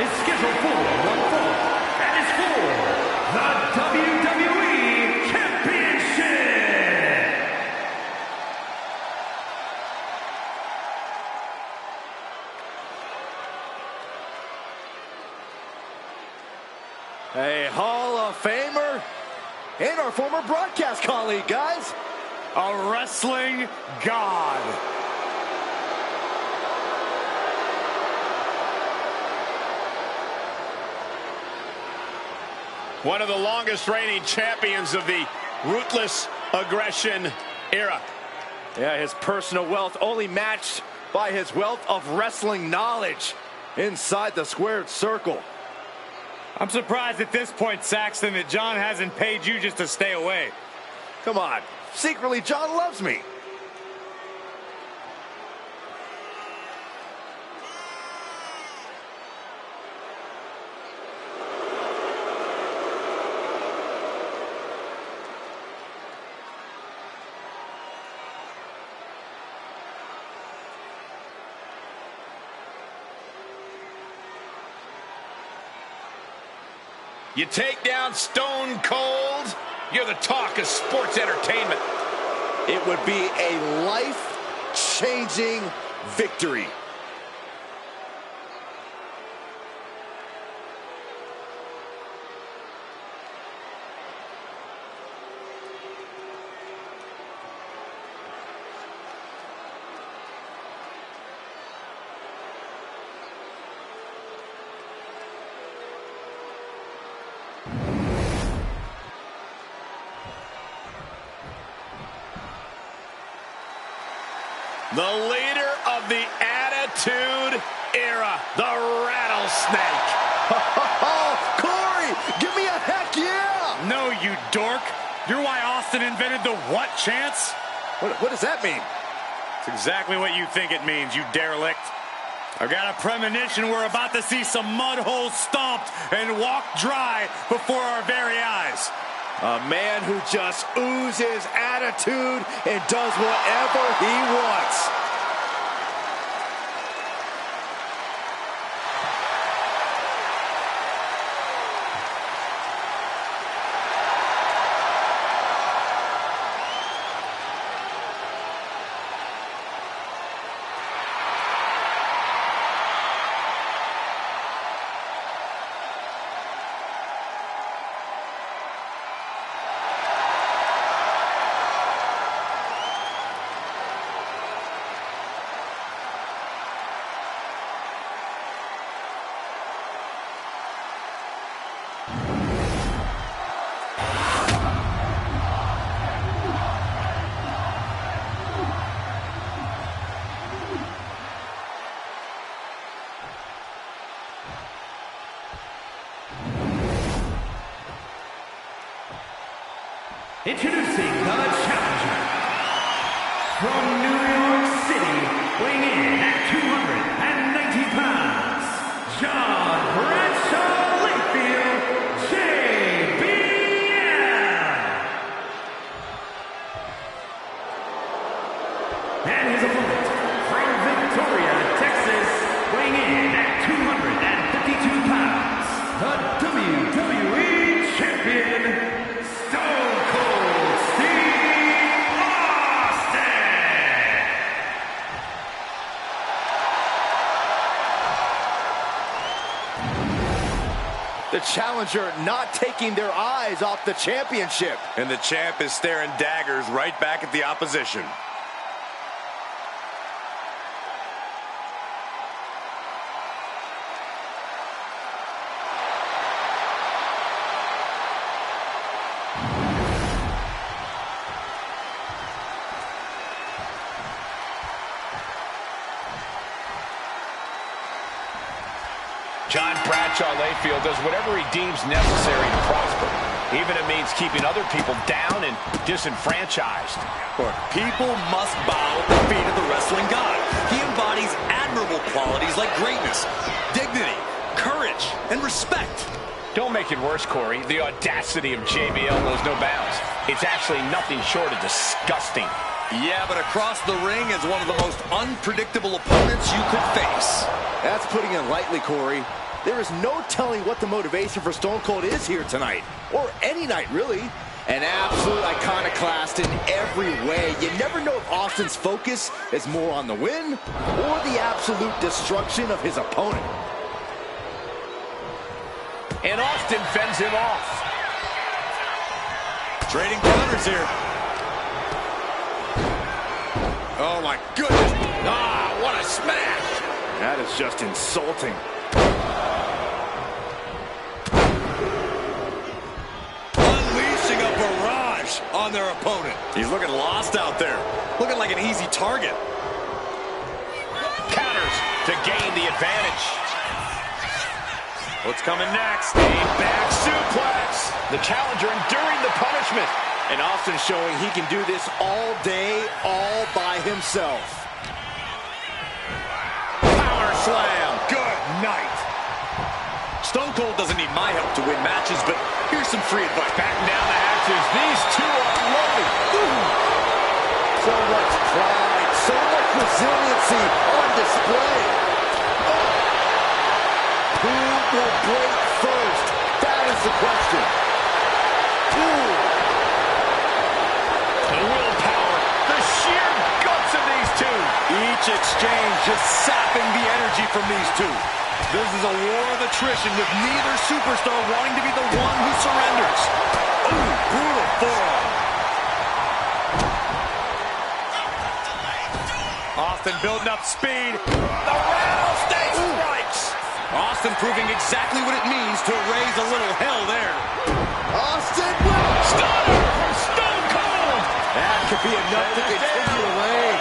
is scheduled for one fall, and is for the WWE Championship. A Hall of Famer and our former broadcast colleague, guys. A wrestling god. One of the longest reigning champions of the ruthless aggression era. Yeah, his personal wealth only matched by his wealth of wrestling knowledge inside the squared circle. I'm surprised at this point, Saxton, that John hasn't paid you just to stay away. Come on, secretly John loves me. You take down Stone Cold, you're the talk of sports entertainment. It would be a life-changing victory. The leader of the Attitude Era, the Rattlesnake. Oh, Corey, give me a heck yeah! No, you dork. You're why Austin invented the what chance? What does that mean? It's exactly what you think it means, you derelict. I've got a premonition we're about to see some mud holes stomped and walked dry before our very eyes. A man who just oozes attitude and does whatever he wants. Introducing the challenger from New York City, weighing in at 290 pounds, John Bradshaw Layfield, JBL. And his opponent from Victoria, Texas, weighing in at 252 pounds, the WWE Champion, Stone Cold Steve Austin! The challenger not taking their eyes off the championship. And the champ is staring daggers right back at the opposition. John Bradshaw Layfield does whatever he deems necessary to prosper, even if it means keeping other people down and disenfranchised. Look, people must bow at the feet of the wrestling god. He embodies admirable qualities like greatness, dignity, courage, and respect. Don't make it worse, Corey. The audacity of JBL knows no bounds. It's actually nothing short of disgusting. Yeah, but across the ring is one of the most unpredictable opponents you could face. That's putting it lightly, Corey. There is no telling what the motivation for Stone Cold is here tonight, or any night, really. An absolute iconoclast in every way. You never know if Austin's focus is more on the win or the absolute destruction of his opponent. And Austin fends him off. Trading counters here. Oh, my goodness. Ah, what a smash. That is just insulting. Unleashing a barrage on their opponent. He's looking lost out there. Looking like an easy target. Counters to gain the advantage. What's coming next? A back suplex. The challenger enduring the punishment. And Austin showing he can do this all day, all by himself. Power slam. Good night. Stone Cold doesn't need my help to win matches, but here's some free advice. Batten down the hatches. These two are loaded. So much pride, so much resiliency on display. Who will break first? That is the question. The willpower, the sheer guts of these two. Each exchange just sapping the energy from these two. This is a war of attrition with neither superstar wanting to be the one who surrenders. Ooh, brutal forearm. Austin building up speed. The rattlesnake strikes. Austin proving exactly what it means to raise a little hell there. Austin will Stunner from Stone Cold. That could be enough to continue the reign.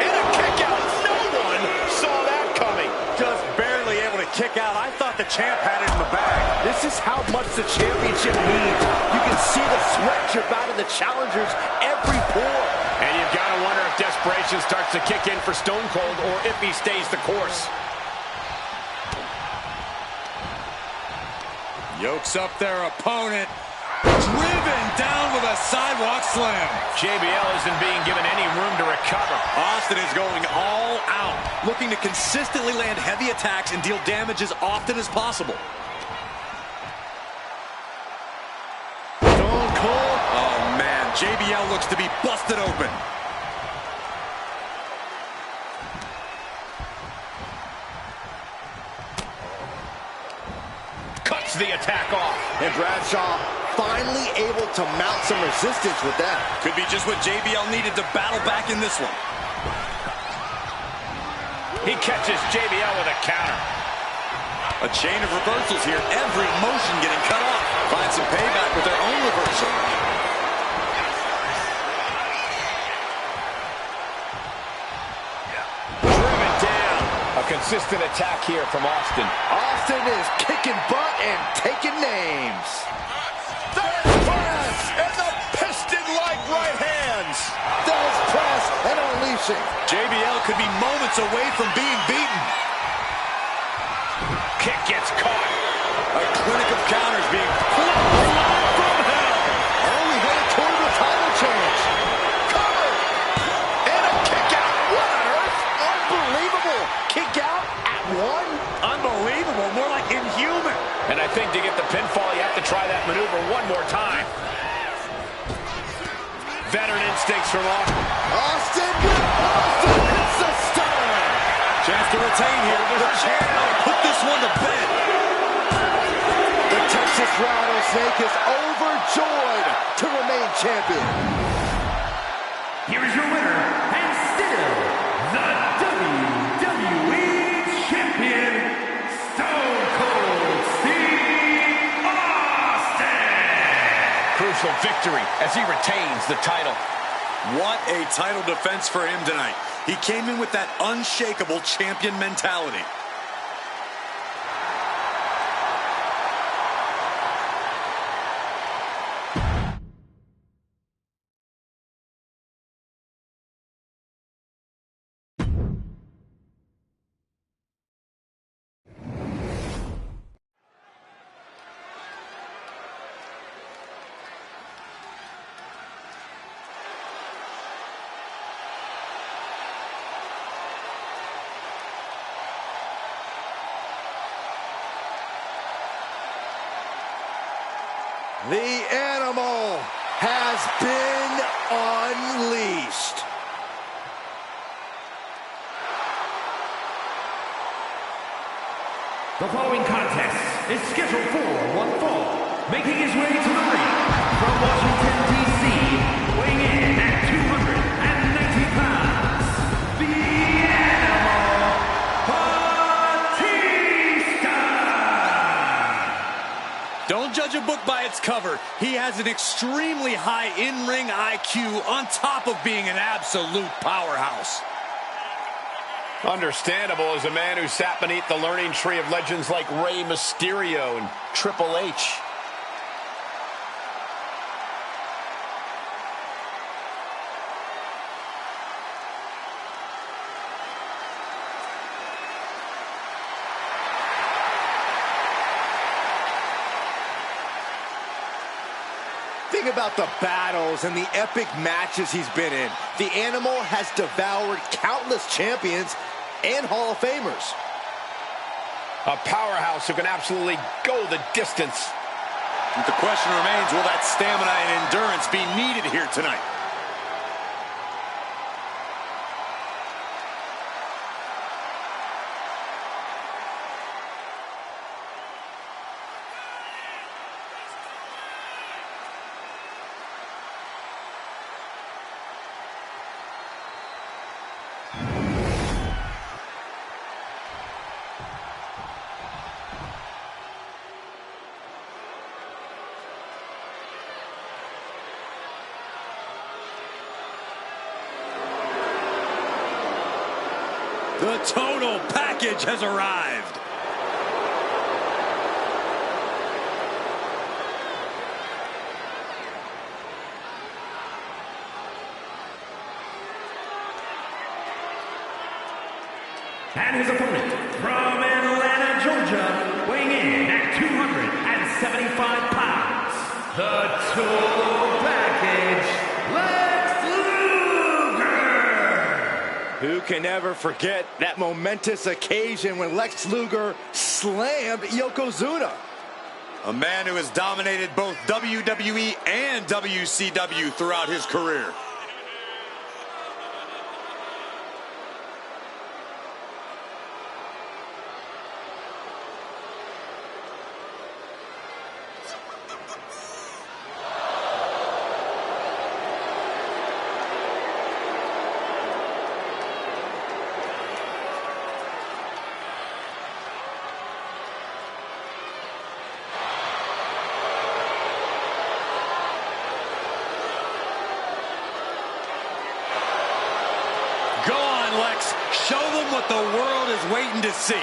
And a kick out. No one saw that coming. Just barely able to kick out. I thought the champ had it in the bag. This is how much the championship means. You can see the sweat drip out of the challenger's every pore. And you've got to wonder if desperation starts to kick in for Stone Cold or if he stays the course. Yokes up their opponent. Driven down with a sidewalk slam. JBL isn't being given any room to recover. Austin is going all out, looking to consistently land heavy attacks and deal damage as often as possible. Stone Cold. Oh, man. JBL looks to be busted open. Cuts the attack off. And Bradshaw finally able to mount some resistance with that. Could be just what JBL needed to battle back in this one. He catches JBL with a counter. A chain of reversals here. Every motion getting cut off. Find some payback with their own reversal. Driven down. A consistent attack here from Austin. Austin is kicking butt and taking names. Press and the piston-like right hands. Does press and unleashing. JBL could be moments away from being beaten. Kick gets caught. A clinic of counters being pulled from hell. Only headed toward the title change. Cover. And a kick out. What on earth? Unbelievable. Kick out at one. Unbelievable. More like inhuman. And I think to get the pinfall, you have to try that maneuver one more time. Veteran instincts from Austin. Austin hits the stunner. Chance to retain here. The champ might put this one to bed. The Texas Rattlesnake is overjoyed to remain champion. Here is your winner, and still the WWE Champion, Stone Cold Steve Austin. Crucial victory as he retains the title. What a title defense for him tonight. He came in with that unshakable champion mentality. The animal has been unleashed. The following contest is scheduled for one fall. Making his way to the ring from Washington, D.C., weighing in at 290 pounds, the Animal, Batista! Don't judge a book by its cover. He has an extremely high in-ring IQ on top of being an absolute powerhouse. Understandable as a man who sat beneath the learning tree of legends like Rey Mysterio and Triple H. Think about the battles and the epic matches he's been in. The Animal has devoured countless champions and Hall of Famers. A powerhouse who can absolutely go the distance. The question remains, will that stamina and endurance be needed here tonight? The total package has arrived. And his opponent from Atlanta, Georgia, weighing in at 275 pounds, the total package, Lex Luger! Who can ever forget that momentous occasion when Lex Luger slammed Yokozuna? A man who has dominated both WWE and WCW throughout his career. Go on, Lex. Show them what the world is waiting to see.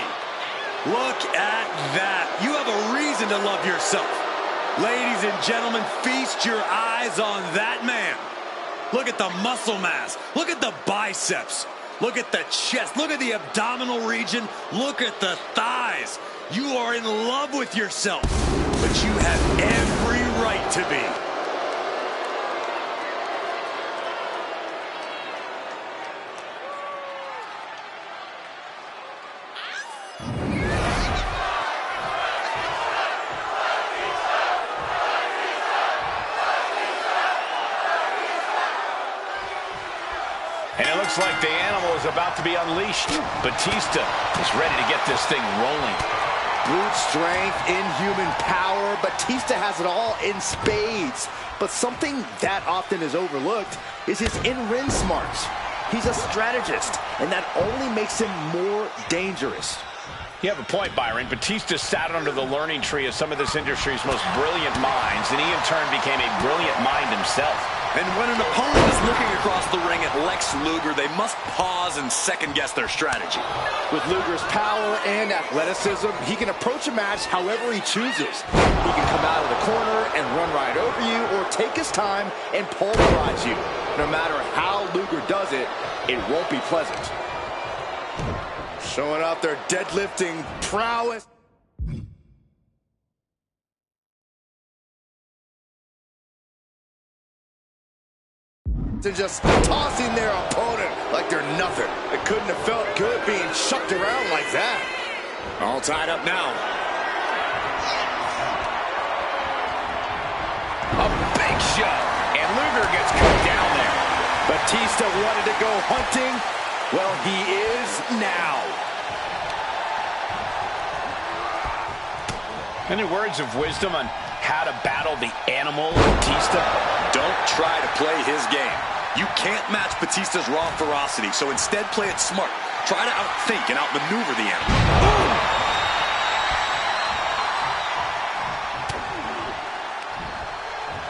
Look at that. You have a reason to love yourself. Ladies and gentlemen, feast your eyes on that man. Look at the muscle mass. Look at the biceps. Look at the chest. Look at the abdominal region. Look at the thighs. You are in love with yourself, but you have every right to be. And it looks like the Animal is about to be unleashed. Batista is ready to get this thing rolling. Brute strength, inhuman power. Batista has it all in spades. But something that often is overlooked is his in-ring smarts. He's a strategist, and that only makes him more dangerous. You have a point, Byron. Batista sat under the learning tree of some of this industry's most brilliant minds, and he in turn became a brilliant mind himself. And when an opponent is looking across the ring at Lex Luger, they must pause and second-guess their strategy. With Luger's power and athleticism, he can approach a match however he chooses. He can come out of the corner and run right over you, or take his time and pulverize you. No matter how Luger does it, it won't be pleasant. Showing off their deadlifting prowess. And just tossing their opponent like they're nothing. It couldn't have felt good being chucked around like that. All tied up now. Batista wanted to go hunting. Well, he is now. Any words of wisdom on how to battle the animal, Batista? Don't try to play his game. You can't match Batista's raw ferocity, so instead play it smart. Try to outthink and outmaneuver the animal. Boom!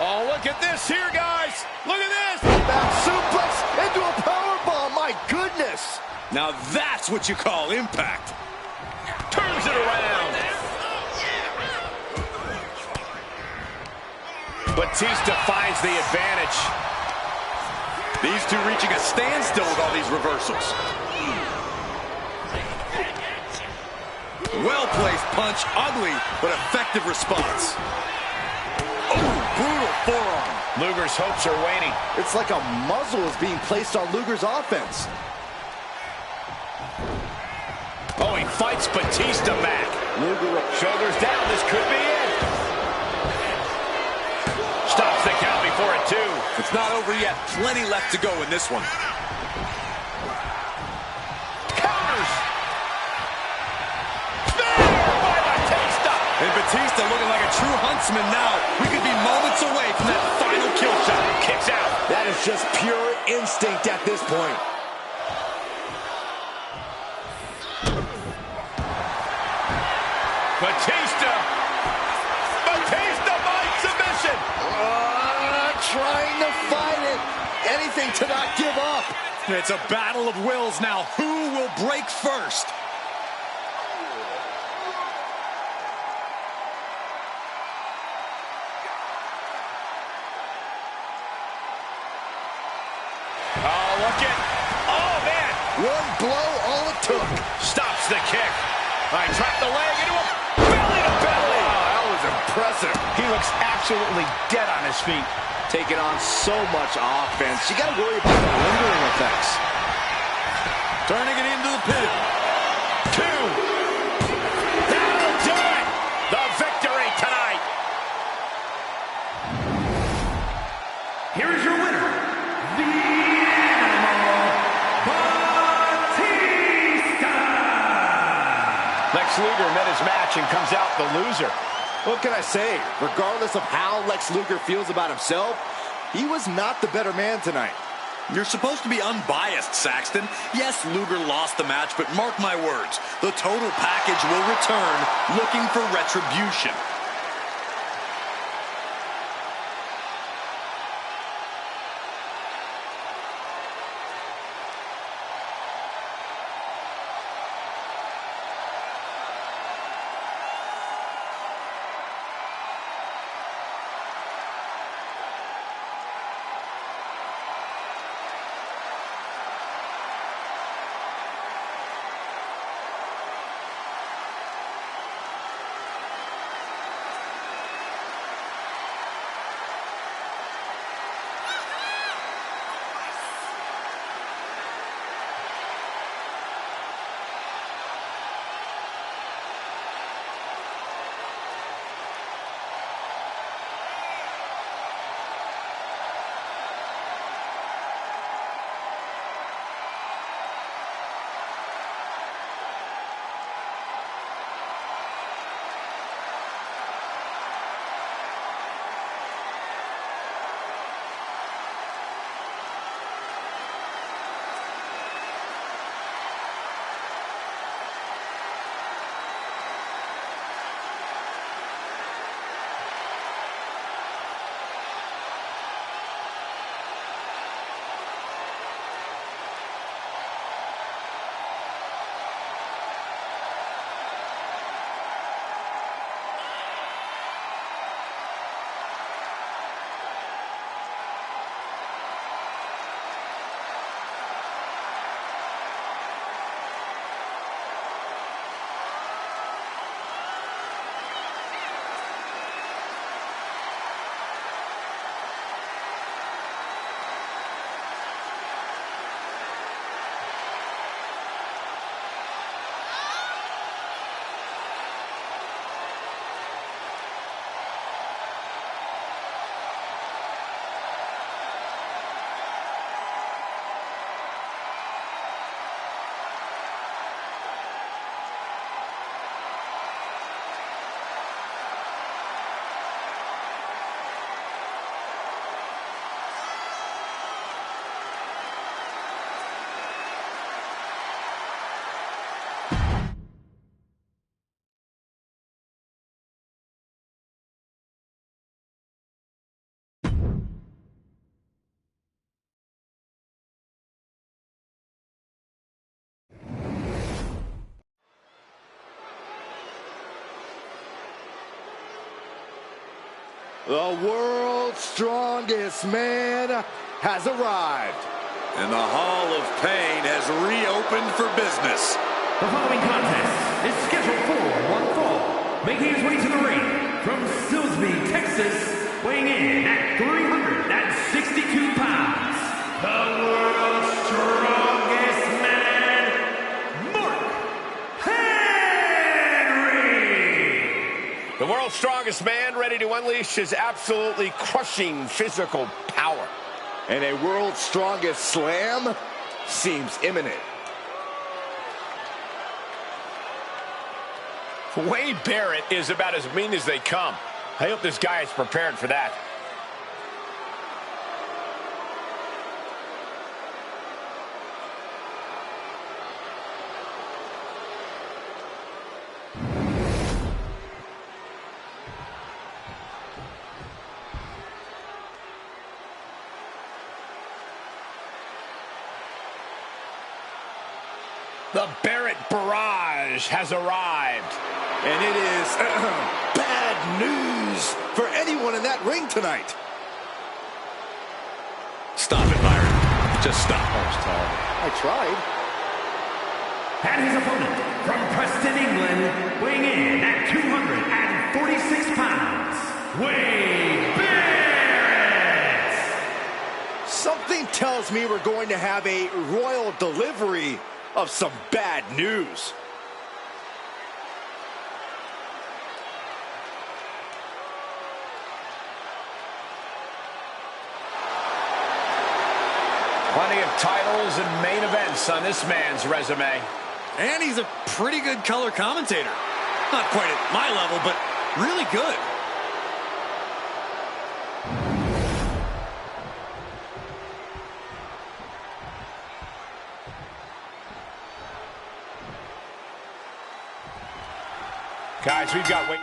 Oh, look at this here, guys. Look at this. Back suplex into a powerbomb. My goodness. Now that's what you call impact. Turns it around. Batista finds the advantage. These two reaching a standstill with all these reversals. Well-placed punch, ugly but effective response. Oh, brutal forearm. Luger's hopes are waning. It's like a muzzle is being placed on Luger's offense. Oh, he fights Batista back. Luger, shoulders down. This could be it. Stops the count before a 2. It's not over yet. Plenty left to go in this one. Counters. Spear by Batista. And Batista looking like a true huntsman now. We could be moments away from that final kill shot. Kicks out. That is just pure instinct at this point. Batista by submission. Trying to fight it. Anything to not give up. It's a battle of wills now. Who will break first? Oh, look at. Oh, man. One blow, all it took. Stops the kick. I trapped the leg into a belly to belly. Wow, that was impressive. He looks absolutely dead on his feet. Taking on so much offense. You got to worry about the lingering effects. Turning it into the pin. 2. That'll do it. The victory tonight. Here is your winner, the Animal, Batista! Lex Luger met his match and comes out the loser. What can I say? Regardless of how Lex Luger feels about himself, he was not the better man tonight. You're supposed to be unbiased, Saxton. Yes, Luger lost the match, but mark my words, the total package will return looking for retribution. The world's strongest man has arrived. And the Hall of Pain has reopened for business. The following contest is scheduled for one fall. Making his way to the ring from Silsbee, Texas, weighing in at 362 pounds, the world's strongest man, Mark Henry! The world's strongest man, ready to unleash his absolutely crushing physical power. And a world's strongest slam seems imminent. Wade Barrett is about as mean as they come. I hope this guy is prepared for that. The Barrett barrage has arrived. And it is bad news for anyone in that ring tonight. Stop it, Byron. Just stop. I tried. And his opponent from Preston, England, weighing in at 246 pounds, Wade Barrett! Something tells me we're going to have a royal delivery of some bad news. Plenty of titles and main events on this man's resume. And he's a pretty good color commentator. Not quite at my level, but really good. Guys, we've got...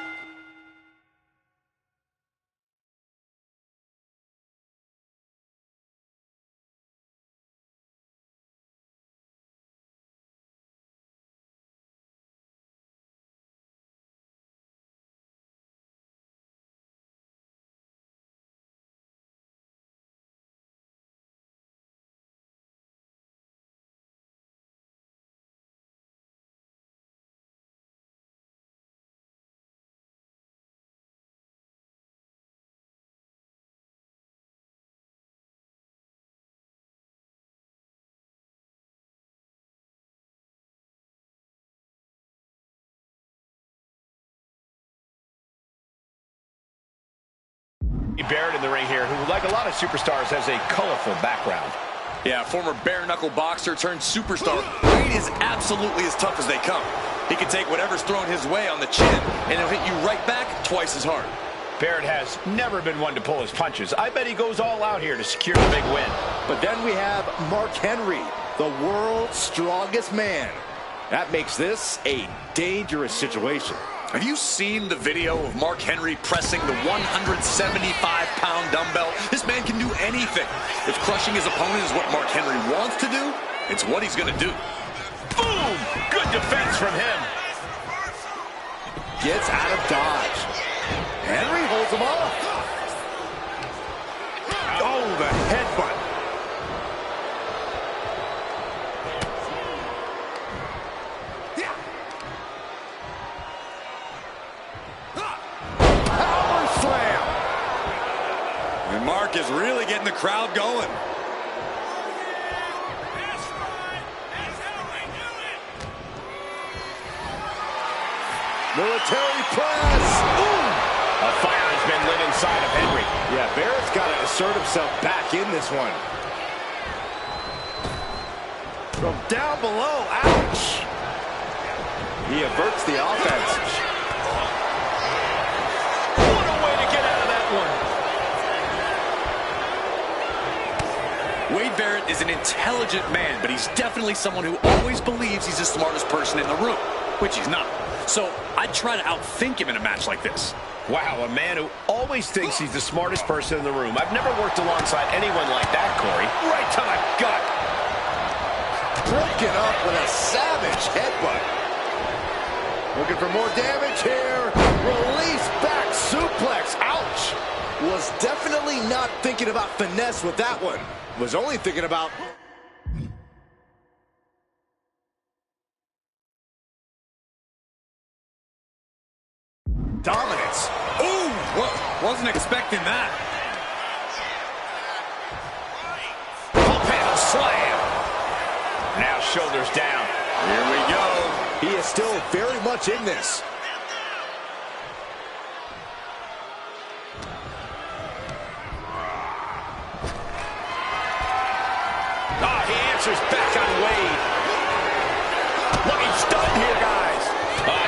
Barrett in the ring here, who, like a lot of superstars, has a colorful background. Yeah, former bare-knuckle boxer turned superstar. Wade is absolutely as tough as they come. He can take whatever's thrown his way on the chin, and he'll hit you right back twice as hard. Barrett has never been one to pull his punches. I bet he goes all out here to secure the big win. But then we have Mark Henry, the world's strongest man. That makes this a dangerous situation. Have you seen the video of Mark Henry pressing the 175-pound dumbbell? This man can do anything. If crushing his opponent is what Mark Henry wants to do, it's what he's going to do. Boom! Good defense from him. Gets out of dodge. Henry holds him off. Oh, the headbutt. And Mark is really getting the crowd going. Military press. Ooh. A fire has been lit inside of Henry. Yeah, Barrett's got to assert himself back in this one. From down below, ouch. He averts the offense. What a way to get out of that one. Wade Barrett is an intelligent man, but he's definitely someone who always believes he's the smartest person in the room, which he's not. So I'd try to outthink him in a match like this. Wow, a man who always thinks he's the smartest person in the room. I've never worked alongside anyone like that, Corey. Right to the gut. Broken up with a savage headbutt. Looking for more damage here. Release back suplex. Ouch. Was definitely not thinking about finesse with that one. Was only thinking about... dominance. Ooh, wasn't expecting that. Pump handle slam. Now shoulders down. Here we go. He is still very much in this. He answers back on Wade. Looking stunned here, guys.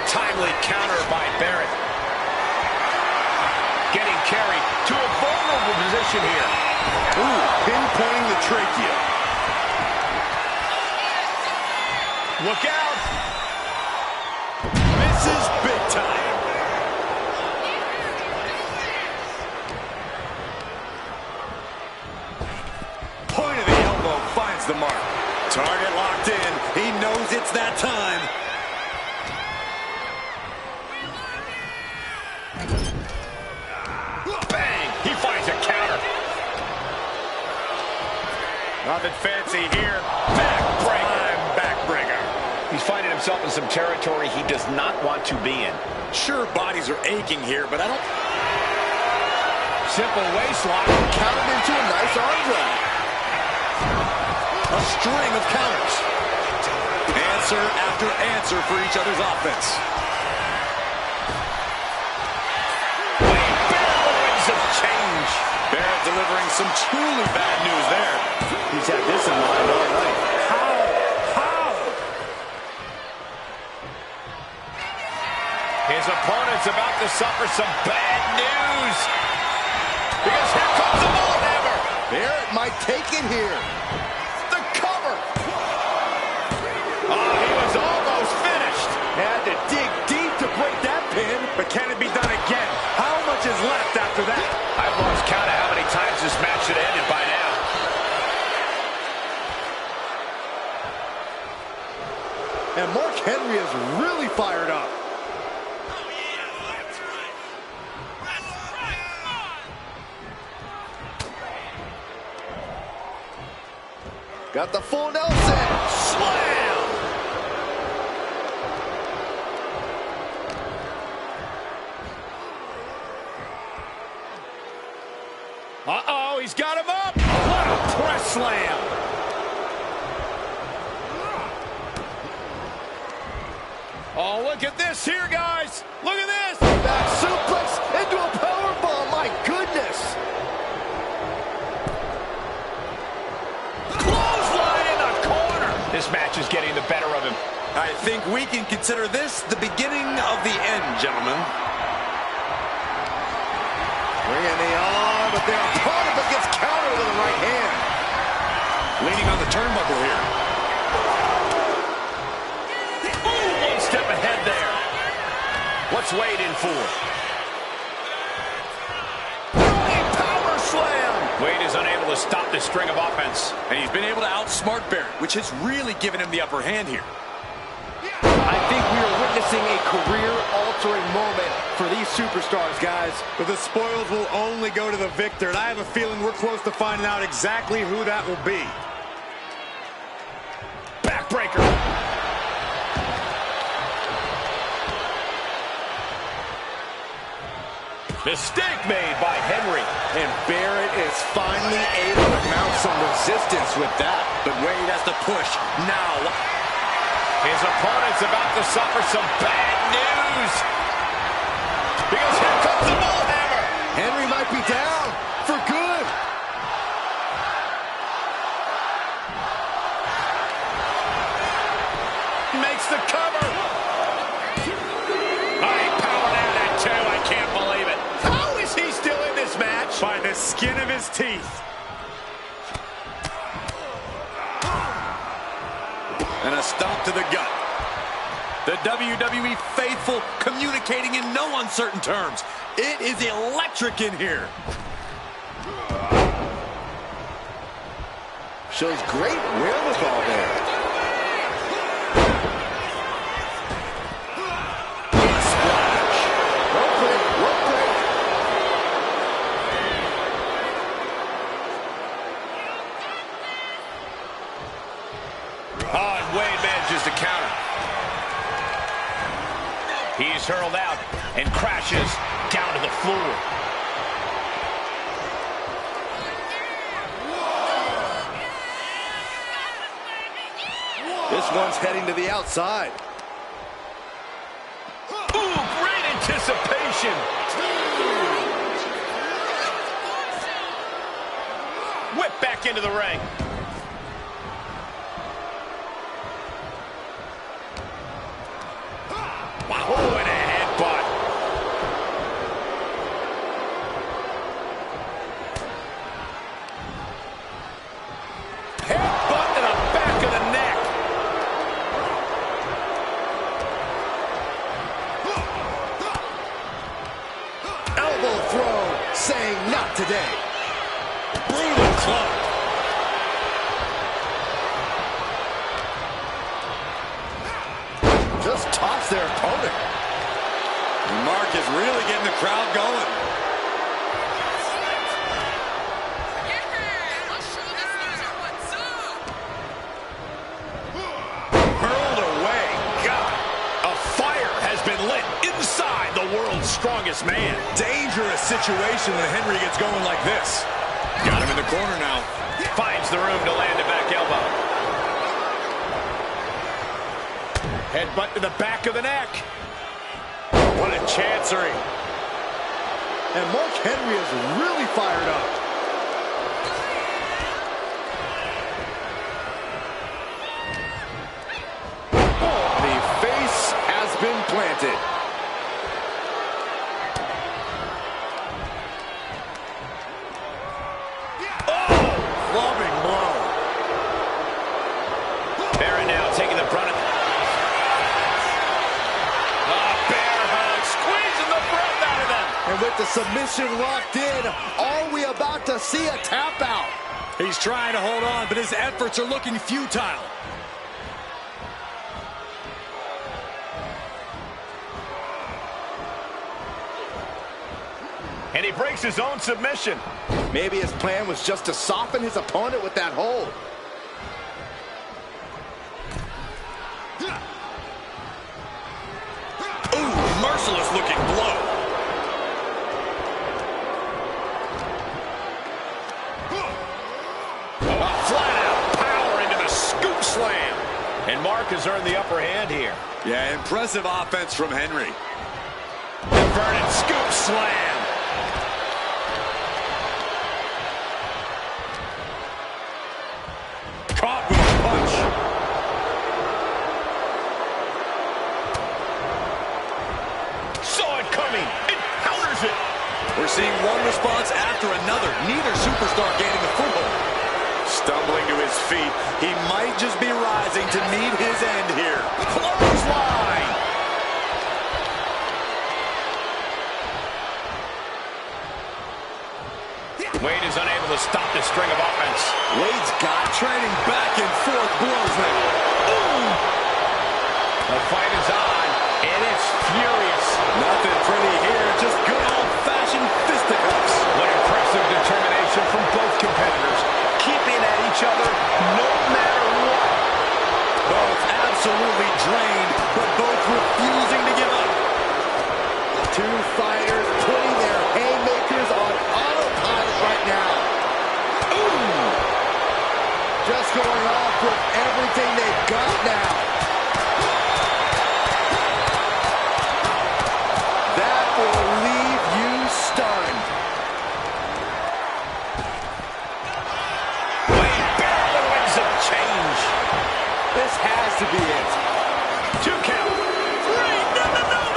Timely counter by Barrett. Getting carried to a vulnerable position here. Ooh, pinpointing the trachea. Look out. Misses big time. Point of the elbow finds the mark. Target locked in. He knows it's that time. Bang! He finds a counter. Nothing fancy here. Backbreaker. He's finding himself in some territory he does not want to be in. Sure, bodies are aching here, but I don't... Simple waistlock. Countered into a nice arm drag. A string of counters. Answer after answer for each other's offense. Winds of change. Barrett delivering some truly bad news there. He's had this in mind all night. How? His opponent's about to suffer some bad news. Because here comes the ball hammer. Barrett might take it here. The cover. Oh, he was almost finished. Had to dig deep to break that pin. But can it be done again? How much is left after that? I've lost count of how many times this match should have ended by now. And Mark Henry is really fired up. Got the full Nelson. Slam! Uh-oh, he's got him up. What a press slam. Oh, look at this here, guys. Look at this. Back suplex into a powerbomb. My goodness. Clothesline in the corner. This match is getting the better of him. I think we can consider this the beginning of the end, gentlemen. Bringing the arm, but their opponent gets countered with a right hand. Leaning on the turnbuckle here. Ooh, one step ahead there. What's Wade in for? Running power slam. Wade is unable to stop this string of offense. And he's been able to outsmart Barrett, which has really given him the upper hand here. I think we are witnessing a career-altering moment for these superstars, guys. But the spoils will only go to the victor, and I have a feeling we're close to finding out exactly who that will be. Backbreaker. Mistake made by Henry. And Barrett is finally able to mount some resistance with that. But Wade has to push now. His opponent's about to suffer some bad news. Because here comes the bull hammer. Henry might be down for good. Makes the cover. He powered out at two. I can't believe it. How is he still in this match? By the skin of his teeth. And a stomp to the gut. The WWE faithful communicating in no uncertain terms. It is electric in here. Shows great wherewithal there. Splash. Rope break, rope break. Oh, and Wade manages to counter. He's hurled out and crashes down to the floor. This one's heading to the outside. Ooh, great anticipation. Whip back into the ring. Wow, oh, and a headbutt. Headbutt to the back of the neck. Elbow throw, saying not today. Brutal club. Just tops their opponent. And Mark is really getting the crowd going. Hurled away. God, a fire has been lit inside the world's strongest man. Dangerous situation when Henry gets going like this. Got him in the corner now. Finds the room to land a back elbow. Headbutt to the back of the neck. What a chancery. And Mark Henry is really fired up. The face has been planted. Loving blow. Baron now taking the brunt of it. Bear hug, squeezing the breath out of them. And with the submission locked in, are we about to see a tap out? He's trying to hold on, but his efforts are looking futile. And he breaks his own submission. Maybe his plan was just to soften his opponent with that hold. Ooh, merciless looking blow. Flat out power into the scoop slam. And Mark has earned the upper hand here. Yeah, impressive offense from Henry. Inverted scoop slam. Caught with a punch. Saw it coming. It counters it. We're seeing one response after another. Neither superstar gaining a foothold. Stumbling to his feet. He might just be rising to meet his end here. Clothesline. Wade is unable to stop this string of offense. Wade's got trading back and forth blows now. Ooh. The fight is on, and it's furious. Nothing pretty here, just good old-fashioned fisticuffs. What impressive determination from both competitors, keeping at each other no matter what. Both absolutely drained, but both refusing to give up. Two fighters putting their haymakers on autopilot right now. Ooh! Just going off with everything they've got now. That will leave you stunned. Wade barely wins the change. This has to be it. 2 count. 3. No.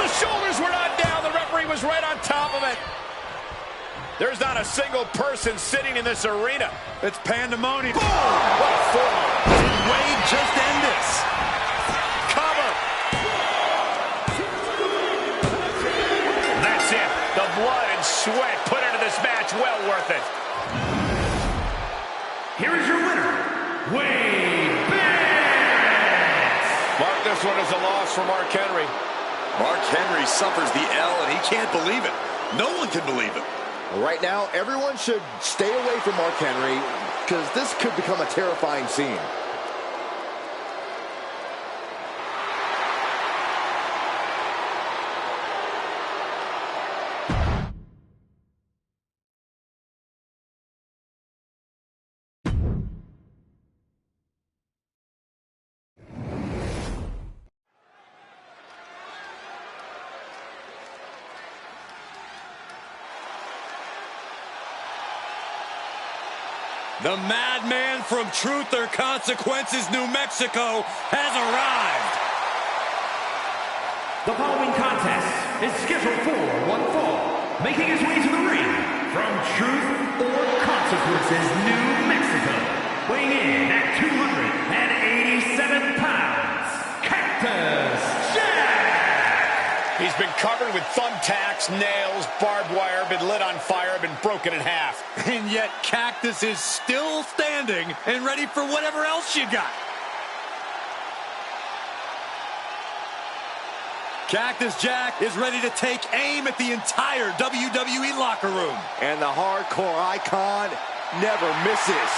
The shoulders were not down. The referee was right on top of it. There's not a single person sitting in this arena. It's pandemonium. Boom! What a forearm. Did Wade just end this? Cover. That's it. The blood and sweat put into this match. Well worth it. Here is your winner, Wade Barrett. Mark this one as a loss for Mark Henry. Mark Henry suffers the L, and he can't believe it. No one can believe it. Right now, everyone should stay away from Mark Henry because this could become a terrifying scene. The madman from Truth or Consequences, New Mexico, has arrived. The following contest is scheduled for one fall. Making his way to the ring from Truth or Consequences, New Mexico. Weighing in at 287 pounds, Cactus Jack! He's been covered with thumbtacks, nails, barbed wire, been lit on fire, been broken in half. And yet Cactus is still standing and ready for whatever else you got. Cactus Jack is ready to take aim at the entire WWE locker room. And the hardcore icon never misses.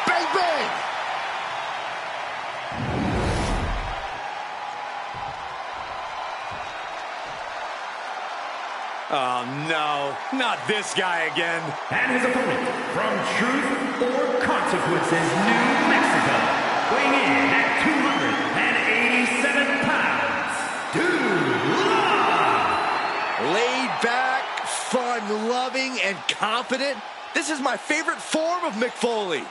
Bang, bang! Oh, no, not this guy again. And his opponent from Truth or Consequences, New Mexico. Weighing in at 287 pounds, Dude Love! Laid back, fun-loving, and confident. This is my favorite form of Mick Foley.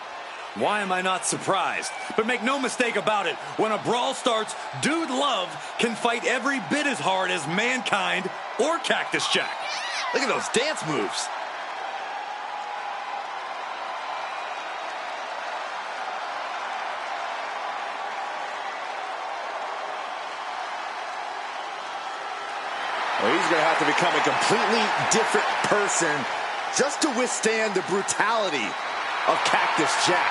Why am I not surprised? But make no mistake about it, when a brawl starts, Dude Love can fight every bit as hard as Mankind or Cactus Jack. Look at those dance moves. Well, he's going to have to become a completely different person just to withstand the brutality of Cactus Jack.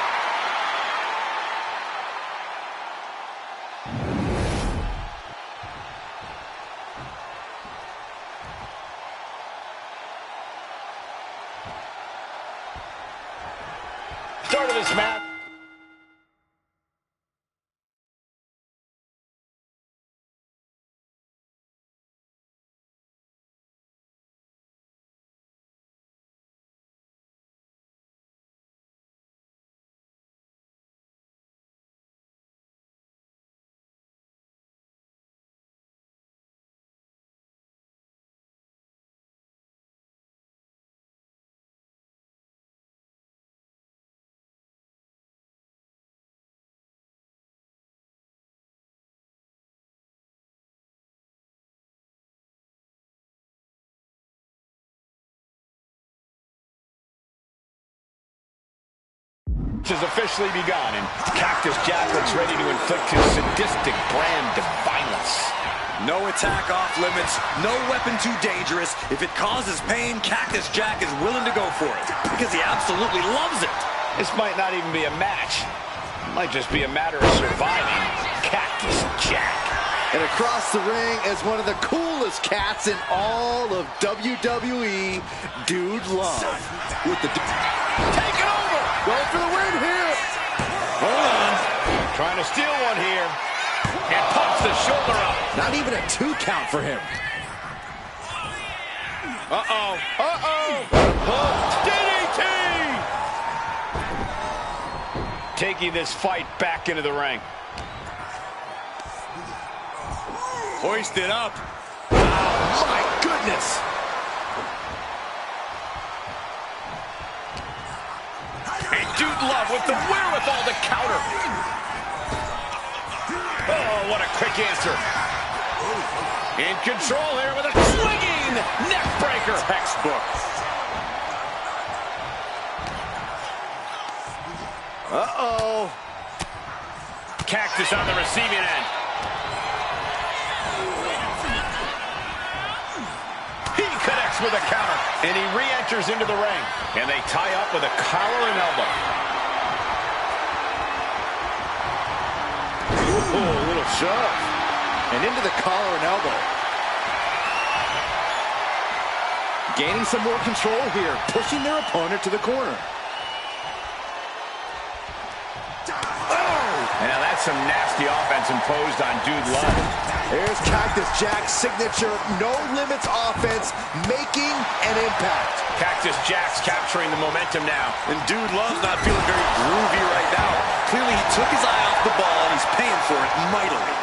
Start of this match. Has officially begun, and Cactus Jack looks ready to inflict his sadistic brand of violence. No attack off limits, no weapon too dangerous. If it causes pain, Cactus Jack is willing to go for it because he absolutely loves it. This might not even be a match. It might just be a matter of surviving Cactus Jack. And across the ring is one of the coolest cats in all of WWE, Dude Love. With the Take it over! going for the win here. Hold on. Trying to steal one here. And pumps the shoulder up. Not even a 2 count for him. Uh-oh. Uh-oh. DDT! Taking this fight back into the ring. Hoisted up. Oh, my goodness. And Dude Love with the wherewithal to counter. Oh, what a quick answer. In control here with a swinging neck breaker. Textbook. Uh-oh. Cactus on the receiving end. He connects with a counter. And he re-enters into the ring. And they tie up with a collar and elbow. Ooh, a little shove. And into the collar and elbow. Gaining some more control here, pushing their opponent to the corner. And now that's some nasty offense imposed on Dude Love. There's Cactus Jack's signature no-limits offense making an impact. Cactus Jack's capturing the momentum now. And Dude Love's not feeling very groovy right now. Clearly he took his eye off the ball and he's paying for it mightily.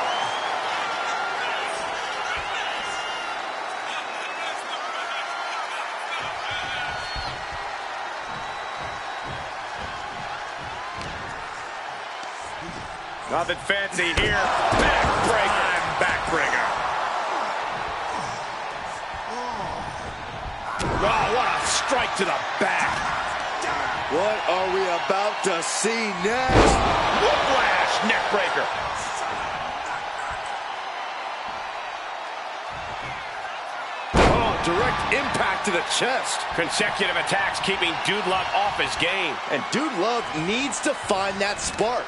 Nothing fancy here. Backbreaker. Backbreaker. Oh, what a strike to the back. What are we about to see next? Whiplash neckbreaker. Oh, direct impact to the chest. Consecutive attacks keeping Dude Love off his game. And Dude Love needs to find that spark.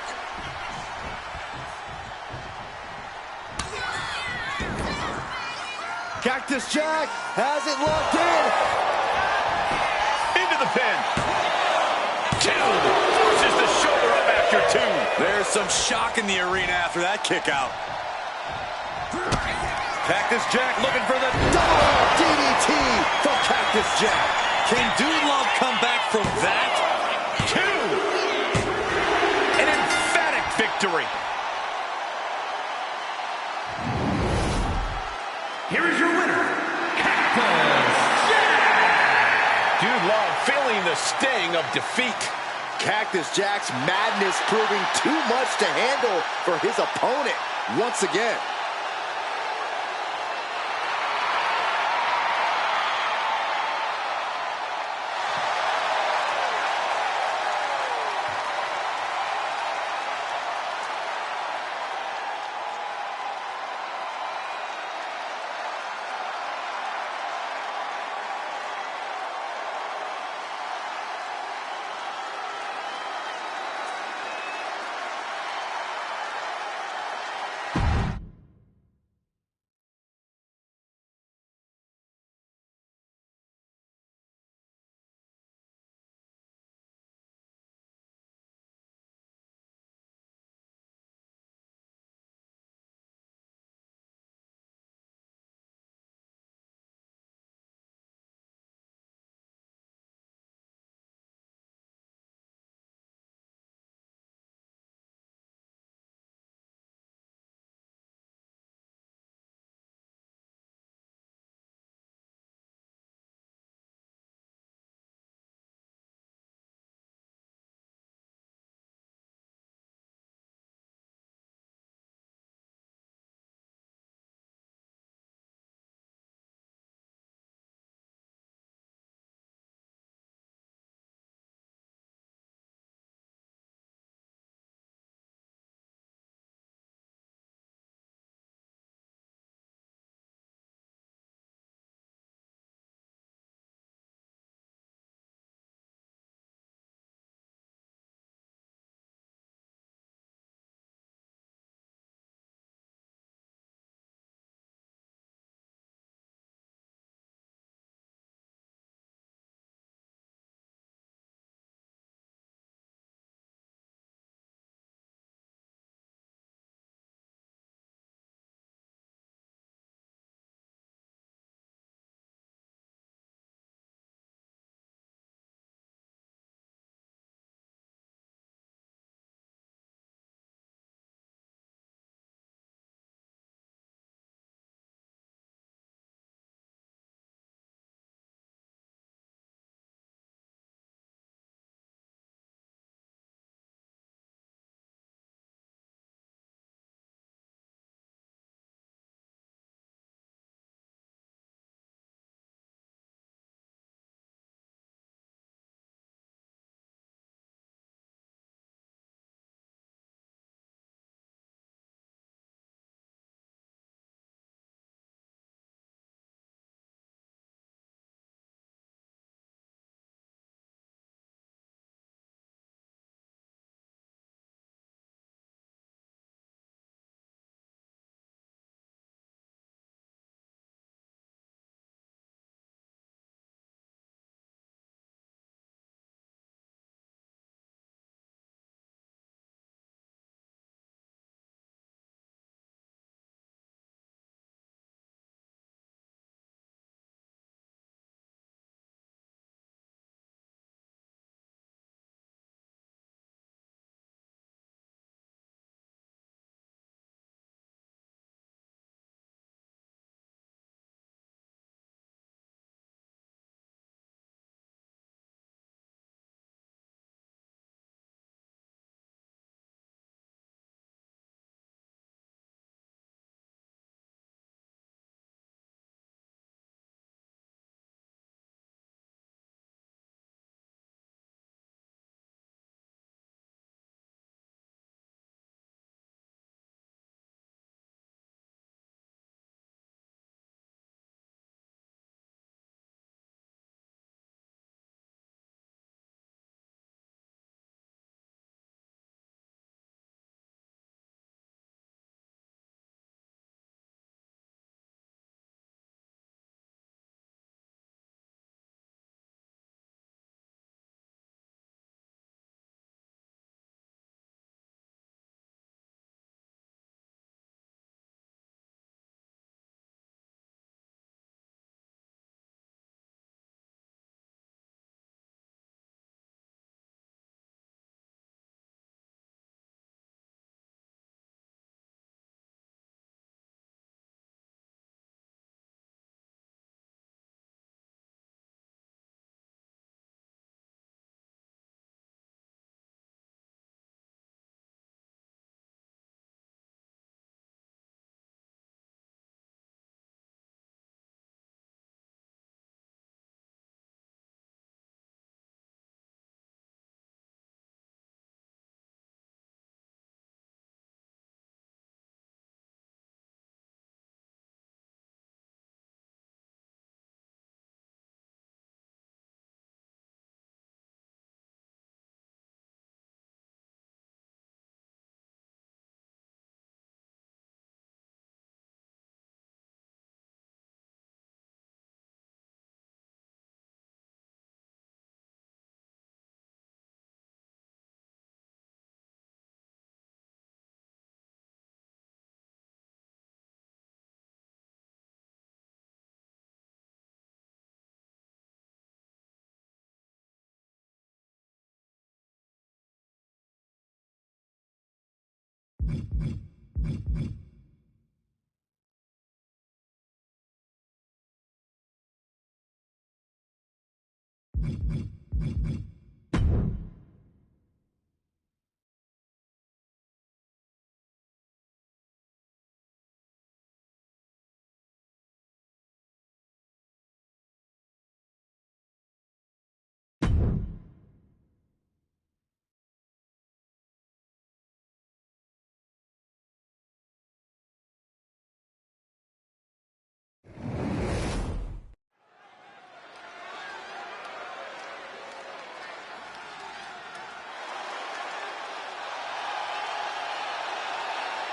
Cactus Jack has it locked in. Into the pin. Two. Forces the shoulder up after two. There's some shock in the arena after that kick out. Cactus Jack looking for the Double DDT from Cactus Jack. Can Dude Love come back from that? Two. An emphatic victory. Here is your winner, Cactus Jack! Dude Love feeling the sting of defeat. Cactus Jack's madness proving too much to handle for his opponent once again.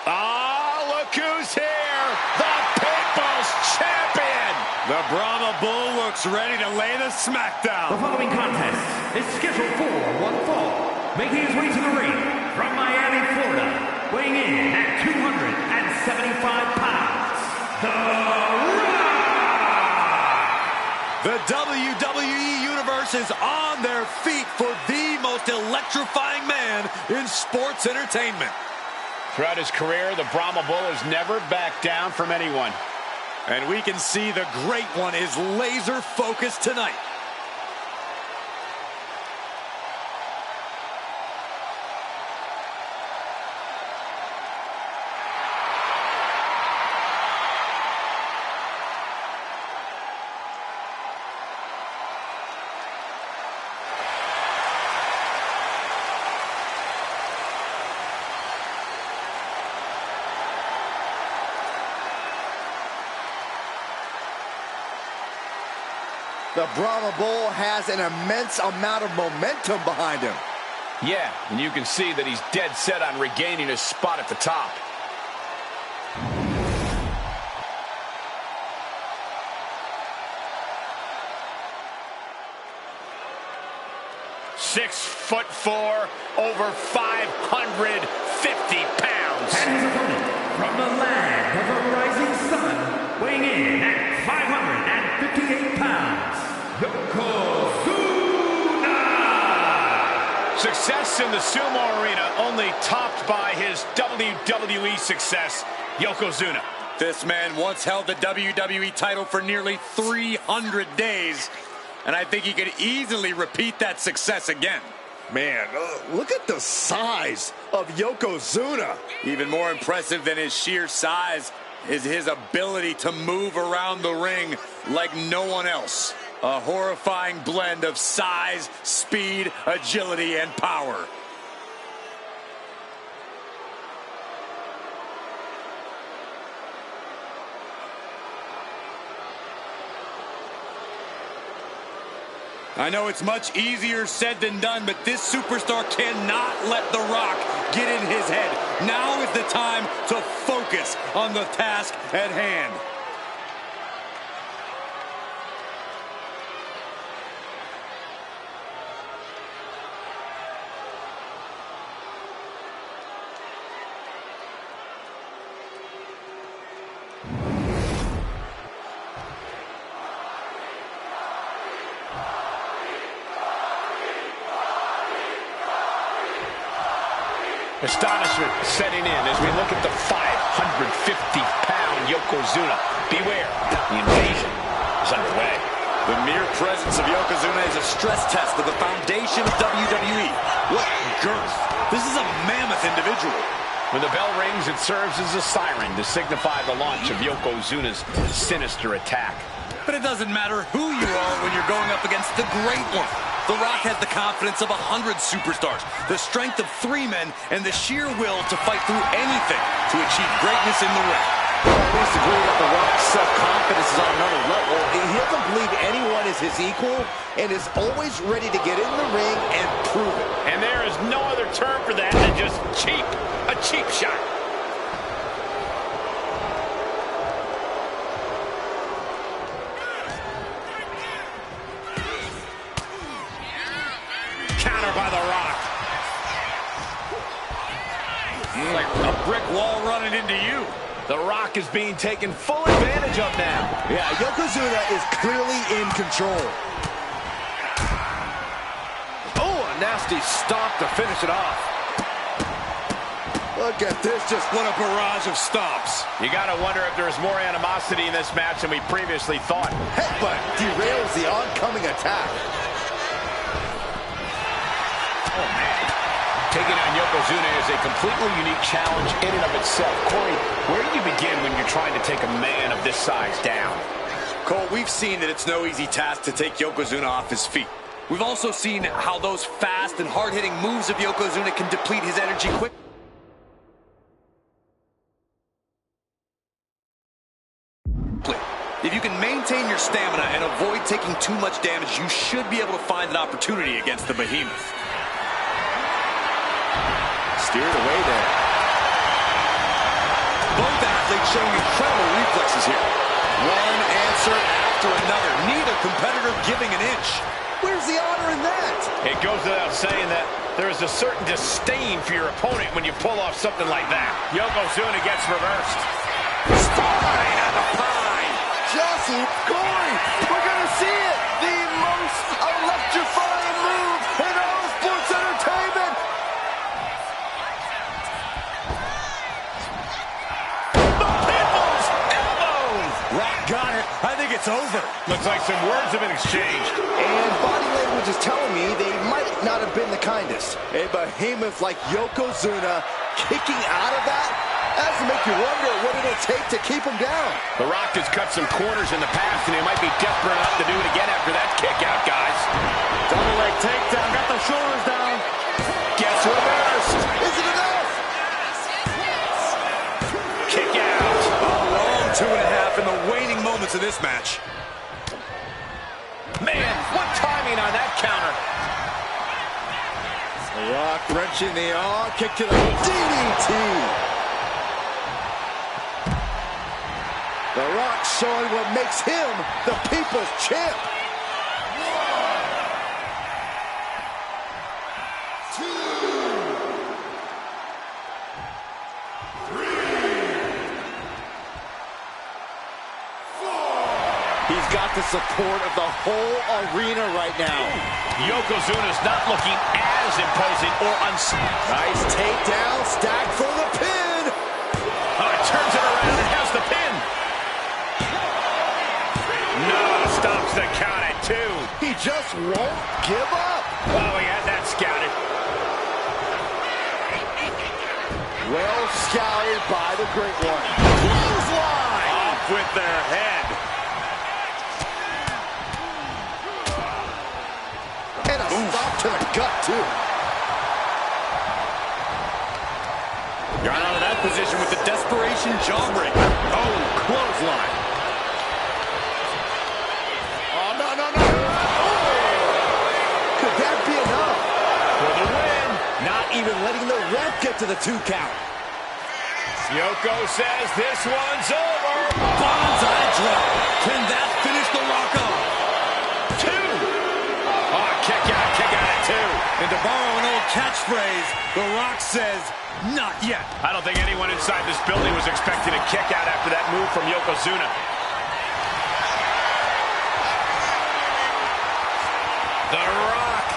Oh, look who's here! The People's Champion! The Brahma Bull looks ready to lay the smackdown. The following contest is scheduled for one fall. Making his way to the ring from Miami, Florida, weighing in at 275 pounds, The Rock! The WWE Universe is on their feet for the most electrifying man in sports entertainment. Throughout his career, the Brahma Bull has never backed down from anyone. And we can see the Great One is laser focused tonight. The Brahma Bull has an immense amount of momentum behind him. Yeah, and you can see that he's dead set on regaining his spot at the top. .6'4", over 550 pounds. And his opponent from the land of the rising sun, weighing in at 558 pounds, Yokozuna! Success in the sumo arena only topped by his WWE success, Yokozuna. This man once held the WWE title for nearly 300 days, and I think he could easily repeat that success again. Man, look at the size of Yokozuna. Even more impressive than his sheer size is his ability to move around the ring like no one else. A horrifying blend of size, speed, agility, and power. I know it's much easier said than done, but this superstar cannot let The Rock get in his head. Now is the time to focus on the task at hand. Astonishment setting in as we look at the 550-pound Yokozuna. Beware, the invasion is underway. The mere presence of Yokozuna is a stress test of the foundation of WWE. What girth! This is a mammoth individual. When the bell rings, it serves as a siren to signify the launch of Yokozuna's sinister attack. But it doesn't matter who you are when you're going up against the Great One. The Rock has the confidence of 100 superstars, the strength of 3 men, and the sheer will to fight through anything to achieve greatness in the ring. Well, we agree that The Rock's self-confidence is on another level. He doesn't believe anyone is his equal and is always ready to get in the ring and prove it. And there is no other term for that than just cheap. A cheap shot. Counter by The Rock. Like a brick wall running into you. The Rock is being taken full advantage of now. Yeah, Yokozuna is clearly in control. Oh, a nasty stomp to finish it off. Look at this, just what a barrage of stomps. You got to wonder if there's more animosity in this match than we previously thought. headbutt derails the oncoming attack. Oh, man. Taking on Yokozuna is a completely unique challenge in and of itself. Corey, where do you begin when you're trying to take a man of this size down? Cole, we've seen that it's no easy task to take Yokozuna off his feet. We've also seen how those fast and hard-hitting moves of Yokozuna can deplete his energy quickly. If you can maintain your stamina and avoid taking too much damage, you should be able to find an opportunity against the behemoth. Steered away there. Both athletes showing incredible reflexes here. One answer after another. Neither competitor giving an inch. Where's the honor in that? It goes without saying that there is a certain disdain for your opponent when you pull off something like that. Yokozuna gets reversed. Spine on the pine. Just Corey, we're going to see it. The most electrifying move in all sports entertainment. The Pitbull's elbow. Rock got it. I think it's over. Looks like some words have been exchanged. And body language is telling me they might not have been the kindest. A behemoth like Yokozuna kicking out of that has to make you wonder what it'll take to keep him down. The Rock has cut some corners in the past, and he might be desperate enough to do it again after that kick out, guys. Double leg takedown. Got the shoulders down. Gets reversed. Is it enough? Kick out. A long 2.5 in the waning moments of this match. Man, what timing on that counter. The Rock wrenching the arm, kick to the DDT. The Rock showing what makes him the people's champ. 1, 2, 3, 4. He's got the support of the whole arena right now. Yokozuna's not looking as imposing or unsafe. Nice takedown, stacked for the pin. Oh, it turns it around and has the pin. No, stops the count at 2. He just won't give up. Oh, he had that scouted. Well scouted by the Great One. Clothesline! Off with their head. And a stop to the gut, too. Got out of that position with the desperation jawbreaker. Oh, clothesline. Oh, no, no, no. Could that be enough? For the win. Not even letting the ref get to the 2 count. Yoko says this one's over. Bonsai drop. Can that finish the Rock off? 2. Oh, kick out at 2. And to borrow an old catchphrase, The Rock says, not yet. I don't think anyone inside this building was expecting a kick out after that move from Yokozuna. The Rock.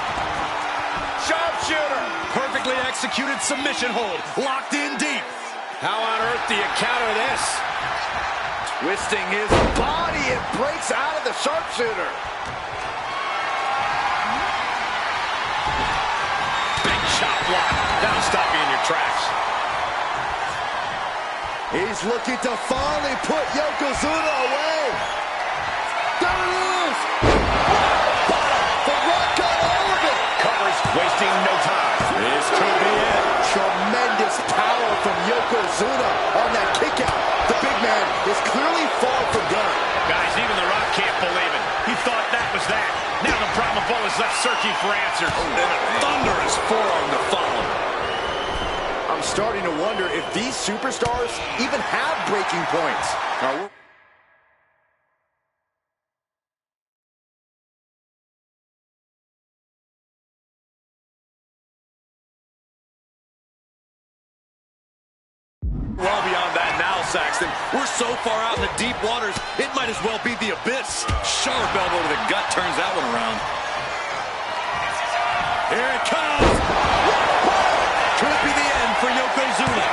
Sharpshooter. Perfectly executed submission hold. Locked in deep. How on earth do you counter this? Twisting his body, it breaks out of the sharpshooter. Big chop block. That'll stop you in your tracks. He's looking to finally put Yokozuna away. There it is. Bottom. The Rock got all of it. Covers, wasting no time. This could be it. Tremendous power from Yokozuna on that kick out. The big man is clearly far from done. Guys, even The Rock can't believe it. He thought that was that. Now the Brahma Bull is left searching for answers. And a thunderous forearm to follow. I'm starting to wonder if these superstars even have breaking points. Well beyond that now, Saxton. We're so far out in the deep waters, it might as well be the abyss. Sharp elbow to the gut turns that one around. Here it comes. Could be the end for Yokozuna.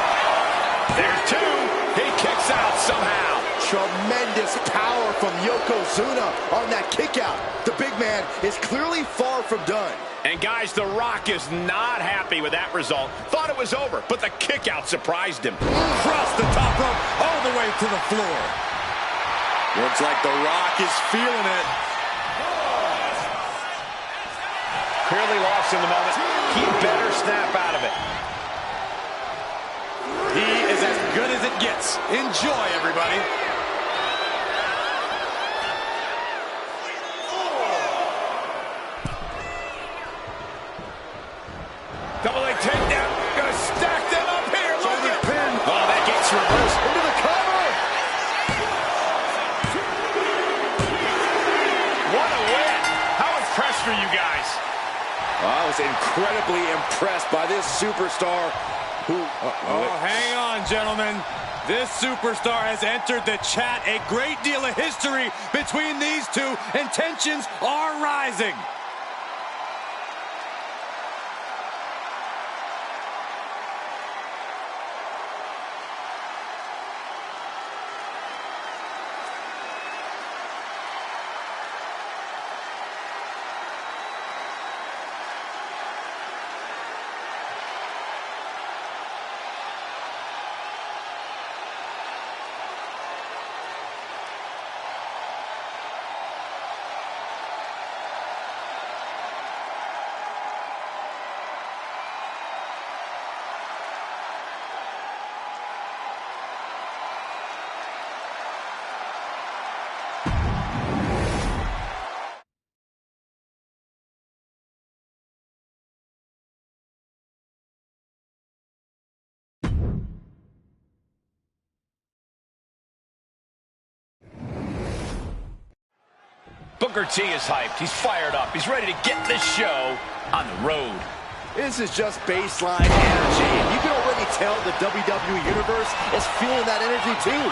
There's two. He kicks out somehow. Tremendous power from Yokozuna on that kick out. The big man is clearly far from done. And guys, The Rock is not happy with that result. Thought it was over, but the kick out surprised him. Across the top rope, all the way to the floor. Looks like The Rock is feeling it. Clearly lost in the moment. He better snap out of it. He is as good as it gets. Enjoy, everybody. Double leg takedown. Gonna stack them up here. Look at pin. Oh, that gets reversed into the cover. What a win. How impressed are you guys? I was incredibly impressed by this superstar who... Hang on, gentlemen. This superstar has entered the chat. A great deal of history between these two, and tensions are rising. Booker T is hyped. He's fired up. He's ready to get this show on the road. This is just baseline energy. And you can already tell the WWE Universe is feeling that energy too.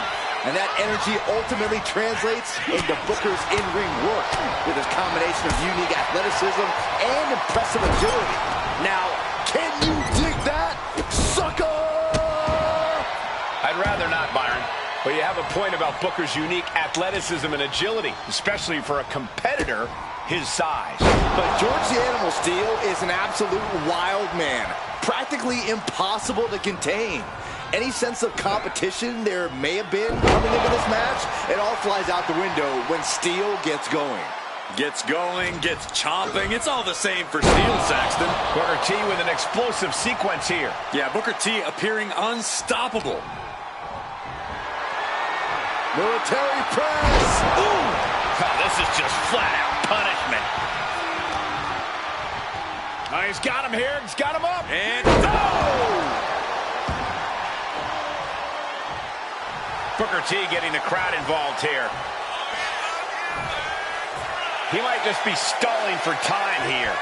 And that energy ultimately translates into Booker's in-ring work with his combination of unique athleticism and impressive agility. Now, can you dig that, sucker? I'd rather not, Byron. But you have a point about Booker's unique athleticism and agility, especially for a competitor his size. But George the Animal Steel is an absolute wild man, practically impossible to contain. Any sense of competition there may have been coming into this match, it all flies out the window when Steel gets going. Gets going, gets chomping. It's all the same for Steel, Saxton. Booker T with an explosive sequence here. Yeah, Booker T appearing unstoppable. Military press. Ooh! Oh, this is just flat-out punishment. Oh, he's got him here. He's got him up. And Booker T getting the crowd involved here. He might just be stalling for time here.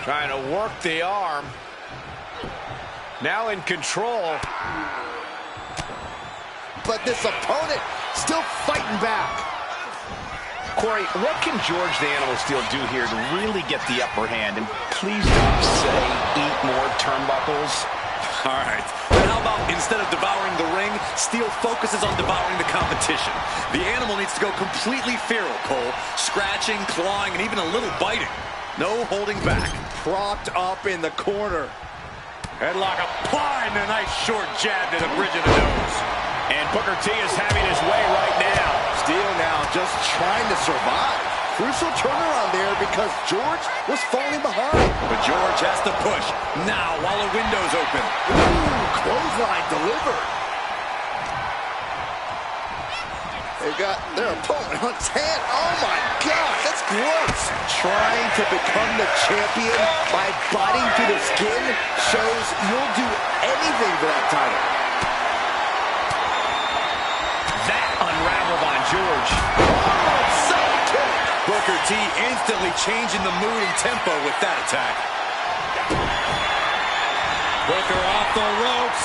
Trying to work the arm. Now in control. But this opponent still fighting back. Corey, what can George the Animal Steel do here to really get the upper hand? And please don't say eat more turnbuckles. all right. And how about instead of devouring the ring, Steel focuses on devouring the competition. The Animal needs to go completely feral, Cole. Scratching, clawing, and even a little biting. No holding back. Propped up in the corner. Headlock applying a nice short jab to the bridge of the nose. And Booker T is having his way right now. Steel now just trying to survive. Crucial turnaround there because George was falling behind. But George has to push now while the window's open. Ooh, clothesline delivered. They got their opponent on his hand. Oh my God, that's gross. Trying to become the champion by biting through the skin shows you'll do anything for that title. That unraveled on George. Oh, sidekick. Booker T instantly changing the mood and tempo with that attack. Booker off the ropes.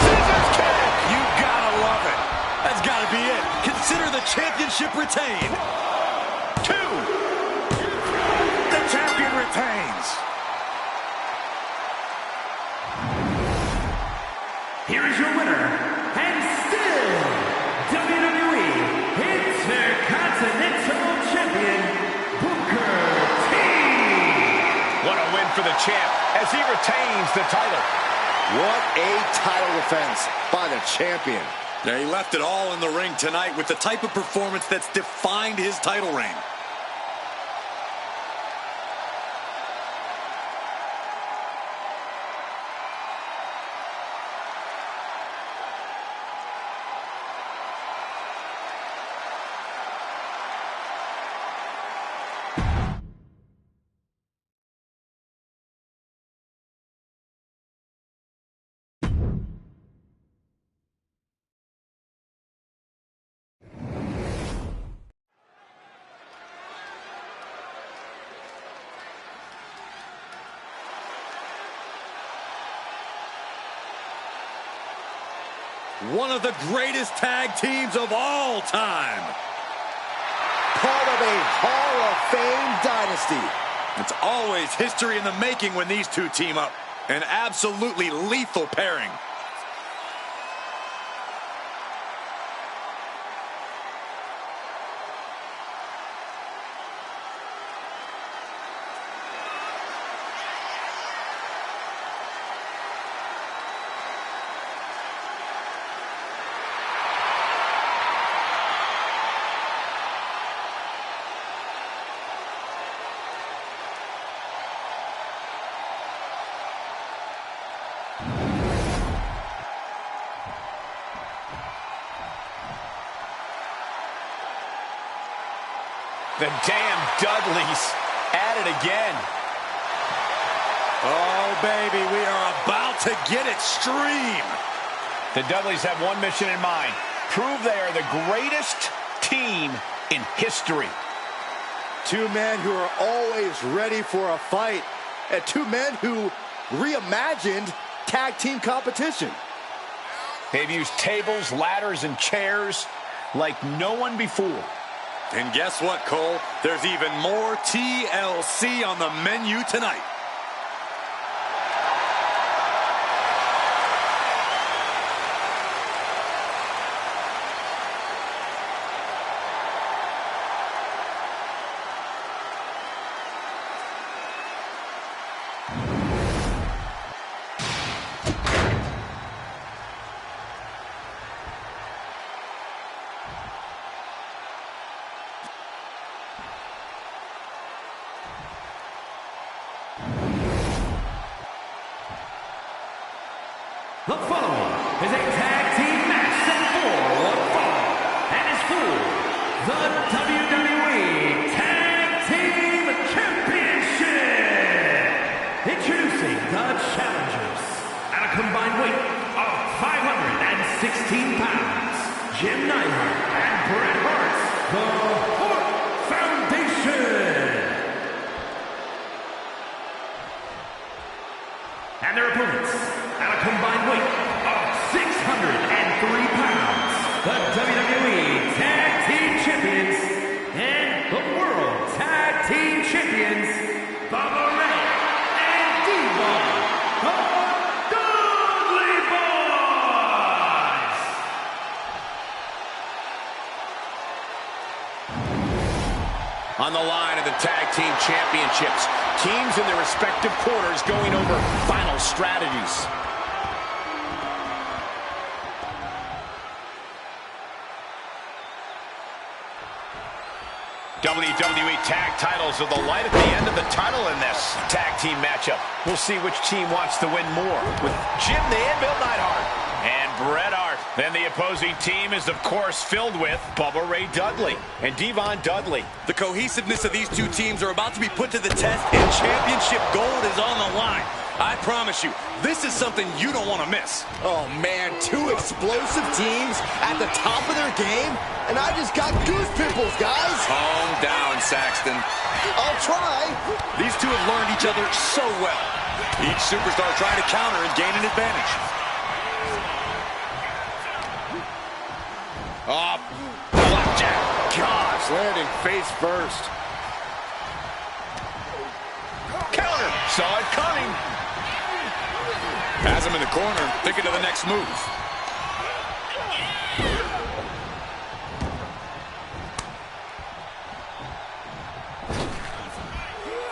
Scissors kick. You gotta love it. That's gotta be it. Consider the championship retained. 2. The champion retains. Here is your winner, and still WWE Intercontinental Champion, Booker T. What a win for the champ as he retains the title. What a title defense by the champion. Yeah, he left it all in the ring tonight with the type of performance that's defined his title reign. One of the greatest tag teams of all time. Part of a Hall of Fame dynasty. It's always history in the making when these two team up. An absolutely lethal pairing. The damn Dudleys at it again. Oh, baby, we are about to get extreme. The Dudleys have one mission in mind. Prove they are the greatest team in history. Two men who are always ready for a fight. And two men who reimagined tag team competition. They've used tables, ladders, and chairs like no one before. And guess what, Cole? There's even more TLC on the menu tonight. The following is a tag team match set for one fall and is for the WWE Tag Team Championship. Introducing the challengers at a combined weight of 516 pounds, Jim Neidhart and Bret Hart, the Hart Foundation. And their opponents at a combined weight of 603 pounds, the WWE Tag Team Champions and the World Tag Team Champions, Bubba Ray and Devon, the Dudley Boys. On the line of the Tag Team Championships, teams in their respective quarters going over final strategies. WWE tag titles are the light at the end of the tunnel in this tag team matchup. We'll see which team wants to win more, with Jim the Anvil Neidhart and Bret Hart. Then the opposing team is, of course, filled with Bubba Ray Dudley and Devon Dudley. The cohesiveness of these two teams are about to be put to the test, and championship gold is on the line. I promise you, this is something you don't want to miss. Oh, man, two explosive teams at the top of their game, and I just got goose pimples, guys. Calm down, Saxton. I'll try. These two have learned each other so well. Each superstar trying to counter and gain an advantage. Oh, blackjack. Gosh, landing face first. Saw it coming. Has him in the corner, thinking of the next move.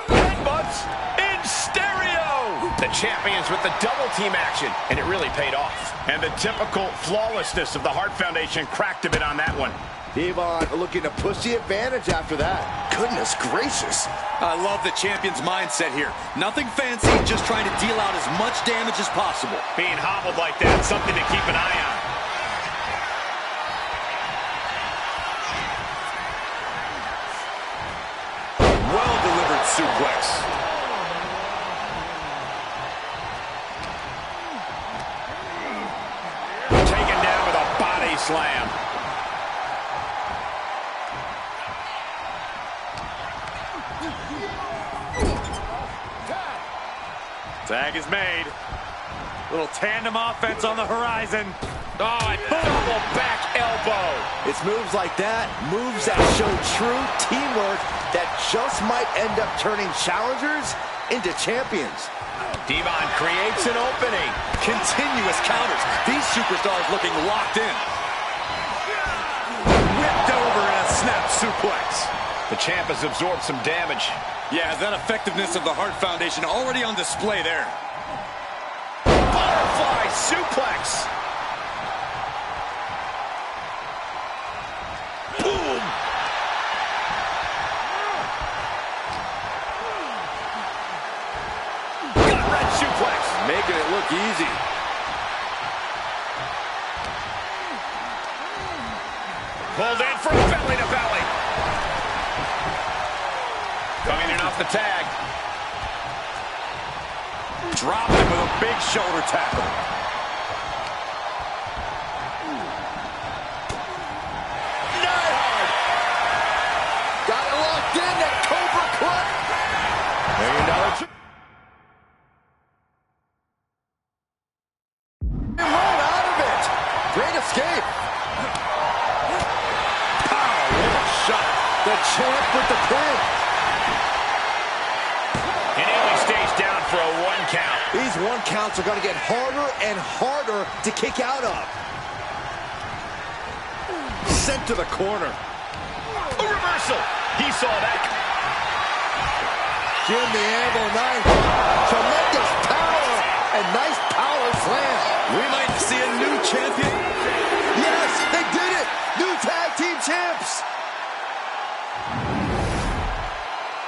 Headbutts in stereo. The champions with the double team action, and it really paid off. And the typical flawlessness of the Hart Foundation cracked a bit on that one. Devon looking to push the advantage after that. Goodness gracious. I love the champion's mindset here. Nothing fancy, just trying to deal out as much damage as possible. Being hobbled like that, something to keep an eye on. Well-delivered suplex. Taken down with a body slam. Tag is made. Little tandem offense on the horizon. Oh, a double back elbow. It's moves like that, moves that show true teamwork that just might end up turning challengers into champions. Devon creates an opening. Continuous counters. These superstars looking locked in. Whipped over in a snap suplex. The champ has absorbed some damage. Yeah, that effectiveness of the Hart Foundation already on display there. Butterfly suplex. Boom. Gut wrench suplex. Making it look easy. Pulled in for a belly to belly. Coming in off the tag. Dropped him with a big shoulder tackle. Neidhart. Got it locked in, that Cobra Clutch. $1 million. Right out of it. Great escape. Pow, what a shot. The champ with the pin. And he only stays down for a 1 count. These 1 counts are going to get harder and harder to kick out of. Sent to the corner. A reversal. He saw that. Jim the Anvil Knight. Tremendous power and nice power slam. We might see a new champion. Yes, they did it. New tag team champs.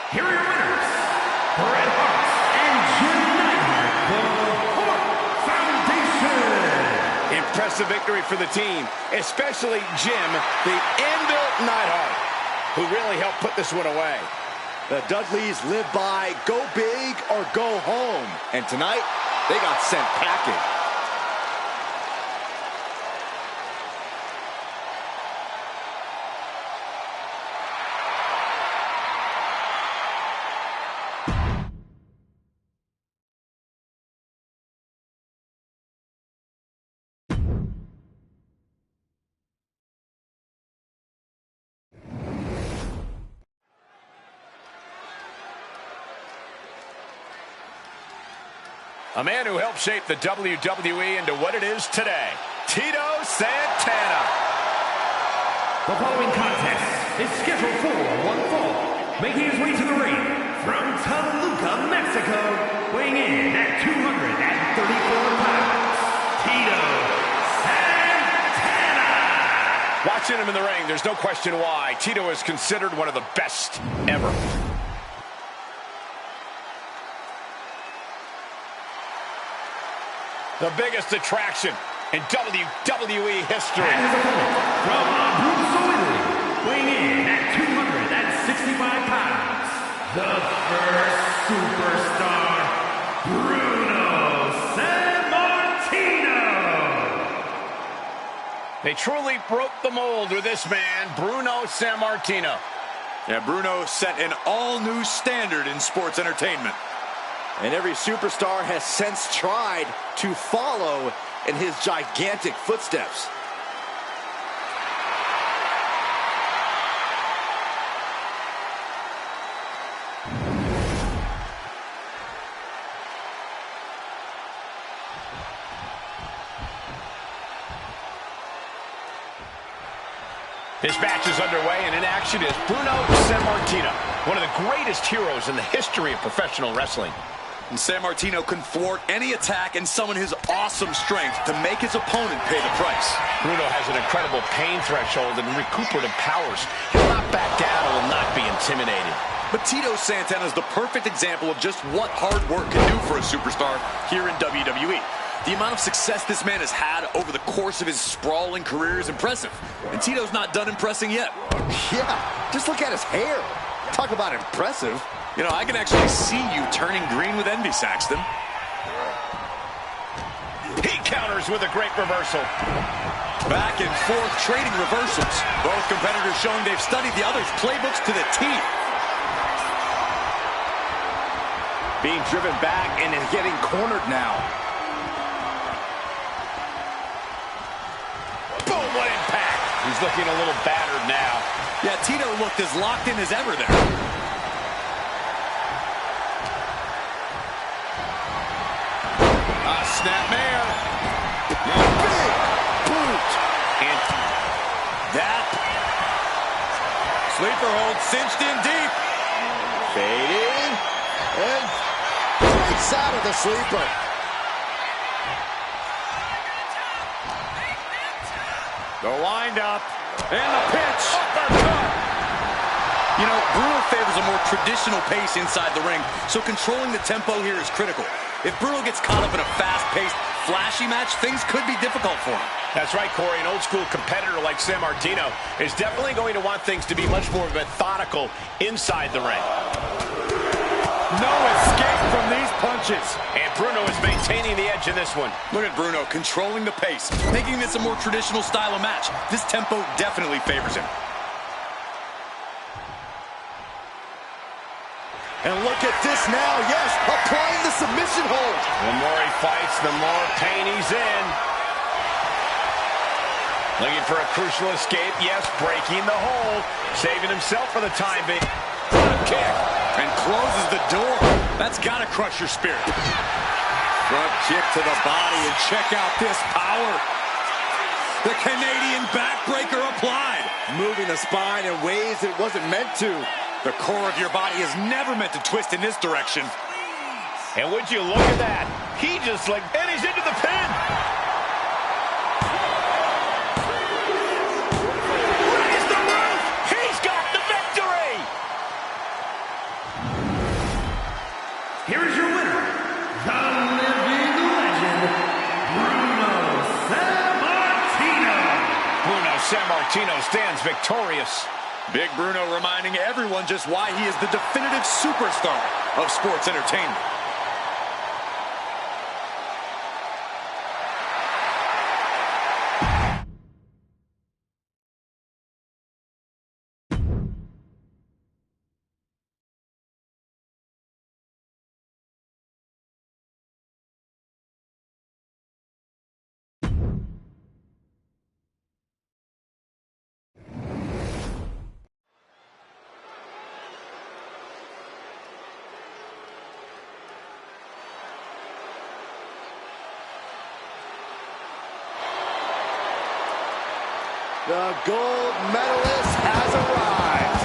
Here are your winners, Bret Hart and Jim Neidhart, the Hart Foundation. Impressive victory for the team, especially Jim, the Anvil Neidhart, who really helped put this one away. The Dudleys live by go big or go home. And tonight, they got sent packing. A man who helped shape the WWE into what it is today, Tito Santana. The following contest is scheduled for one fall. Making his way to the ring from Toluca, Mexico, weighing in at 234 pounds, Tito Santana. Watching him in the ring, there's no question why. Tito is considered one of the best ever. The biggest attraction in WWE history. And his opponent from Abruzzo, Italy, weighing in at 265 pounds, the first superstar, Bruno Sammartino. They truly broke the mold with this man, Bruno Sammartino. Yeah, Bruno set an all-new standard in sports entertainment. And every superstar has since tried to follow in his gigantic footsteps. This match is underway, and in action is Bruno Sammartino, one of the greatest heroes in the history of professional wrestling. And Sammartino can thwart any attack and summon his awesome strength to make his opponent pay the price. Bruno has an incredible pain threshold and recuperative powers. He'll not back down and will not be intimidated. But Tito Santana is the perfect example of just what hard work can do for a superstar here in WWE. The amount of success this man has had over the course of his sprawling career is impressive. And Tito's not done impressing yet. Yeah, just look at his hair. Talk about impressive. You know, I can actually see you turning green with envy, Saxton. He counters with a great reversal. Back and forth trading reversals. Both competitors showing they've studied the other's playbooks to the T. Being driven back and then getting cornered now. Boom, what impact. He's looking a little battered now. Yeah, Tito looked as locked in as ever there. Snap man. Big boot. And that sleeper hold cinched in deep. Fading. And breaks out of the sleeper. The windup. And the pitch. You know, Bruno favors a more traditional pace inside the ring, so controlling the tempo here is critical. If Bruno gets caught up in a fast-paced, flashy match, things could be difficult for him. That's right, Corey. An old-school competitor like Sammartino is definitely going to want things to be much more methodical inside the ring. No escape from these punches. And Bruno is maintaining the edge in this one. Look at Bruno controlling the pace, making this a more traditional style of match. This tempo definitely favors him. And look at this now, yes, applying the submission hold. The more he fights, the more pain he's in. Looking for a crucial escape, yes, breaking the hold, saving himself for the time being. Front kick. And closes the door. That's got to crush your spirit. Front kick to the body, and check out this power. The Canadian backbreaker applied. Moving the spine in ways it wasn't meant to. The core of your body is never meant to twist in this direction. And would you look at that? He just and he's into the pin. Raise the roof. He's got the victory. Here is your winner, the living legend, Bruno Sammartino. Bruno Sammartino stands victorious. Big Bruno reminding everyone just why he is the definitive superstar of sports entertainment. The gold medalist has arrived.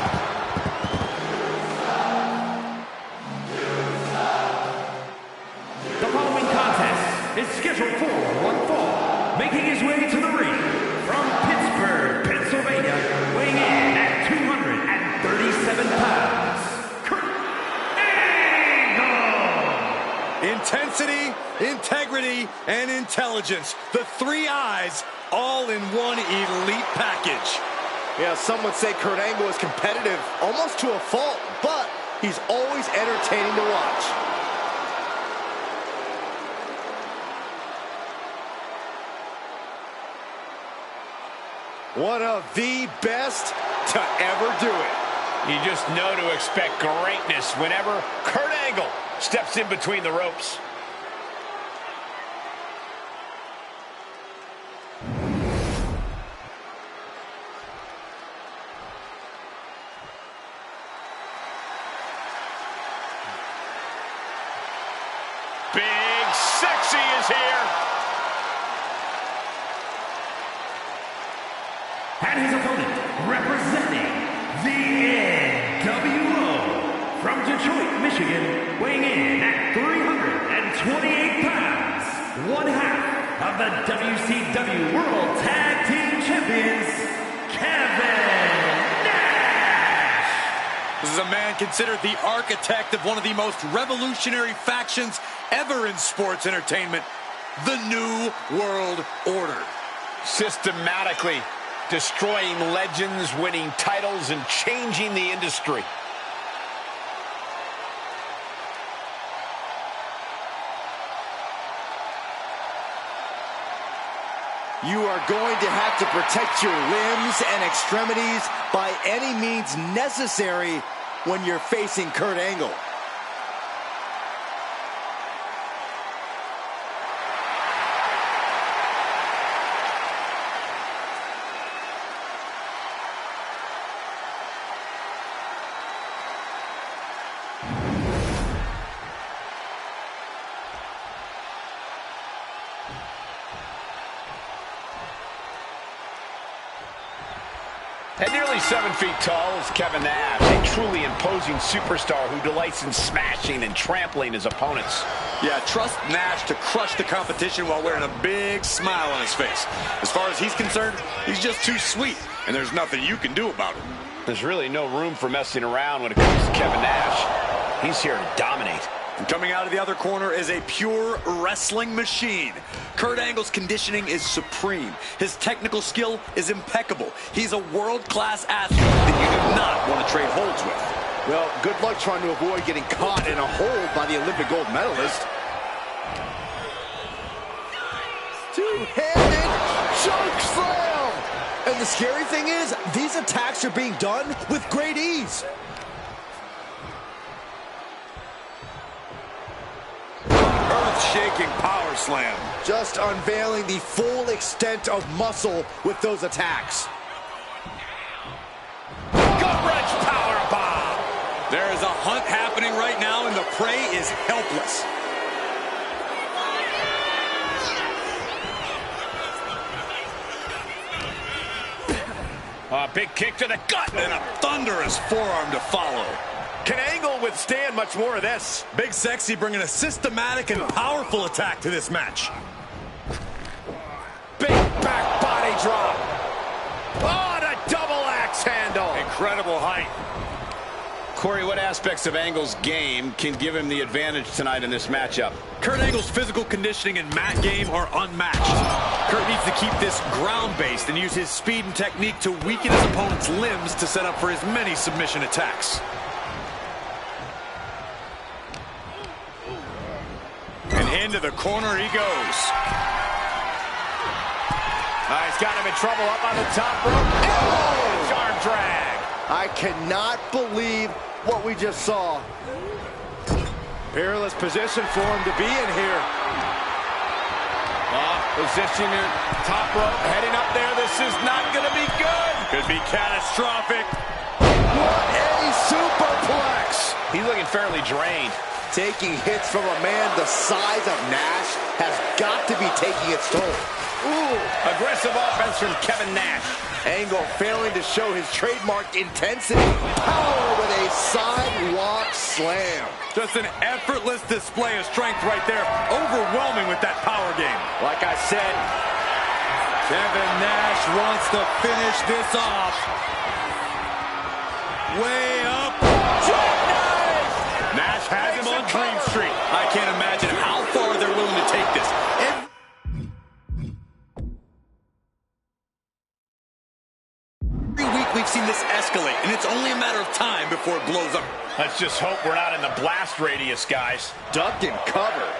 The following contest is scheduled for one fall, making his way to the ring from Pittsburgh, Pennsylvania, weighing in at 237 pounds, Kurt Angle. Intensity, integrity, and intelligence. The three I's, all in one elite package. Yeah, some would say Kurt Angle is competitive almost to a fault, but he's always entertaining to watch. One of the best to ever do it. You just know to expect greatness whenever Kurt Angle steps in between the ropes. Big Sexy is here. And his opponent, representing the NWO from Detroit, Michigan, weighing in at 328 pounds, one half of the WCW World Tag Team Champions, Kevin Nash. This is a man considered the architect of one of the most revolutionary factions ever in sports entertainment, the New World Order. Systematically destroying legends, winning titles, and changing the industry. You are going to have to protect your limbs and extremities by any means necessary when you're facing Kurt Angle. At nearly 7 feet tall is Kevin Nash, a truly imposing superstar who delights in smashing and trampling his opponents. Yeah, trust Nash to crush the competition while wearing a big smile on his face. As far as he's concerned, he's just too sweet, and there's nothing you can do about it. There's really no room for messing around when it comes to Kevin Nash. He's here to dominate. And coming out of the other corner is a pure wrestling machine. Kurt Angle's conditioning is supreme. His technical skill is impeccable. He's a world-class athlete that you do not want to trade holds with. Well, good luck trying to avoid getting caught in a hold by the Olympic gold medalist. Two-handed choke slam! And the scary thing is, these attacks are being done with great ease. Earth-shaking power slam. Just unveiling the full extent of muscle with those attacks. Gut-wrench powerbomb. There is a hunt happening right now, and the prey is helpless. A big kick to the gut. And a thunderous forearm to follow. Can Angle withstand much more of this? Big Sexy bringing a systematic and powerful attack to this match. Big back body drop. Oh, and a double axe handle. Incredible height. Corey, what aspects of Angle's game can give him the advantage tonight in this matchup? Kurt Angle's physical conditioning and mat game are unmatched. Kurt needs to keep this ground-based and use his speed and technique to weaken his opponent's limbs to set up for his many submission attacks. And into the corner he goes. He's got him in trouble up on the top rope. Oh! Arm drag. I cannot believe what we just saw. Peerless position for him to be in here. Positioning top rope, heading up there. This is not going to be good. Could be catastrophic. What a superplex! He's looking fairly drained. Taking hits from a man the size of Nash has got to be taking its toll. Ooh, aggressive offense from Kevin Nash. Angle failing to show his trademark intensity. Power with a sidewalk slam. Just an effortless display of strength right there. Overwhelming with that power game. Like I said, Kevin Nash wants to finish this off. Way up. Nash has him on Dream Street. I can't imagine how far they're willing to take this. Every week we've seen this escalate, and it's only a matter of time before it blows up. Let's just hope we're not in the blast radius, guys. Ducked and covered.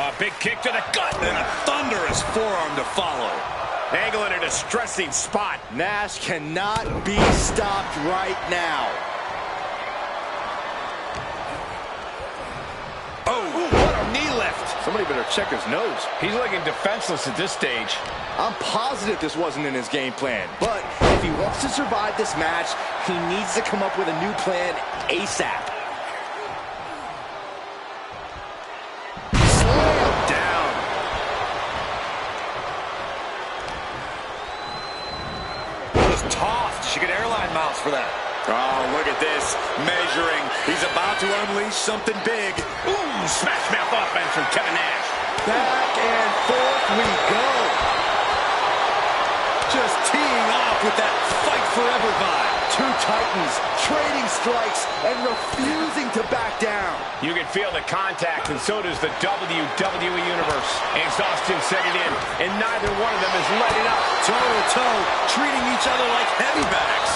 A big kick to the gut. And a thunderous forearm to follow. Angle in a distressing spot. Nash cannot be stopped right now. Oh, what a knee lift. Somebody better check his nose. He's looking defenseless at this stage. I'm positive this wasn't in his game plan, but if he wants to survive this match, he needs to come up with a new plan ASAP. Slam down. for that. Oh, look at this. Measuring. He's about to unleash something big. Ooh, smash mouth offense from Kevin Nash. Back and forth we go. Just teeing off with that fight forever vibe. Two titans trading strikes and refusing to back down. You can feel the contact, and so does the WWE Universe. Exhaustion setting in, and neither one of them is letting up. Toe-to-toe, treating each other like heavy bags.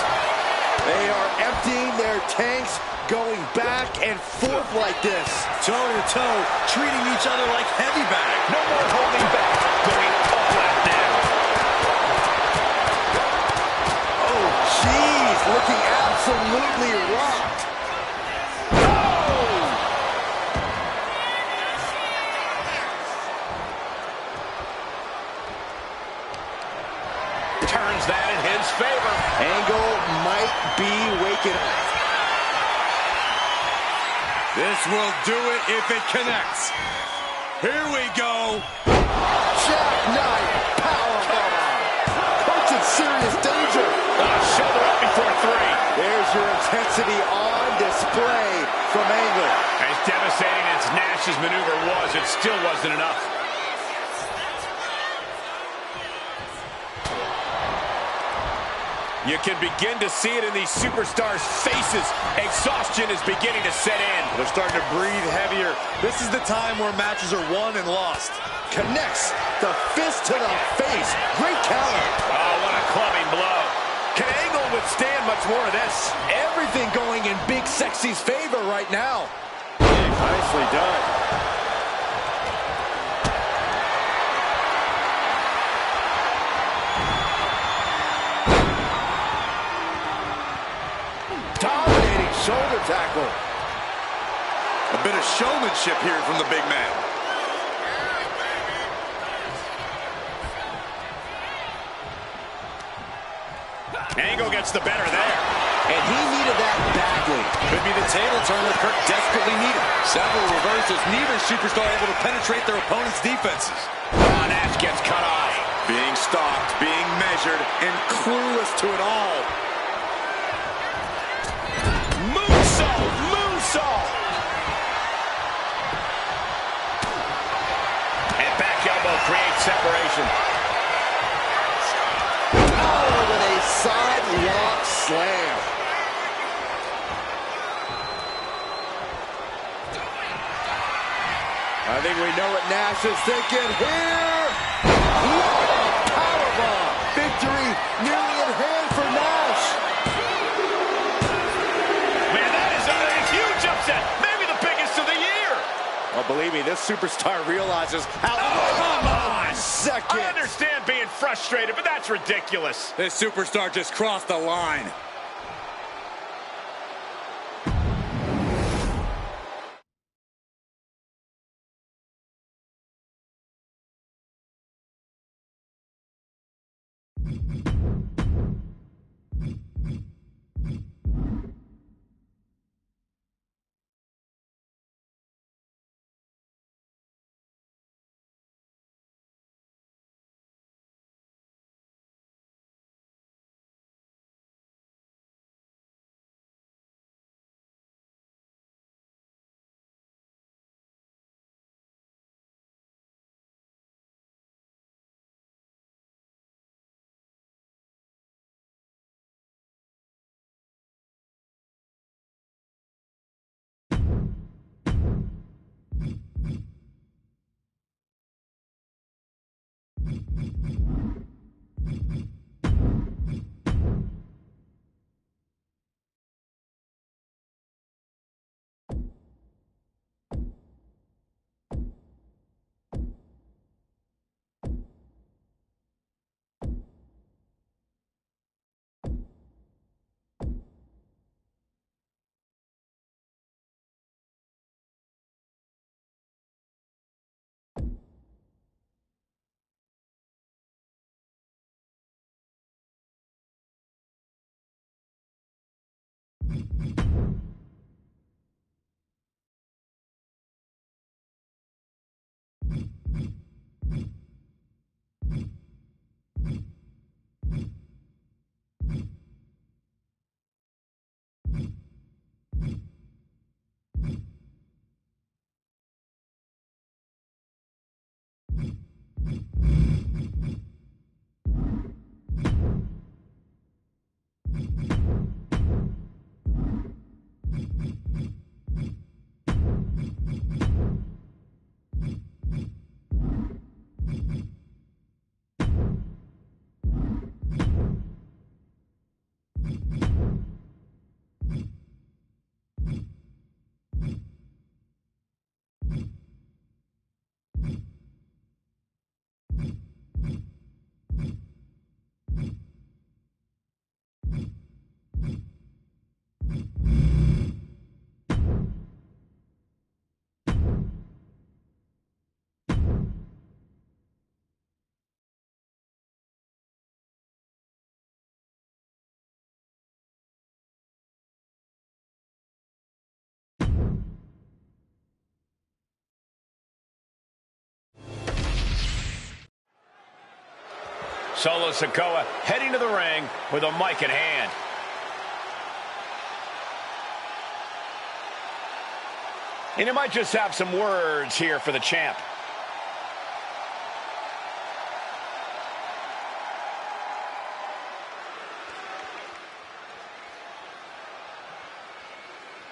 They are emptying their tanks, going back and forth like this. Toe-to-toe, treating each other like heavy bags. No more holding back, going all out now. Oh, jeez, looking absolutely rocked. Turns that in his favor. Angle might be waking up. This will do it if it connects. Here we go. Jackknife powerbomb. Coach in serious danger. Shoulder up before three. There's your intensity on display from Angle. As devastating as Nash's maneuver was, it still wasn't enough. You can begin to see it in these superstars' faces. Exhaustion is beginning to set in. They're starting to breathe heavier. This is the time where matches are won and lost. Connects the fist to the face. Great counter. Oh, what a clubbing blow. Can Angle withstand much more of this? Everything going in Big Sexy's favor right now. Nicely done. Dominating shoulder tackle. A bit of showmanship here from the big man. Angle gets the better there. And he needed that badly. Could be the table turner Kirk desperately needed. Several reversals, neither superstar able to penetrate their opponent's defenses. Oh, Nash gets cut off. Being stalked, being measured, and clueless to it all. Moonsault! Moonsault! And back elbow creates separation. Oh, with a sidewalk slam. I think we know what Nash is thinking here. What a powerbomb. Victory nearly in hand for Nash. Man, that is a huge upset. Maybe the biggest of the year. Oh, believe me, this superstar realizes how... Oh, come on. Second. I understand being frustrated, but that's ridiculous. This superstar just crossed the line. Solo Sikoa heading to the ring with a mic in hand. And he might just have some words here for the champ.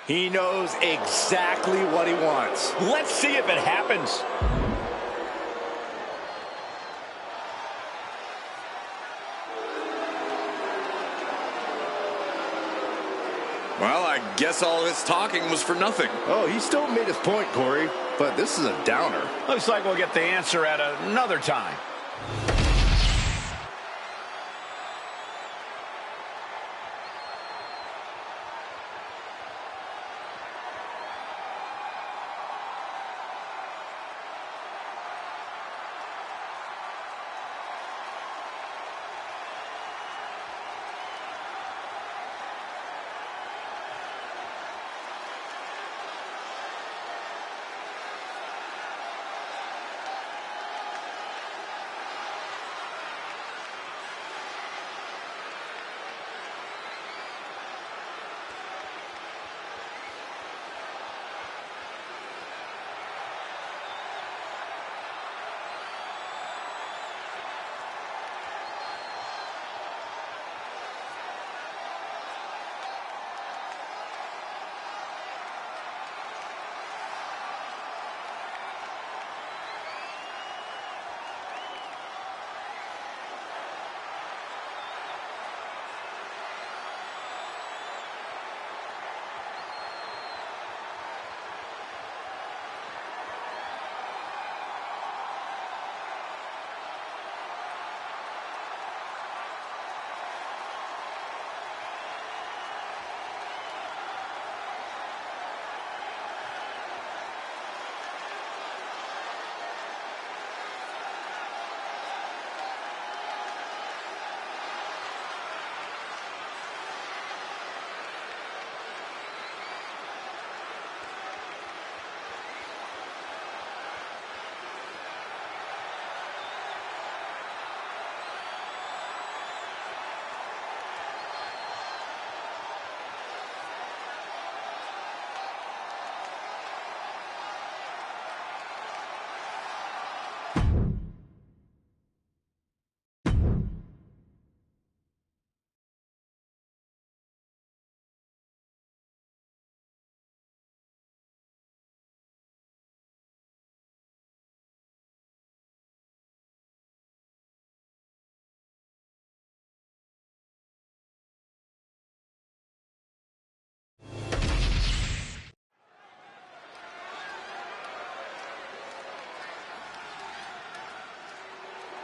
He knows exactly what he wants. Let's see if it happens. Well, I guess all this talking was for nothing. Oh, he still made his point, Corey, but this is a downer. Looks like we'll get the answer at another time.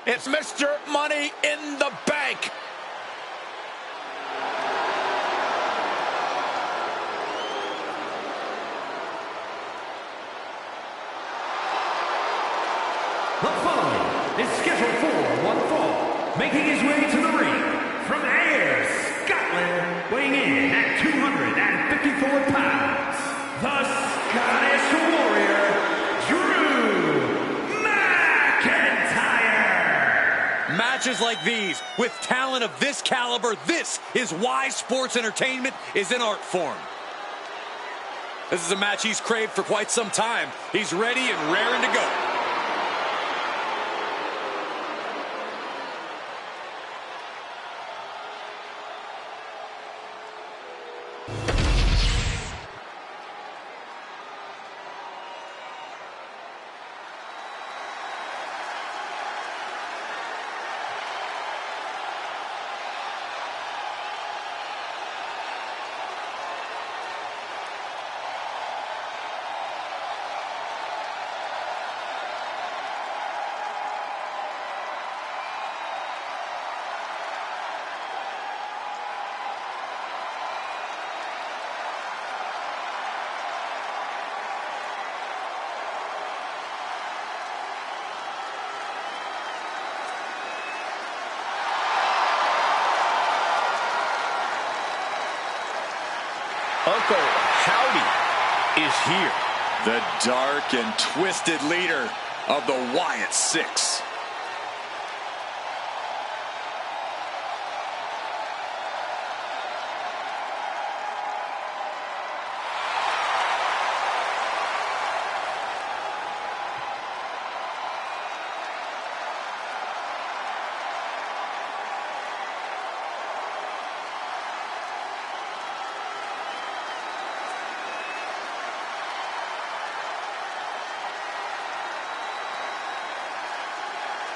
It's Mr. Money in the Bank. The following is scheduled for one fall, making his way to the ring from Ayr, Scotland, weighing in at 254 pounds, the Scottish Warrior, Drew McIntyre. Matches like these, with talent of this caliber, this is why sports entertainment is an art form. This is a match he's craved for quite some time. He's ready and raring to go. Uncle Howdy is here. The dark and twisted leader of the Wyatt Six.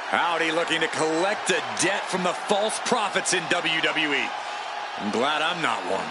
Howdy looking to collect a debt from the false prophets in WWE. I'm glad I'm not one.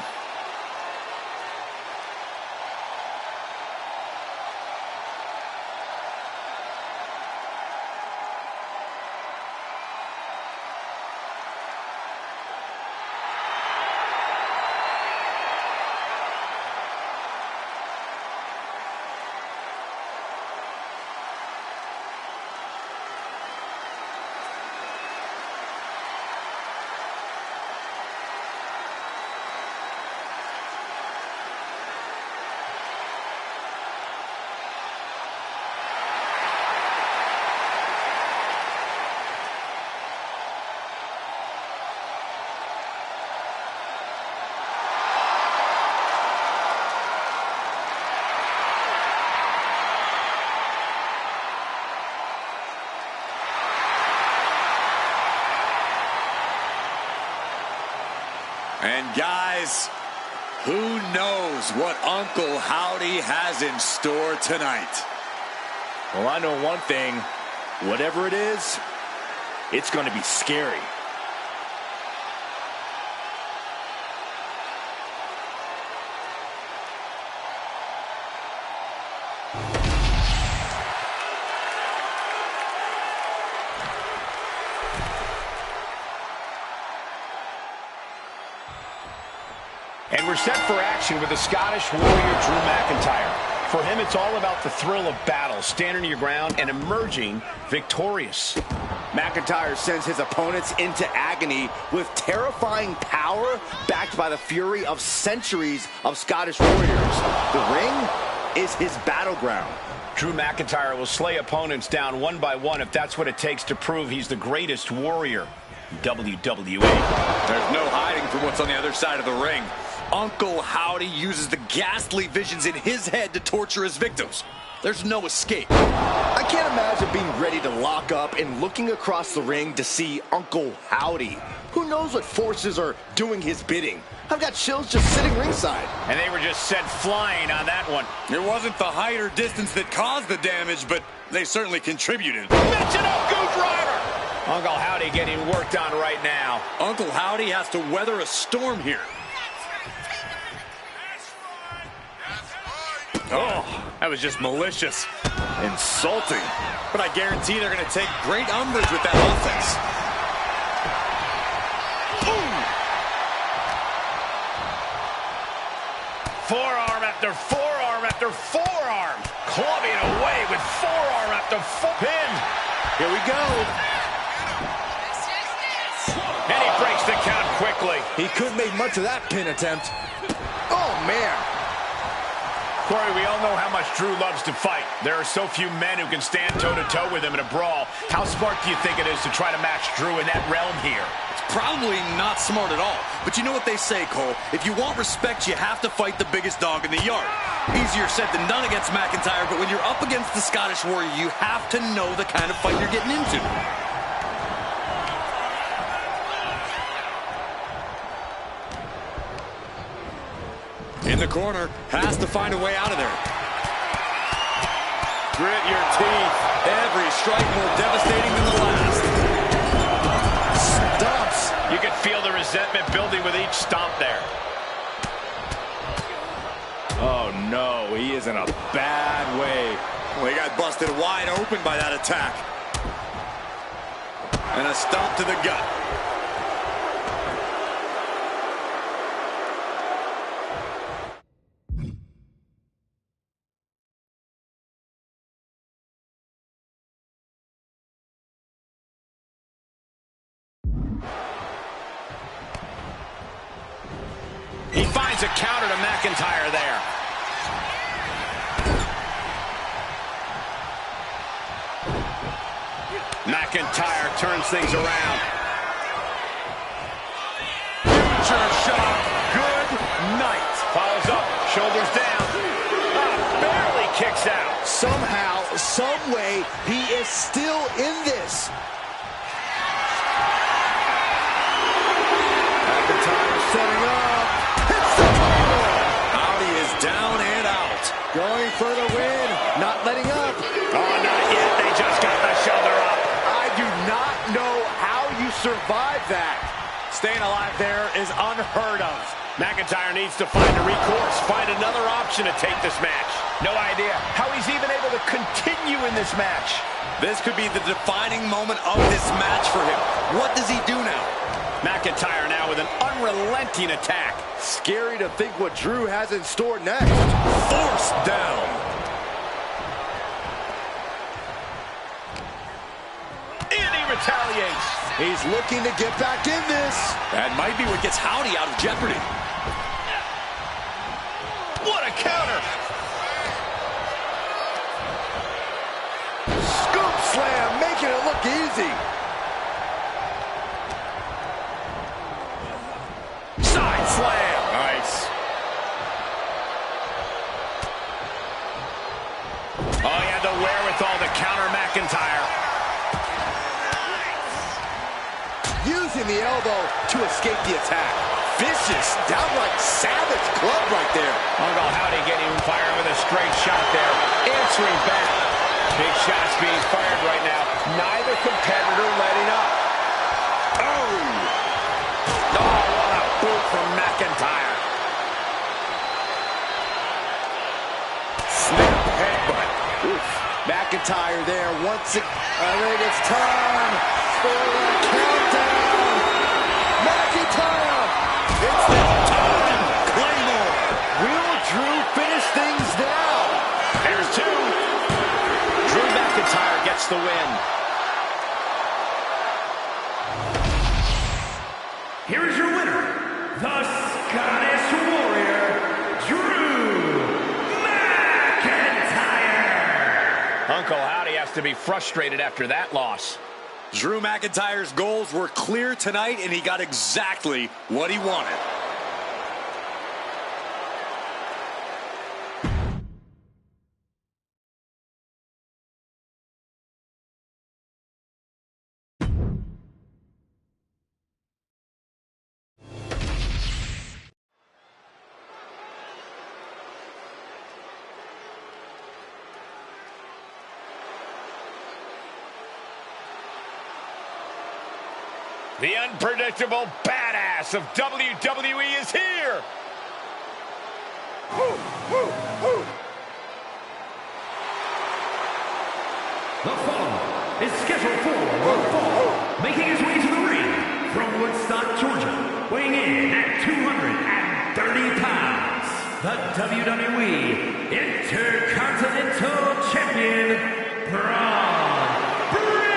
And guys, who knows what Uncle Howdy has in store tonight? Well, I know one thing. Whatever it is, it's going to be scary. And we're set for action with the Scottish Warrior, Drew McIntyre. For him, it's all about the thrill of battle, standing your ground and emerging victorious. McIntyre sends his opponents into agony with terrifying power backed by the fury of centuries of Scottish warriors. The ring is his battleground. Drew McIntyre will slay opponents down one by one if that's what it takes to prove he's the greatest warrior in WWE. There's no hiding from what's on the other side of the ring. Uncle Howdy uses the ghastly visions in his head to torture his victims. There's no escape. I can't imagine being ready to lock up and looking across the ring to see Uncle Howdy. Who knows what forces are doing his bidding? I've got chills just sitting ringside. And they were just sent flying on that one. It wasn't the height or distance that caused the damage, but they certainly contributed. Michinoku driver! Uncle Howdy getting worked on right now. Uncle Howdy has to weather a storm here. Oh, that was just malicious. Insulting. But I guarantee they're going to take great umbrage with that offense. Boom! Forearm after forearm after forearm. Clubbing away with forearm after pin. Here we go. And he breaks the count quickly. He couldn't make much of that pin attempt. Oh, man. Corey, we all know how much Drew loves to fight. There are so few men who can stand toe-to-toe with him in a brawl. How smart do you think it is to try to match Drew in that realm here? It's probably not smart at all. But you know what they say, Cole? If you want respect, you have to fight the biggest dog in the yard. Easier said than done against McIntyre, but when you're up against the Scottish Warrior, you have to know the kind of fight you're getting into. In the corner, has to find a way out of there. Grit your teeth. Every strike more devastating than the last. Stomps. You can feel the resentment building with each stomp there. Oh, no, he is in a bad way. Well, he got busted wide open by that attack. And a stomp to the gut. He finds a counter to McIntyre there. McIntyre turns things around. Future shock. Good night. Follows up, shoulders down. Barely kicks out. Somehow, some way, he is still in this. McIntyre setting up. Hits the ball. Howdy is down and out. Going for the win. Not letting up. Oh, not yet. They just got the shoulder up. I do not know how you survive that. Staying alive there is unheard of. McIntyre needs to find a recourse, find another option to take this match. No idea how he's even able to continue in this match. This could be the defining moment of this match for him. What does he do now? McIntyre now with an unrelenting attack. Scary to think what Drew has in store next. Forced down. And he retaliates. He's looking to get back in this. That might be what gets Howdy out of jeopardy. What a counter. Scoop slam, making it look easy. Side slam. Nice. Oh, he had the wherewithal to counter McIntyre. Using the elbow to escape the attack. Vicious, downright savage club right there. Uncle Howdy getting fired with a straight shot there. Answering back. Big shots being fired right now. Neither competitor letting up. Oh, what a boot from McIntyre. Snap headbutt. Oof. McIntyre there once again. I think it's time for the countdown. McIntyre. It's the time. Claymore. Will Drew finish things now? There's two. Drew McIntyre gets the win. Here is your winner, the Scottish Warrior, Drew McIntyre. Uncle Howdy has to be frustrated after that loss. Drew McIntyre's goals were clear tonight, and he got exactly what he wanted. The unpredictable badass of WWE is here. The following is scheduled for one fall, making his way to the ring from Woodstock, Georgia, weighing in at 230 pounds, the WWE Intercontinental Champion, Braun Breaker.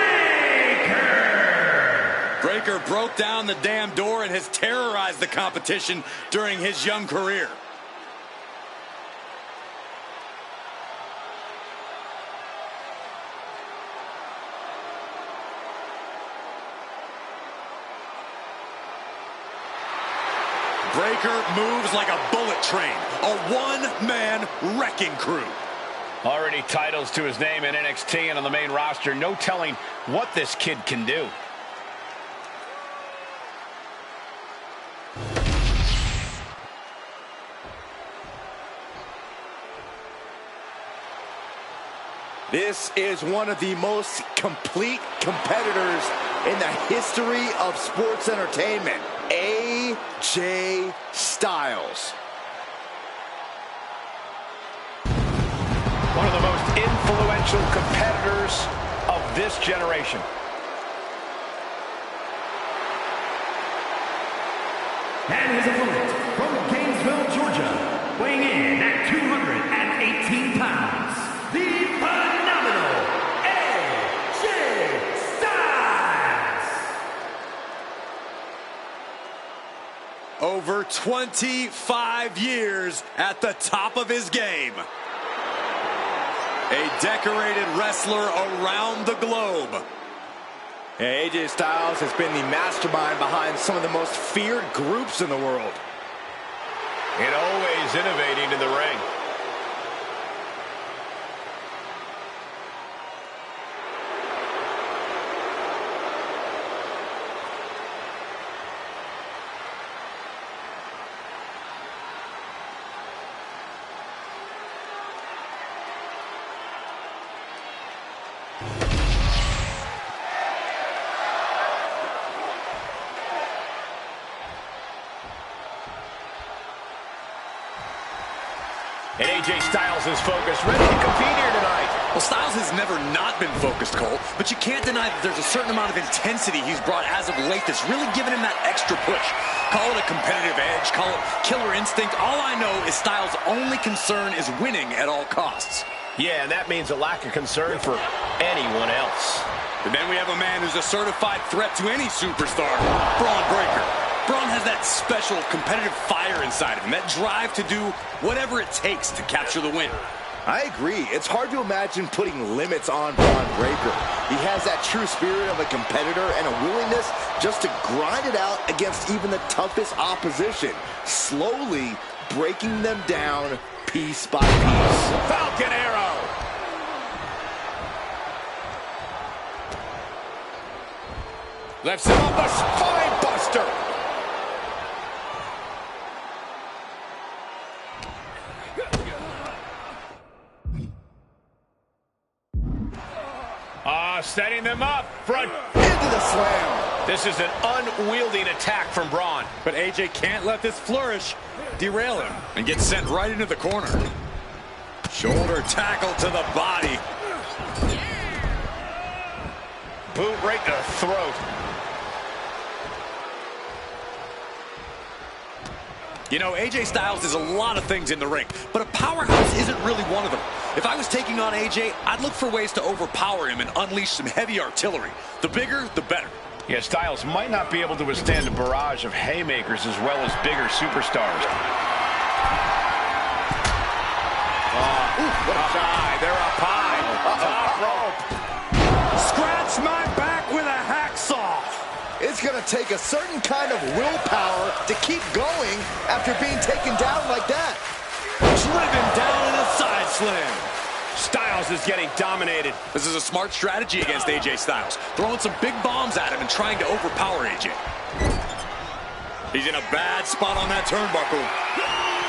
Breaker broke down the damn door and has terrorized the competition during his young career. Breaker moves like a bullet train, a one-man wrecking crew. Already titles to his name in NXT and on the main roster. No telling what this kid can do. This is one of the most complete competitors in the history of sports entertainment. AJ Styles. One of the most influential competitors of this generation. And his opponent from Gainesville, Georgia, weighing in at 218 pounds, the phenomenal AJ Styles. Over 25 years at the top of his game. A decorated wrestler around the globe. Yeah, AJ Styles has been the mastermind behind some of the most feared groups in the world. And always innovating in the ring. And AJ Styles is focused, ready to compete here tonight. Well, Styles has never not been focused, Cole, but you can't deny that there's a certain amount of intensity he's brought as of late that's really given him that extra push. Call it a competitive edge, call it killer instinct. All I know is Styles' only concern is winning at all costs. Yeah, and that means a lack of concern for anyone else. And then we have a man who's a certified threat to any superstar, Braun Breaker. Braun has that special competitive fire inside of him, that drive to do whatever it takes to capture the win. I agree. It's hard to imagine putting limits on Braun Breaker. He has that true spirit of a competitor and a willingness just to grind it out against even the toughest opposition, slowly breaking them down piece by piece. Falcon Arrow. Lifts him up, a spine buster. Setting them up. Front. Into the slam. This is an unwieldy attack from Braun. But AJ can't let this flourish derail him and get sent right into the corner. Shoulder tackle to the body. Boot right to the throat. You know, AJ Styles is a lot of things in the ring, but a powerhouse isn't really one of them. If I was taking on AJ, I'd look for ways to overpower him and unleash some heavy artillery. The bigger, the better. Yeah, Styles might not be able to withstand a barrage of haymakers as well as bigger superstars. What a shot. They're up high. Top rope. Scratch my back with a hacksaw. It's going to take a certain kind of willpower to keep going after being taken down like that. Driven down in a side slam. Styles is getting dominated. This is a smart strategy against AJ Styles. Throwing some big bombs at him and trying to overpower AJ. He's in a bad spot on that turnbuckle.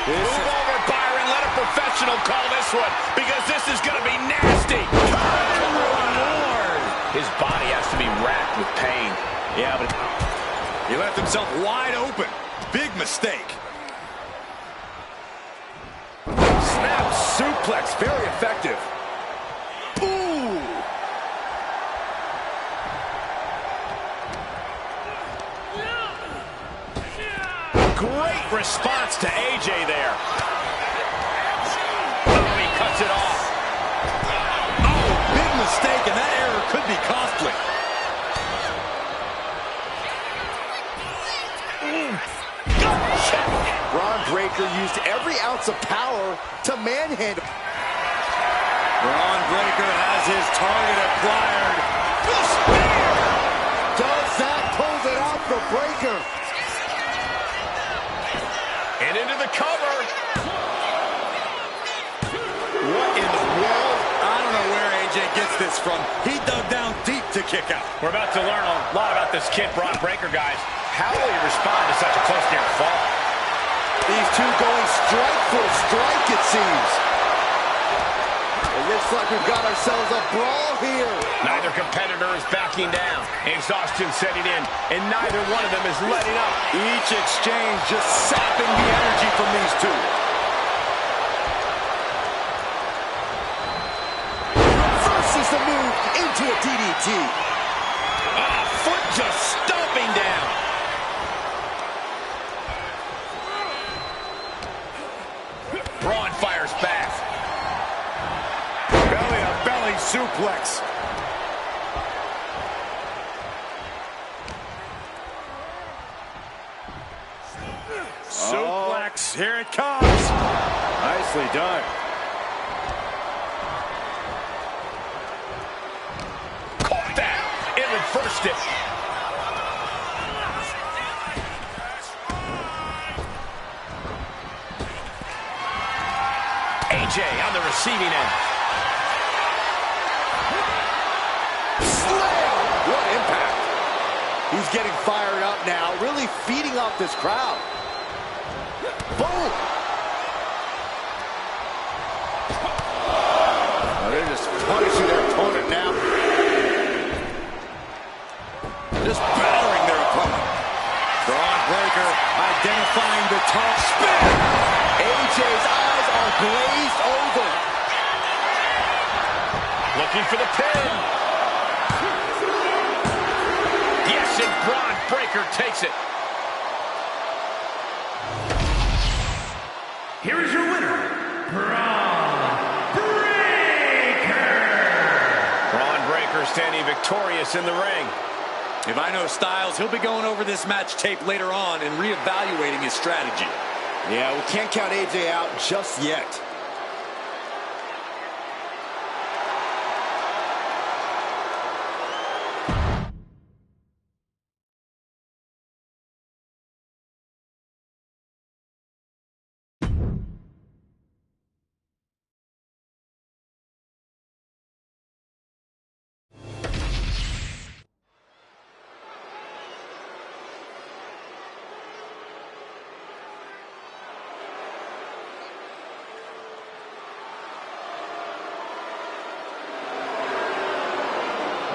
Move over, Byron. Let a professional call this one because this is going to be nasty. Lord. His body has to be racked with pain. Yeah, but he left himself wide open. Big mistake. Snap suplex, very effective. Ooh! Great response to AJ there. Oh, he cuts it off. Oh, big mistake, and that error could be costly. Braun Breaker used every ounce of power to manhandle. Braun Breaker has his target acquired. Does that pulls it out for Breaker? And into the cover. What in the world? I don't know where AJ gets this from. He dug down deep to kick out. We're about to learn a lot about this kid, Braun Breaker, guys. How will he respond to such a close near fall? These two going strike for strike, it seems. It looks like we've got ourselves a brawl here. Neither competitor is backing down. Exhaustion setting in, and neither one of them is letting up. Each exchange just sapping the energy from these two. Reverses the move into a DDT. Foot just stomping down. Braun fires back. Belly-to-belly suplex. Nicely done. Caught that and reversed it. AJ on the receiving end. Slam! What impact. He's getting fired up now, really feeding off this crowd. Boom! Oh, they're just punishing their opponent now. Just battering their opponent. Braun Breaker identifying the top spin. AJ's eyes are glazed over. Looking for the pin. Yes, and Braun Breaker takes it. Here is your winner, Braun Breaker. Braun Breaker standing victorious in the ring. If I know Styles, he'll be going over this match tape later on and reevaluating his strategy. Yeah, we can't count AJ out just yet.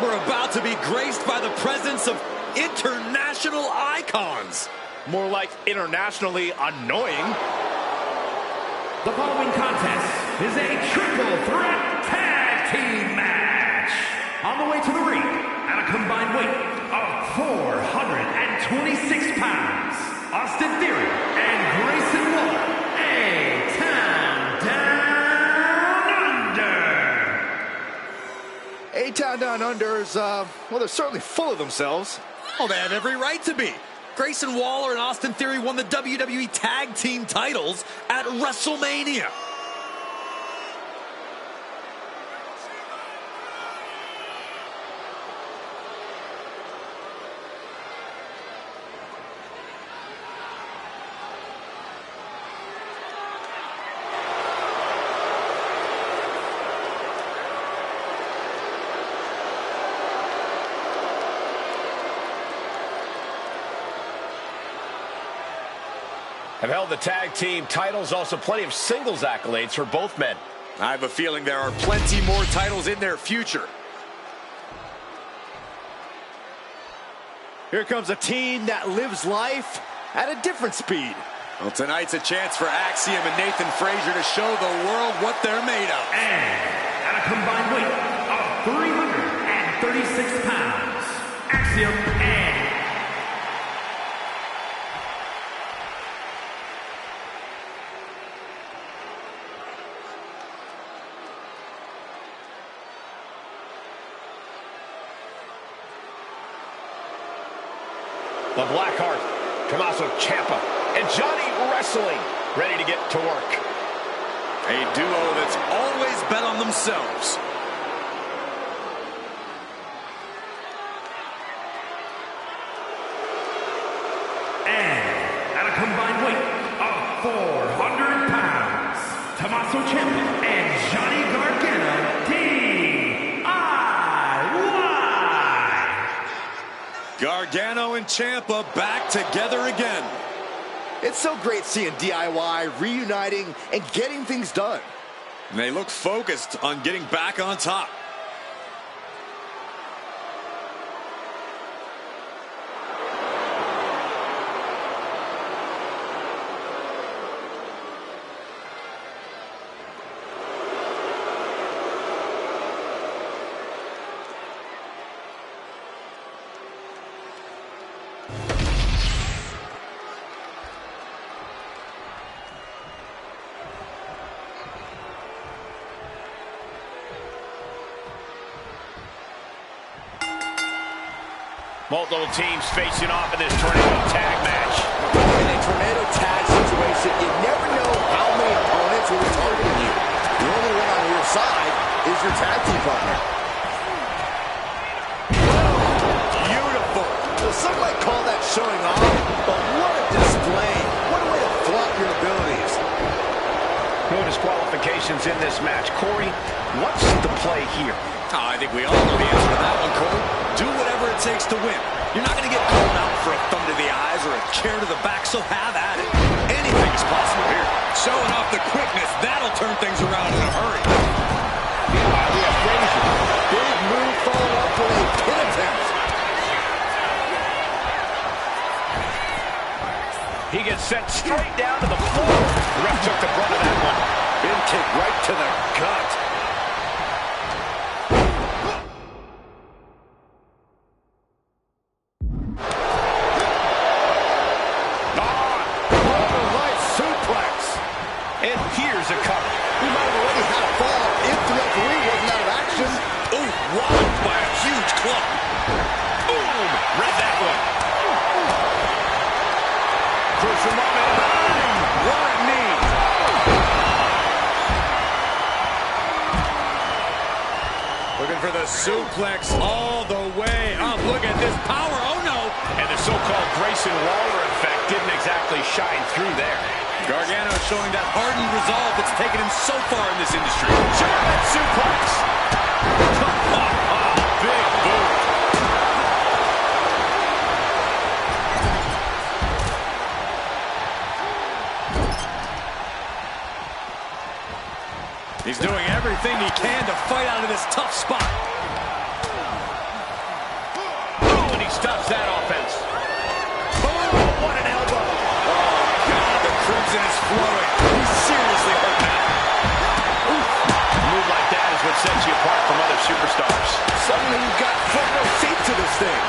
We're about to be graced by the presence of international icons. More like internationally annoying. The following contest is a triple threat tag team match. On the way to the ring, at a combined weight of 426 pounds, Austin Theory and Grayson Waller, A-Town Down Under. A-Town Down Under is, well, they're certainly full of themselves. Oh, they have every right to be. Grayson Waller and Austin Theory won the WWE Tag Team titles at WrestleMania. Have held the tag team titles, also plenty of singles accolades for both men. I have a feeling there are plenty more titles in their future. Here comes a team that lives life at a different speed. Well, tonight's a chance for Axiom and Nathan Frazier to show the world what they're made of. And at a combined weight of 336 pounds, Axiom and The Blackheart, Tommaso Ciampa, and Johnny Wrestling ready to get to work. A duo that's always bet on themselves. And at a combined weight of 400 pounds, Tommaso Ciampa and Johnny Gargano, DIY. Gargano and Ciampa back together again. It's so great seeing DIY reuniting and getting things done. And they look focused on getting back on top. Multiple teams facing off in this tornado tag match. In a tornado tag situation, you never know how many opponents will return side is your tag team partner. Beautiful. Well, some might call that showing off, but what a display. What a way to flaunt your abilities. No disqualifications in this match. Corey, what's the play here? Oh, I think we all know the answer to that one, Cole. Do whatever it takes to win. You're not going to get called out for a thumb to the eyes or a chair to the back, so have at it. Anything's possible here. Showing off the quickness, that'll turn things around in a hurry. Meanwhile, we have Frazier. Big move followed up with a pin attempt. He gets sent straight down to the floor. The ref took the brunt of that one. Big kick right to the gut. And here's a cover. We might have already had a fall if the referee wasn't out of action. Ooh, walloped by a huge club. Boom! Read that one. Crucial moment. What a knee. Looking for the suplex all the way up. Look at this power. Oh, no. And the so-called Grayson Waller effect didn't exactly shine through there. Gargano showing that hardened resolve that's taken him so far in this industry. German suplex. Big boot. He's doing everything he can to fight out of this tough spot. Oh, and he stops that offense. Oh, what an elbow. The crimson is flowing. He's seriously hurt now. A move like that is what sets you apart from other superstars. Suddenly you've got front row seat to this thing.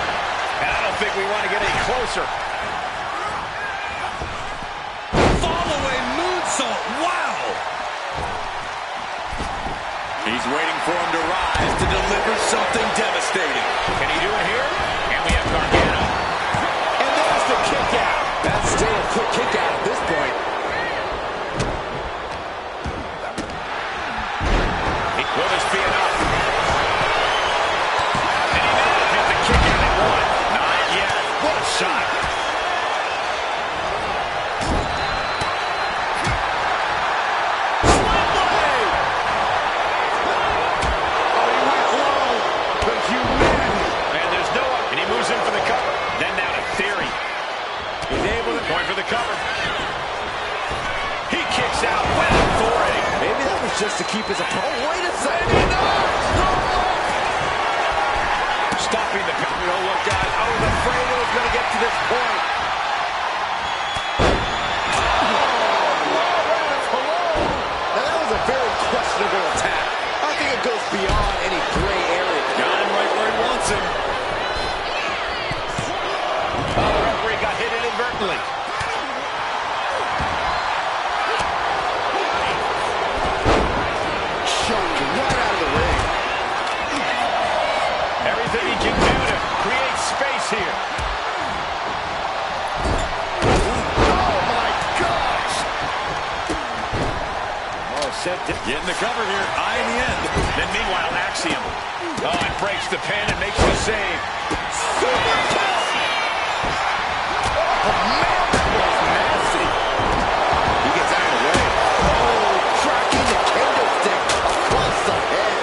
And I don't think we want to get any closer. Fall-away moonsault. Wow. He's waiting for him to rise to deliver something devastating. Can he do it here? And we have Gargano. And there's the kick out. That's still a quick kick out at this point. Will this be enough? And he may have hit the kick out at one. Not yet. What a shot. Just to keep his opponent. Oh, wait a second. Stopping the pin. You know what, guys? I was afraid it was going to get to this point. Now, that was a very questionable attack. I think it goes beyond any gray area. Got him right where he wants him. Oh, the referee got hit inadvertently. Everything he can do to create space here. Oh, my gosh. Oh, set getting the cover here. Eye in the end. Then meanwhile, Axiom. Oh, it breaks the pin and makes the save. Super kick. Oh, man, that was nasty. He gets out of the way. Oh, cracking the candlestick across the head.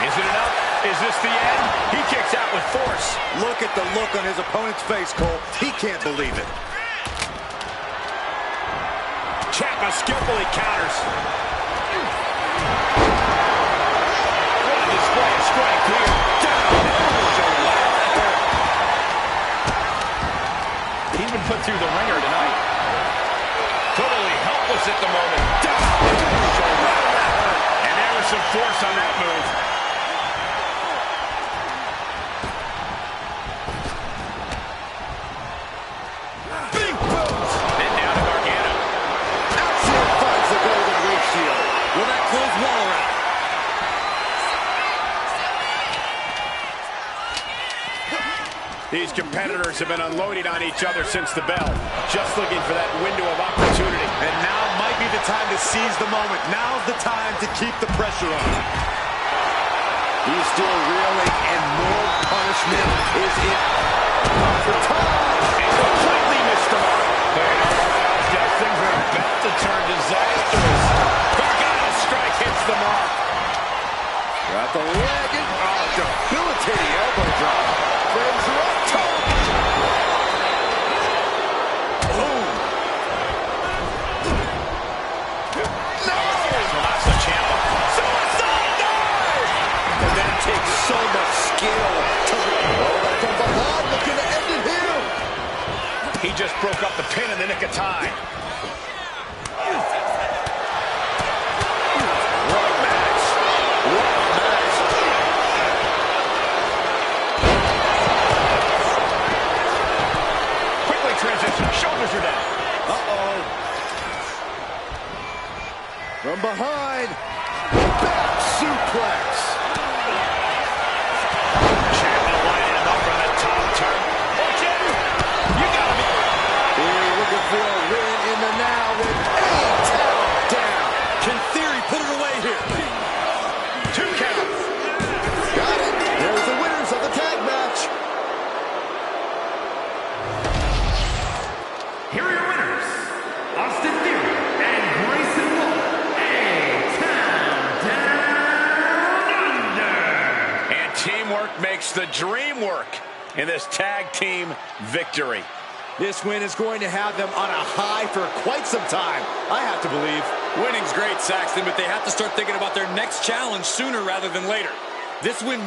Is it enough? Is this the end? He kicks out with force. Look at the look on his opponent's face, Cole. He can't believe it. Ciampa skillfully counters. What a display of strength here. Down. He's been put through the ringer tonight. Totally helpless at the moment. Down. And there was some force on that move. Big boot. Then down to Gargano. Axiom finds the golden ratio. Will that close Waller out? These competitors stars have been unloading on each other since the bell. Just looking for that window of opportunity. And now might be the time to seize the moment. Now's the time to keep the pressure on. He's still reeling, and more punishment is in for Taj. And completely missed the mark. Things are about to turn disastrous. Gargano's strike hits the mark. Got the leg and debilitating elbow drop. Fraser up top. Boom. No! So that's the champ. Suicide dive! And that takes so much skill to from behind, looking to end it here. He just broke up the pin in the nick of time. Shoulders are down. Uh-oh. From behind. Back suplex. Champion lining him up from the top turn. Okay. You gotta be. We're looking for a win in the now with a tap down. Can Theory put it away here? 2 count. Got it. There's the winners of the tag match. Here are your winners, Austin Theory and Grayson Waller, Down Under. And teamwork makes the dream work in this tag team victory. This win is going to have them on a high for quite some time, I have to believe. Winning's great, Saxton, but they have to start thinking about their next challenge sooner rather than later. This win...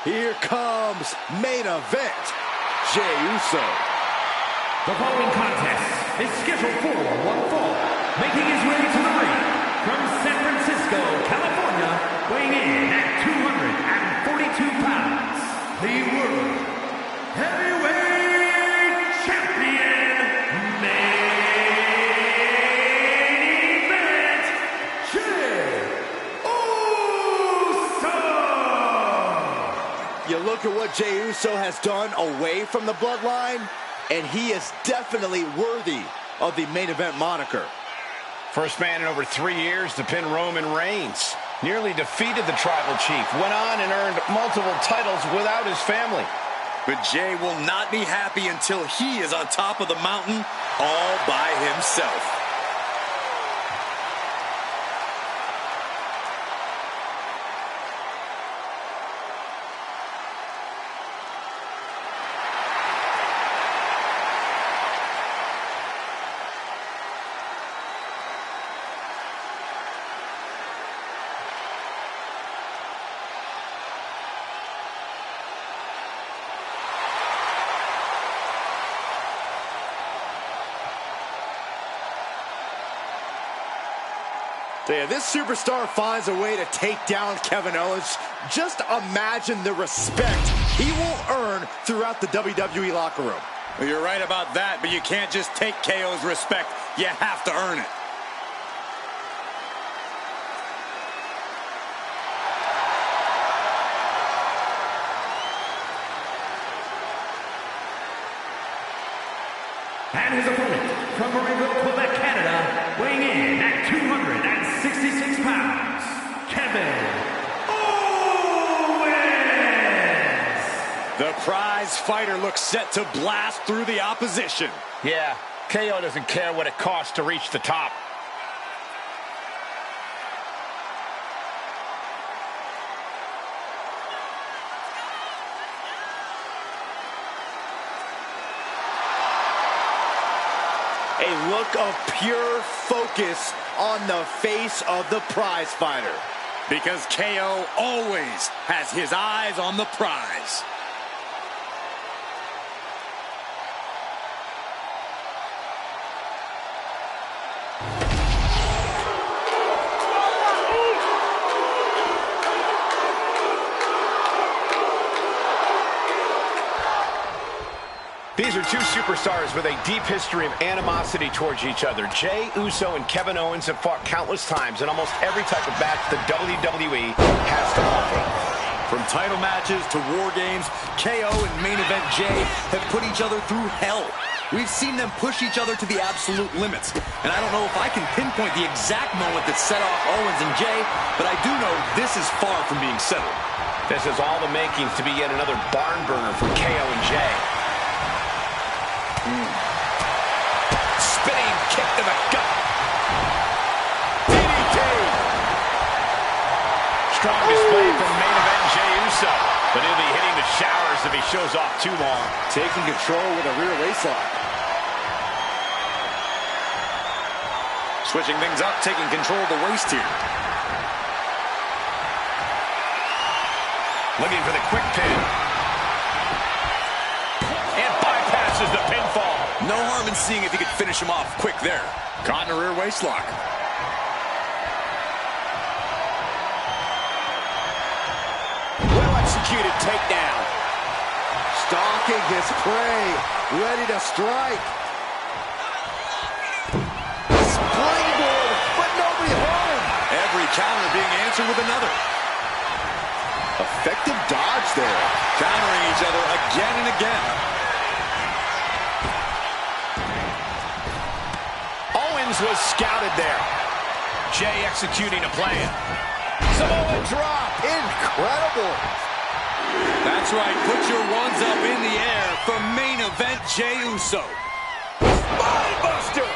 Here comes main event, Jey Uso. The following contest is scheduled for one fall. Making his way to the ring from San Francisco, California, weighing in at 242 pounds, the World Heavyweight Champion, main event, Jey Uso. You look at what Jey Uso has done away from the bloodline, and he is definitely worthy of the main event moniker. First man in over 3 years to pin Roman Reigns. Nearly defeated the tribal chief. Went on and earned multiple titles without his family. But Jey will not be happy until he is on top of the mountain all by himself. Yeah, this superstar finds a way to take down Kevin Owens. Just imagine the respect he will earn throughout the WWE locker room. Well, you're right about that, but you can't just take KO's respect. You have to earn it. And his opponent from Marieville, Quebec, Canada, weighing in at 266 pounds, Kevin Owens. The prize fighter looks set to blast through the opposition. Yeah, KO doesn't care what it costs to reach the top. A look of pure focus on the face of the prize fighter. Because KO always has his eyes on the prize. These are two superstars with a deep history of animosity towards each other. Jey Uso and Kevin Owens have fought countless times in almost every type of match the WWE has to offer. From title matches to war games, KO and main event Jey have put each other through hell. We've seen them push each other to the absolute limits. And I don't know if I can pinpoint the exact moment that set off Owens and Jey, but I do know this is far from being settled. This has all the makings to be yet another barn burner for KO and Jey. Spinning kick to the gut. DDT. Strong display from main event Jey Uso. But he'll be hitting the showers if he shows off too long. Taking control with a rear waistlock. Switching things up, taking control of the waist here. Looking for the quick pin. And bypasses the pinfall. No harm in seeing if he could finish him off quick there. Caught in a rear waistlock. Well executed takedown. Stalking his prey. Ready to strike. Springboard, but nobody home. Every counter being answered with another. Effective dodge there. Countering each other again and again. Owens was scouted there. Jey executing a plan. Samoa drop. Incredible. That's right. Put your ones up in the air for main event Jey Uso. Spinebuster.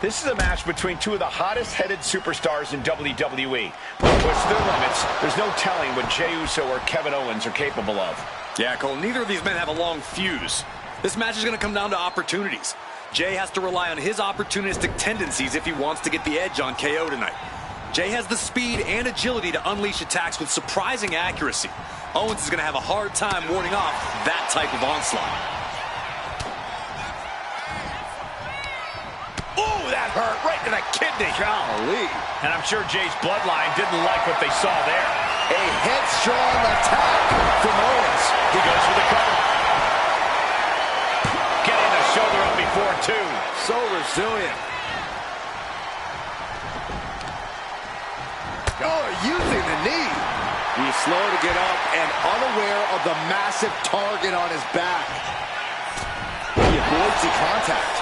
This is a match between two of the hottest-headed superstars in WWE. When pushed to their limits, there's no telling what Jey Uso or Kevin Owens are capable of. Yeah, Cole, neither of these men have a long fuse. This match is going to come down to opportunities. Jey has to rely on his opportunistic tendencies if he wants to get the edge on KO tonight. Jey has the speed and agility to unleash attacks with surprising accuracy. Owens is going to have a hard time warding off that type of onslaught. Ooh, that hurt right to the kidney. Golly. And I'm sure Jey's bloodline didn't like what they saw there. A headstrong attack from Owens. He goes for the cover. Getting the shoulder up before two. So resilient. Oh, using the knee. He's slow to get up and unaware of the massive target on his back. He avoids the contact.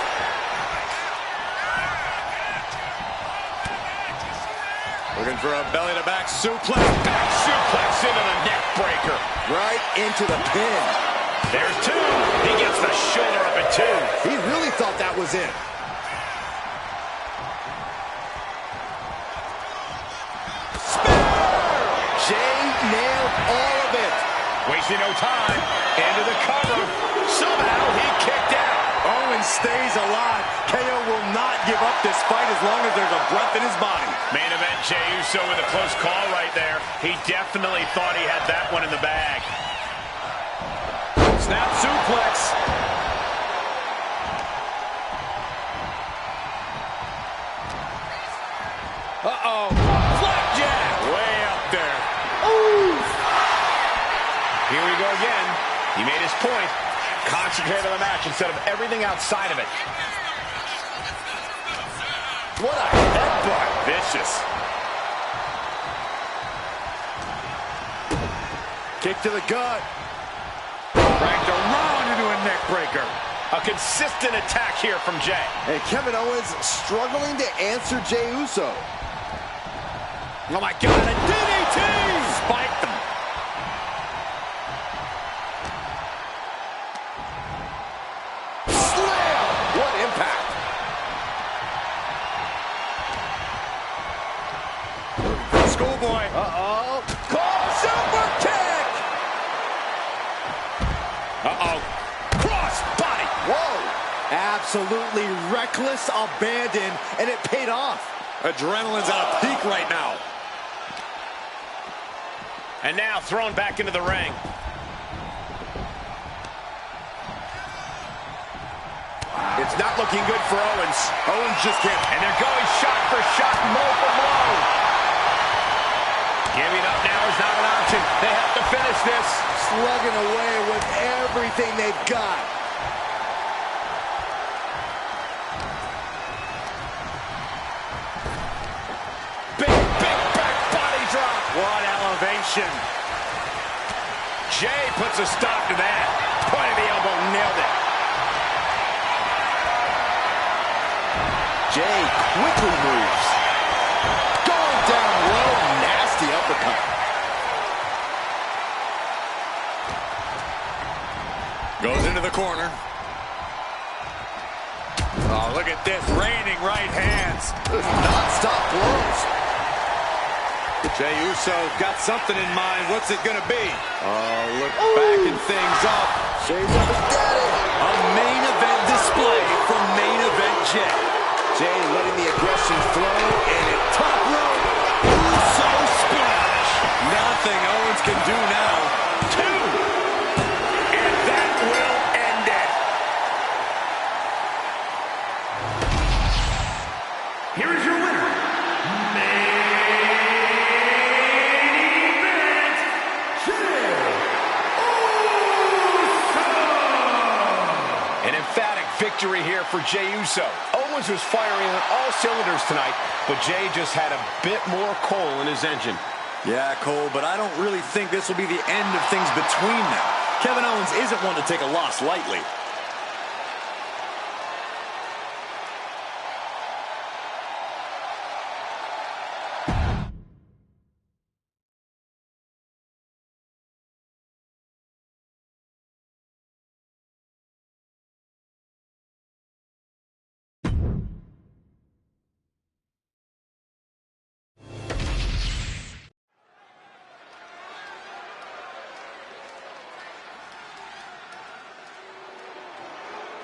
Looking for a belly-to-back suplex. Back suplex into the neck breaker. Right into the pin. There's two. He gets the shoulder up at two. He really thought that was it. Jey nailed all of it. Wasting no time. Into the cover. Somehow he kicked out. Owens stays alive. KO will not give up this fight as long as there's a breath in his body. Main event Jey Uso with a close call right there. He definitely thought he had that one in the bag. Snap suplex. Uh-oh. Flapjack. Way up there. Ooh. Here we go again. He made his point. Concentrate on the match instead of everything outside of it. What a headbutt. Vicious. Kick to the gut. Cranked around into a neck breaker. A consistent attack here from Jey. And Kevin Owens struggling to answer Jey Uso. Oh my God, a DDT! Spiked him. Slam! What impact. Schoolboy. Uh-oh. Call super kick! Uh-oh. Cross body. Whoa! Absolutely reckless abandon, and it paid off. Adrenaline's at a peak right now. And now thrown back into the ring. It's not looking good for Owens. Owens just can't. And they're going shot for shot, blow for blow. Giving up now is not an option. They have to finish this. Slugging away with everything they've got. Big back body drop. What elevation. Jay puts a stop to that. Point of the elbow, nailed it. Jay quickly moves. Going down low, nasty uppercut. Goes into the corner. Oh, look at this. Raining right hands. Non-stop blows. Jey Uso got something in mind. What's it going to be? Oh, look, backing things up. Jay's up and got it. A main event display from Main Event Jay. Jay letting the aggression flow, and at top rope, Uso splash. Nothing Owens can do now. 2. And that will end it. Here is your winner, Main Event, Jey Uso! An emphatic victory here for Jey Uso. Owens was firing on all cylinders tonight, but Jey just had a bit more coal in his engine. Yeah, Cole, but I don't really think this will be the end of things between them. Kevin Owens isn't one to take a loss lightly.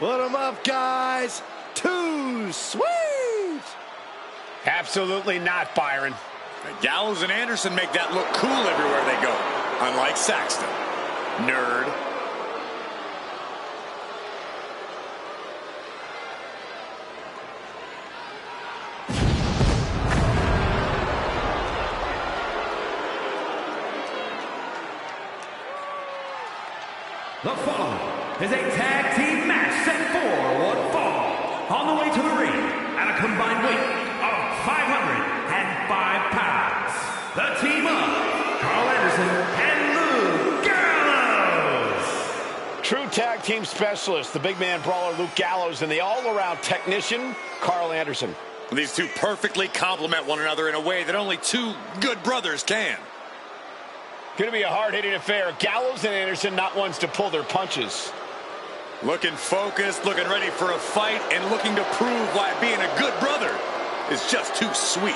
put them up, guys. Too sweet. Absolutely not, Byron. Gallows and Anderson make that look cool everywhere they go. Unlike Saxton. Nerd. The following is a tag team match set for one fall. On the way to the ring at a combined weight of 505 pounds. The team of Carl Anderson and Luke Gallows. True tag team specialist, the big man brawler Luke Gallows, and the all-around technician Carl Anderson. These two perfectly complement one another in a way that only two good brothers can. Going to be a hard-hitting affair. Gallows and Anderson not ones to pull their punches. Looking focused, looking ready for a fight, and looking to prove why being a good brother is just too sweet.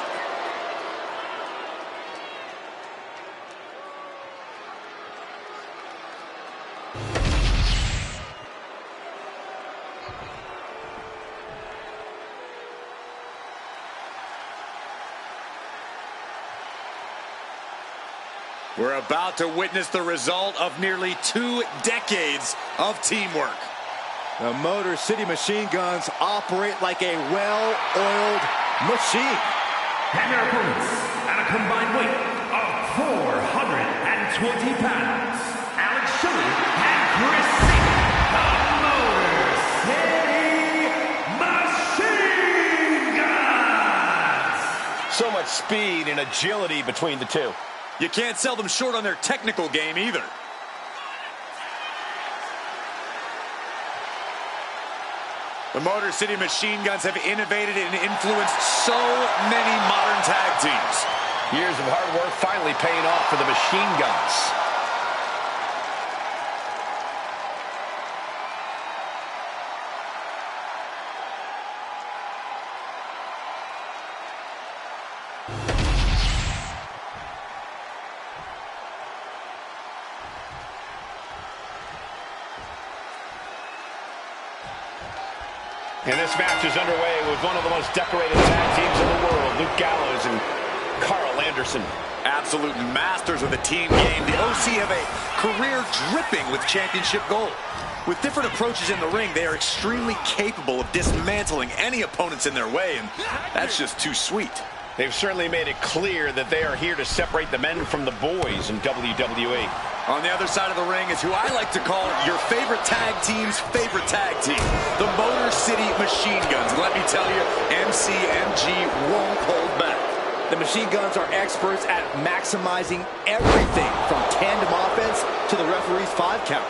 We're about to witness the result of nearly 2 decades of teamwork. The Motor City Machine Guns operate like a well-oiled machine. And their opponents at a combined weight of 420 pounds. Alex Shelley and Chris Sabin, the Motor City Machine Guns. So much speed and agility between the two. You can't sell them short on their technical game either. The Motor City Machine Guns have innovated and influenced so many modern tag teams. Years of hard work finally paying off for the Machine Guns. And this match is underway with one of the most decorated tag teams in the world, Luke Gallows and Carl Anderson. Absolute masters of the team game. The OC have a career dripping with championship gold. With different approaches in the ring, they are extremely capable of dismantling any opponents in their way, and that's just too sweet. They've certainly made it clear that they are here to separate the men from the boys in WWE. On the other side of the ring is who I like to call your favorite tag team's favorite tag team, the Motor City Machine Guns. And let me tell you, MCMG won't hold back. The Machine Guns are experts at maximizing everything from tandem offense to the referee's 5 count.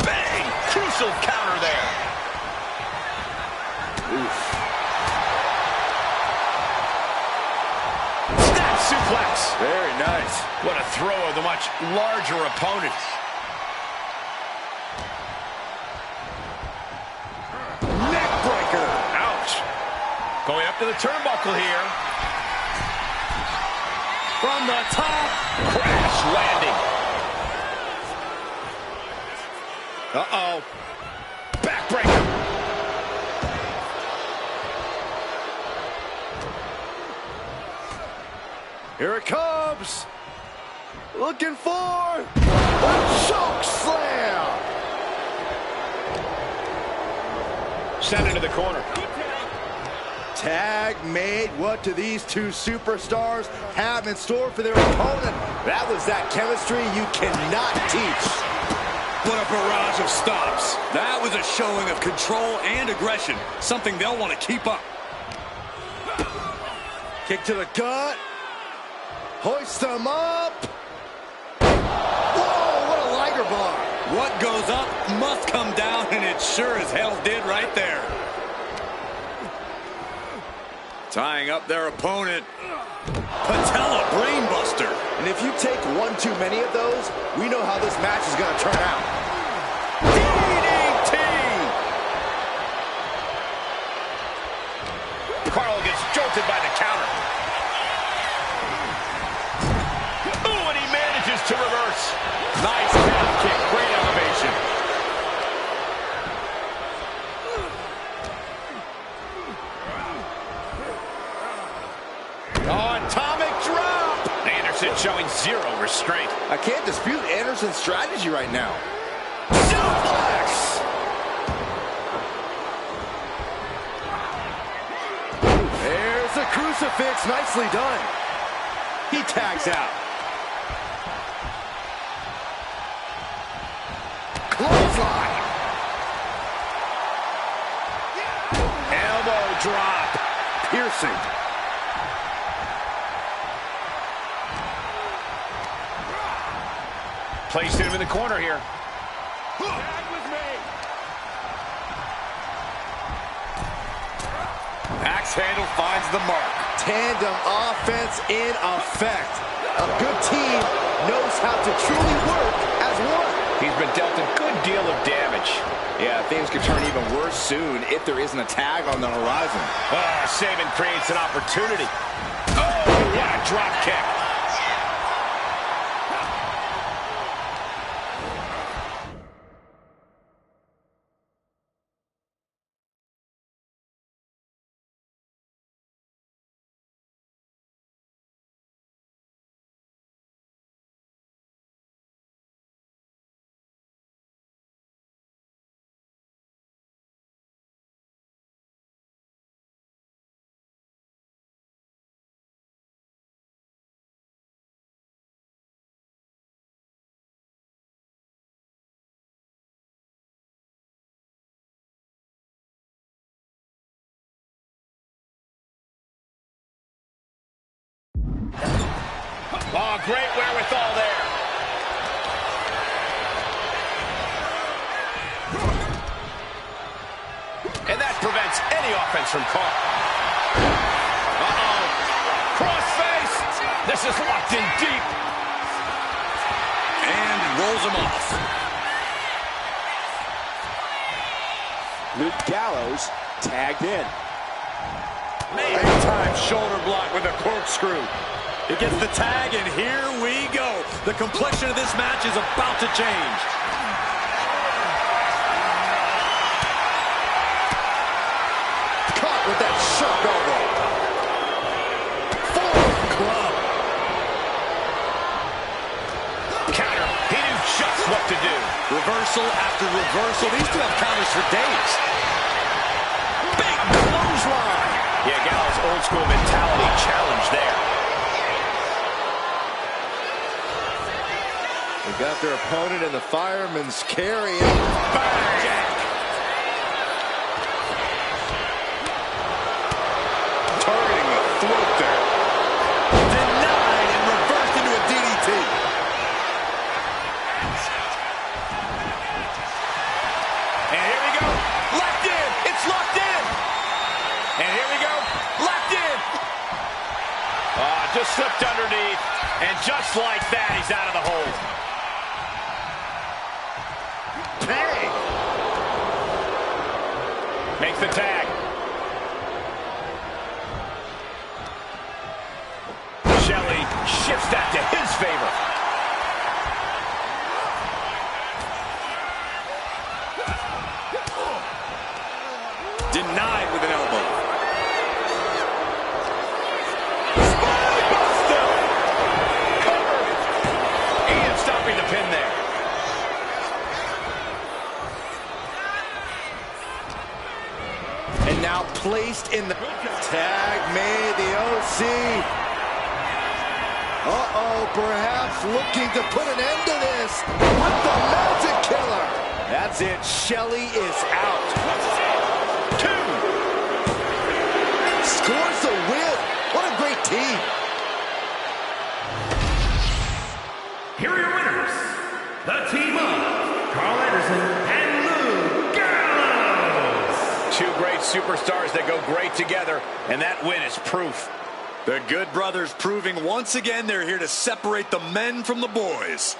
Bang! Crucial counter there. Oof. Snap suplex. Very nice. What a throw of the much larger opponent. Neck breaker. Ouch. Going up to the turnbuckle here. From the top. Crash landing. Uh-oh. Backbreaker. Here it comes. Looking for a choke slam. Send it to the corner. Tag made. What do these two superstars have in store for their opponent? That was that chemistry you cannot teach. What a barrage of stops. That was a showing of control and aggression, something they'll want to keep up. Kick to the gut. Hoist them up. Whoa, what a liger bar. What goes up must come down, and it sure as hell did right there. Tying up their opponent. Patella brainbuster. And if you take one too many of those, we know how this match is going to turn out. DDT! Carl gets jolted by the counter. Ooh, and he manages to reverse. Nice calf kick, great elevation. Oh, atomic drop! Anderson showing zero restraint. I can't dispute Anderson's strategy right now. Suplex! There's the crucifix, nicely done. He tags out. Clothesline. Elbow drop. Piercing. Placed him in the corner here. Axe handle finds the mark. Tandem offense in effect. A good team knows how to truly work as one. He's been dealt a good deal of damage. Yeah, things could turn even worse soon if there isn't a tag on the horizon. Saban creates an opportunity. Oh, what a drop kick. Oh, great wherewithal there. And that prevents any offense from Carl. Uh-oh. Crossface. This is locked in deep. And rolls him off. Luke Gallows tagged in. Big time shoulder block with a corkscrew. He gets the tag, and here we go. The complexion of this match is about to change. Caught with that sharp elbow. Forward club. Counter. He knew just what to do. Reversal after reversal. These two have counters for days. Big clothesline. Yeah, Gallows' old old school mentality challenge there. They got their opponent in the fireman's carry. Bang! Targeting the throat there. Denied and reversed into a DDT. And here we go. Locked in. It's locked in. And here we go. Locked in. Just slipped underneath. And just like that, he's out of the hold. Bang! Makes the tag. Shelley shifts that to his favor. Denied with an elbow. Spinebuster! Cover. Ian stopping the pin there. And now placed in the tag made the OC. Uh-oh, perhaps looking to put an end to this with the Magic Killer. That's it, Shelley is out. 2. Scores the win. What a great team. Here are your winners, the team of Carl Anderson and Lou Gallows. 2 great superstars that go great together, and that win is proof. The Good Brothers proving once again they're here to separate the men from the boys.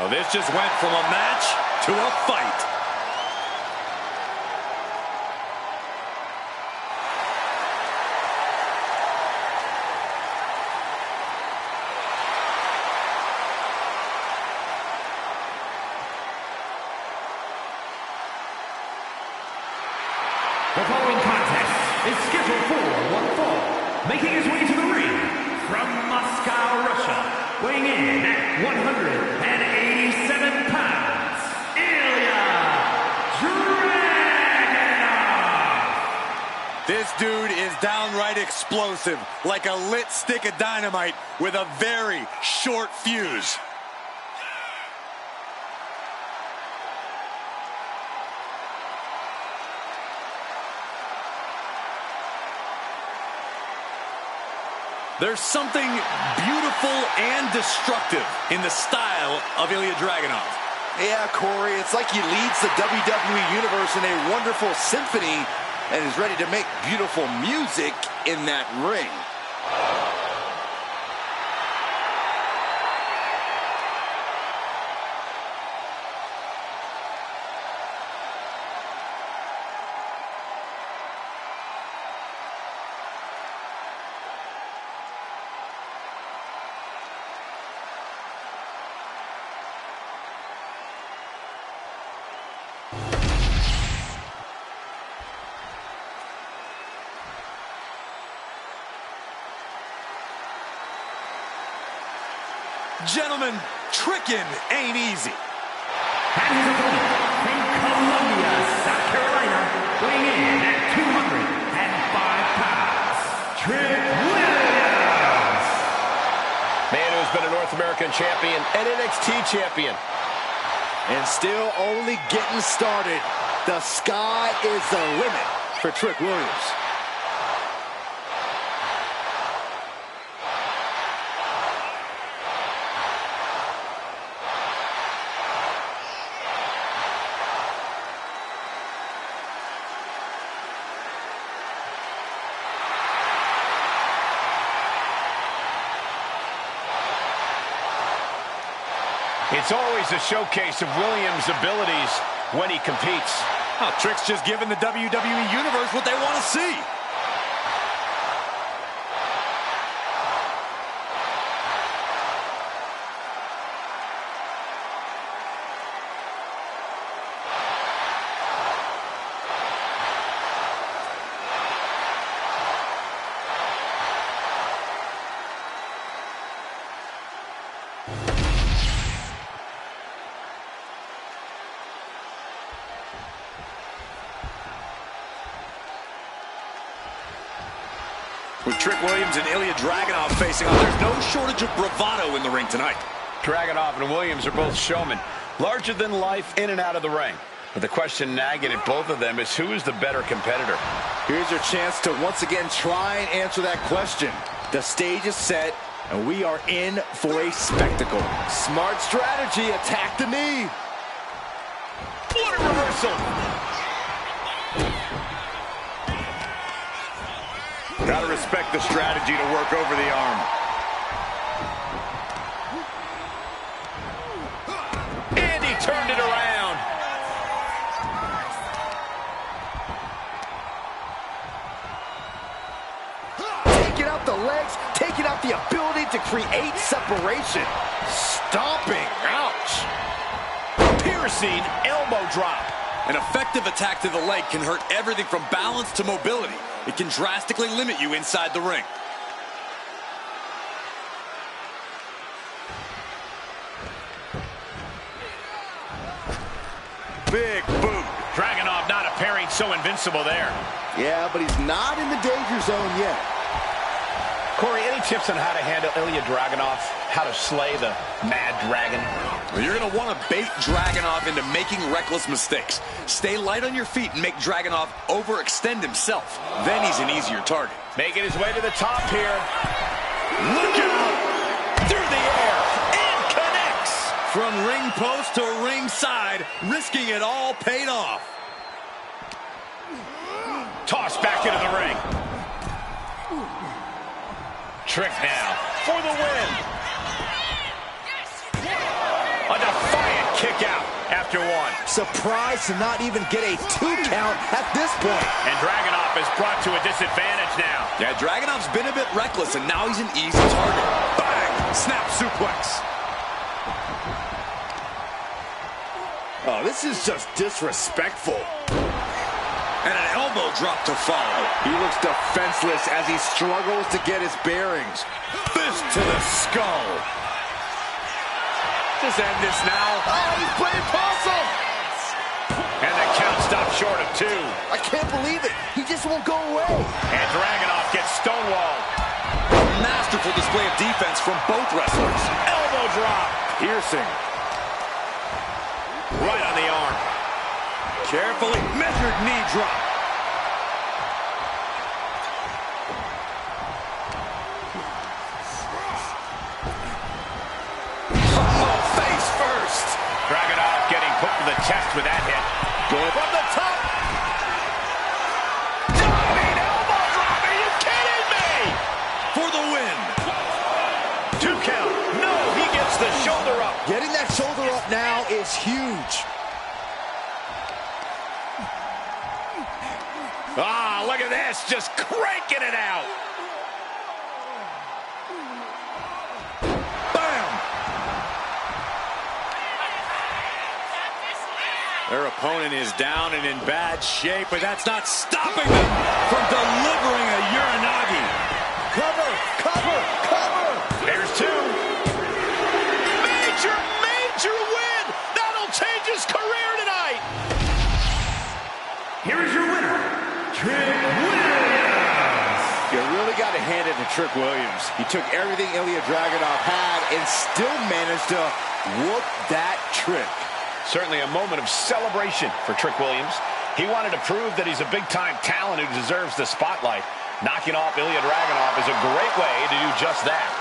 Well, this just went from a match to a fight. The following contest is scheduled for one fall. Making his way to the ring from Moscow, Russia, weighing in at 187 pounds, Ilya Dragunov. This dude is downright explosive, like a lit stick of dynamite with a very short fuse. There's something beautiful and destructive in the style of Ilya Dragunov. Yeah, Corey, it's like he leads the WWE Universe in a wonderful symphony and is ready to make beautiful music in that ring. Gentlemen, tricking ain't easy. And his opponent from Columbia, South Carolina, weighing in at 205 pounds, Trick Williams. Man who's been a North American champion and NXT champion. And still only getting started. The sky is the limit for Trick Williams. It's always a showcase of Williams' abilities when he competes. Oh, Trick's just giving the WWE Universe what they want to see. With Trick Williams and Ilya Dragunov facing off, there's no shortage of bravado in the ring tonight. Dragunov and Williams are both showmen, larger than life in and out of the ring. But the question nagging at both of them is who is the better competitor? Here's your chance to once again try and answer that question. The stage is set, and we are in for a spectacle. Smart strategy, attack the knee. What a reversal! Gotta respect the strategy to work over the arm. And he turned it around. Taking out the legs, taking out the ability to create separation. Stomping, ouch. Piercing elbow drop. An effective attack to the leg can hurt everything from balance to mobility. It can drastically limit you inside the ring. Big boot. Dragunov not appearing so invincible there. Yeah, but he's not in the danger zone yet. Corey, any tips on how to handle Ilya Dragunov? How to slay the Mad Dragon? Well, you're going to want to bait Dragunov into making reckless mistakes. Stay light on your feet and make Dragunov overextend himself. Then he's an easier target. Making his way to the top here. Look out! Through the air and connects! From ring post to ringside, risking it all paid off. Tossed back into the ring. Trick now for the win. A defiant kick out after one. Surprised to not even get a 2 count at this point. And Dragunov is brought to a disadvantage now. Yeah, Dragunov's been a bit reckless, and now he's an easy target. Bang! Snap suplex. Oh, this is just disrespectful. And an elbow drop to follow. He looks defenseless as he struggles to get his bearings. Fist to the skull. Just end this now. Oh, he's playing possum! And the count stopped short of 2. I can't believe it. He just won't go away. And Dragunov gets stonewalled. A masterful display of defense from both wrestlers. Elbow drop. Piercing. Right on the arm. Carefully measured knee drop. Oh, face first. Dragunov getting put to the chest with that hit. Going from the top. Diving elbow drop. Are you kidding me? For the win. 2 count. No, he gets the shoulder up. Getting that shoulder up now is huge. Ah, look at this. Just cranking it out. Bam! Their opponent is down and in bad shape, but that's not stopping them from delivering a Uranagi. Cover, cover, cover. There's 2. Major, major win. That'll change his career tonight. Here is your winner, Trick Williams. You really got to hand it to Trick Williams. He took everything Ilya Dragunov had and still managed to whoop that trick. Certainly a moment of celebration for Trick Williams. He wanted to prove that he's a big-time talent who deserves the spotlight. Knocking off Ilya Dragunov is a great way to do just that.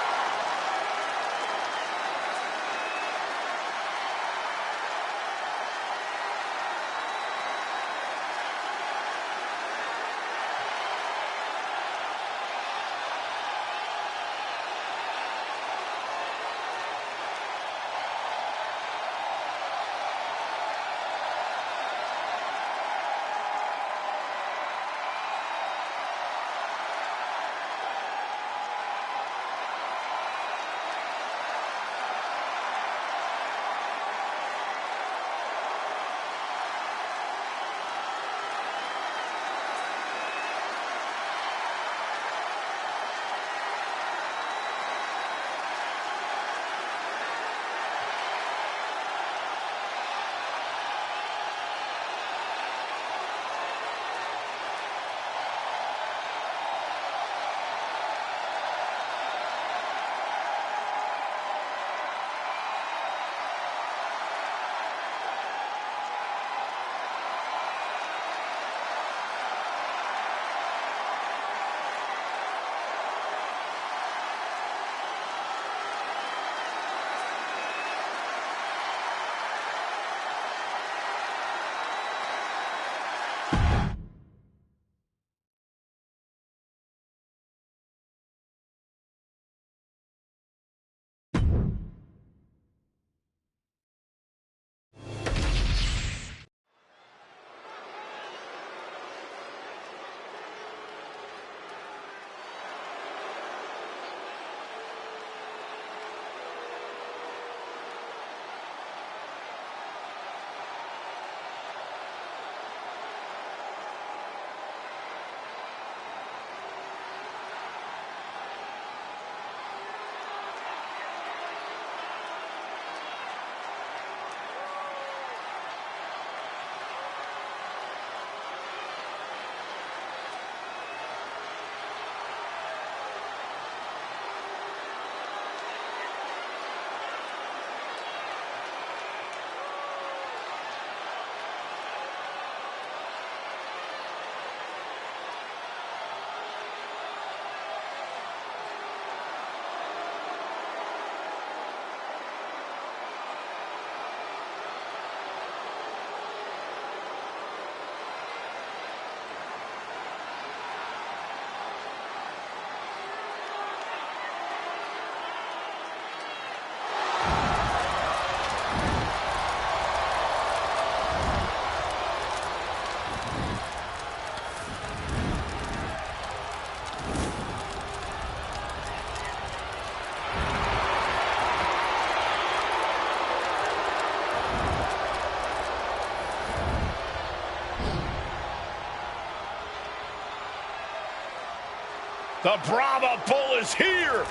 The Brahma Bull is here.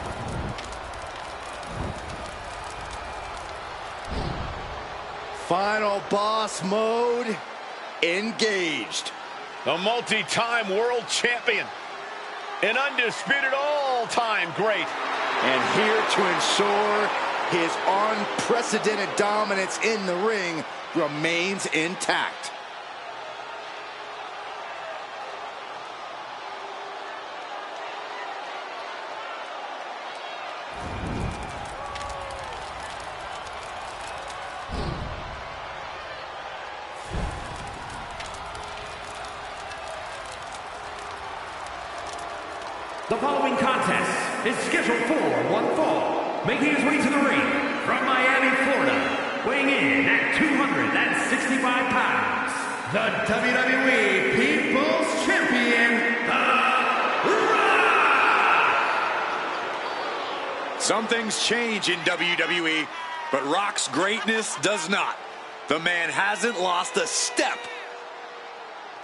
Final boss mode engaged. The multi-time world champion. An undisputed all-time great. And here to ensure his unprecedented dominance in the ring remains intact. The following contest is scheduled for one fall, making his way to the ring from Miami, Florida, weighing in at 265 pounds, the WWE People's Champion, The Rock! Some things change in WWE, but Rock's greatness does not. The man hasn't lost a step.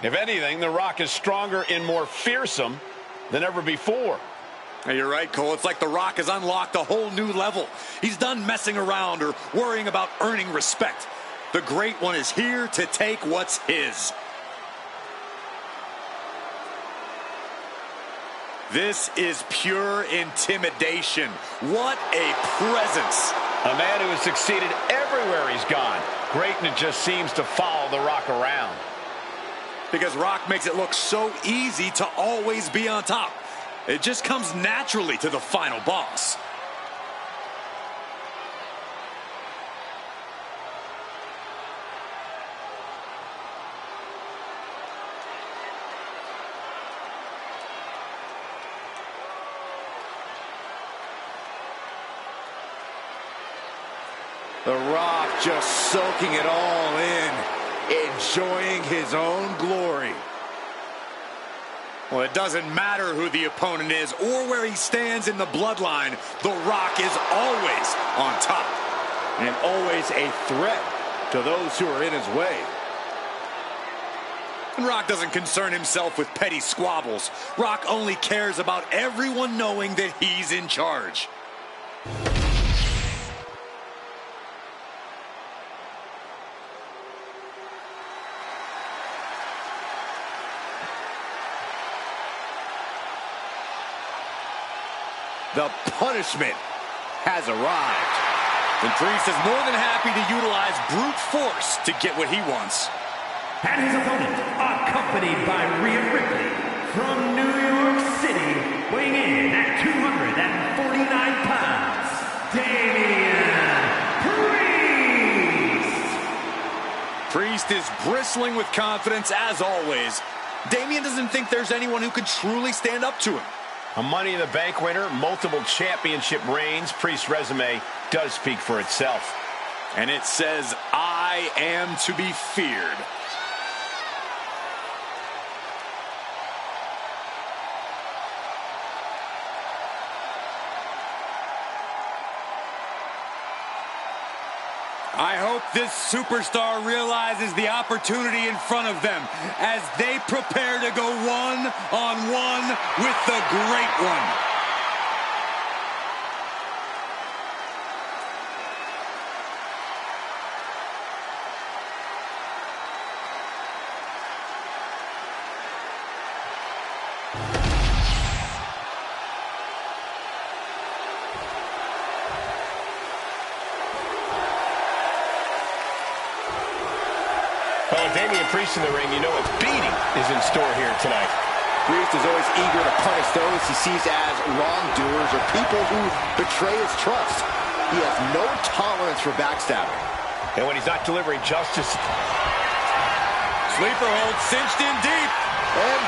If anything, The Rock is stronger and more fearsome than ever before. Hey, you're right, Cole. It's like The Rock has unlocked a whole new level. He's done messing around or worrying about earning respect. The Great One is here to take what's his. This is pure intimidation. What a presence. A man who has succeeded everywhere he's gone. Greatness just seems to follow The Rock around. Because Rock makes it look so easy to always be on top. It just comes naturally to the final boss. The Rock just soaking it all in, enjoying his own glory. Well, it doesn't matter who the opponent is or where he stands in the bloodline. The Rock is always on top. And always a threat to those who are in his way. And Rock doesn't concern himself with petty squabbles. Rock only cares about everyone knowing that he's in charge. The punishment has arrived. And Priest is more than happy to utilize brute force to get what he wants. And his opponent, accompanied by Rhea Ripley, from New York City, weighing in at 249 pounds, Damian Priest! Priest is bristling with confidence as always. Damian doesn't think there's anyone who could truly stand up to him. A Money in the Bank winner, multiple championship reigns. Priest's resume does speak for itself. And it says, I am to be feared. I hope this superstar realizes the opportunity in front of them as they prepare to go one-on-one with the Great One. Well, Damian Priest in the ring, you know a beating is in store here tonight. Priest is always eager to punish those he sees as wrongdoers or people who betray his trust. He has no tolerance for backstabbing. And when he's not delivering justice... Sleeper hold cinched in deep. And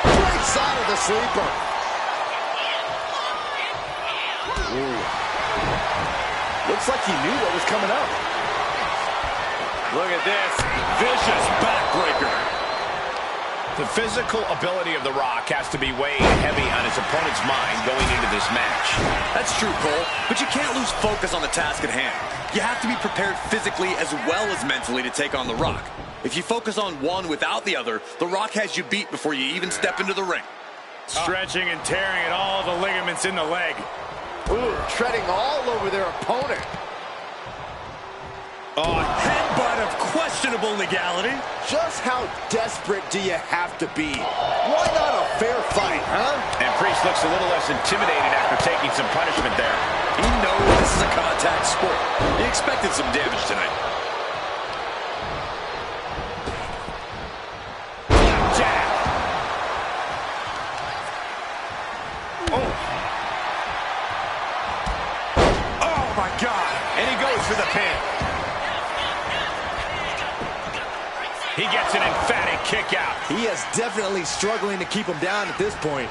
right side of the sleeper. Ooh. Looks like he knew what was coming up. Look at this. Vicious backbreaker. The physical ability of The Rock has to be weighing heavy on his opponent's mind going into this match. That's true, Cole, but you can't lose focus on the task at hand. You have to be prepared physically as well as mentally to take on The Rock. If you focus on one without the other, The Rock has you beat before you even step into the ring. Stretching and tearing at all the ligaments in the leg. Ooh, treading all over their opponent. Oh, headbutt of questionable legality. Just how desperate do you have to be? Why not a fair fight, huh? And Priest looks a little less intimidated after taking some punishment there. He knows this is a contact sport. He expected some damage tonight. Jab. Oh. Oh, my God. And he goes for the pin. He gets an emphatic kick out. He is definitely struggling to keep him down at this point.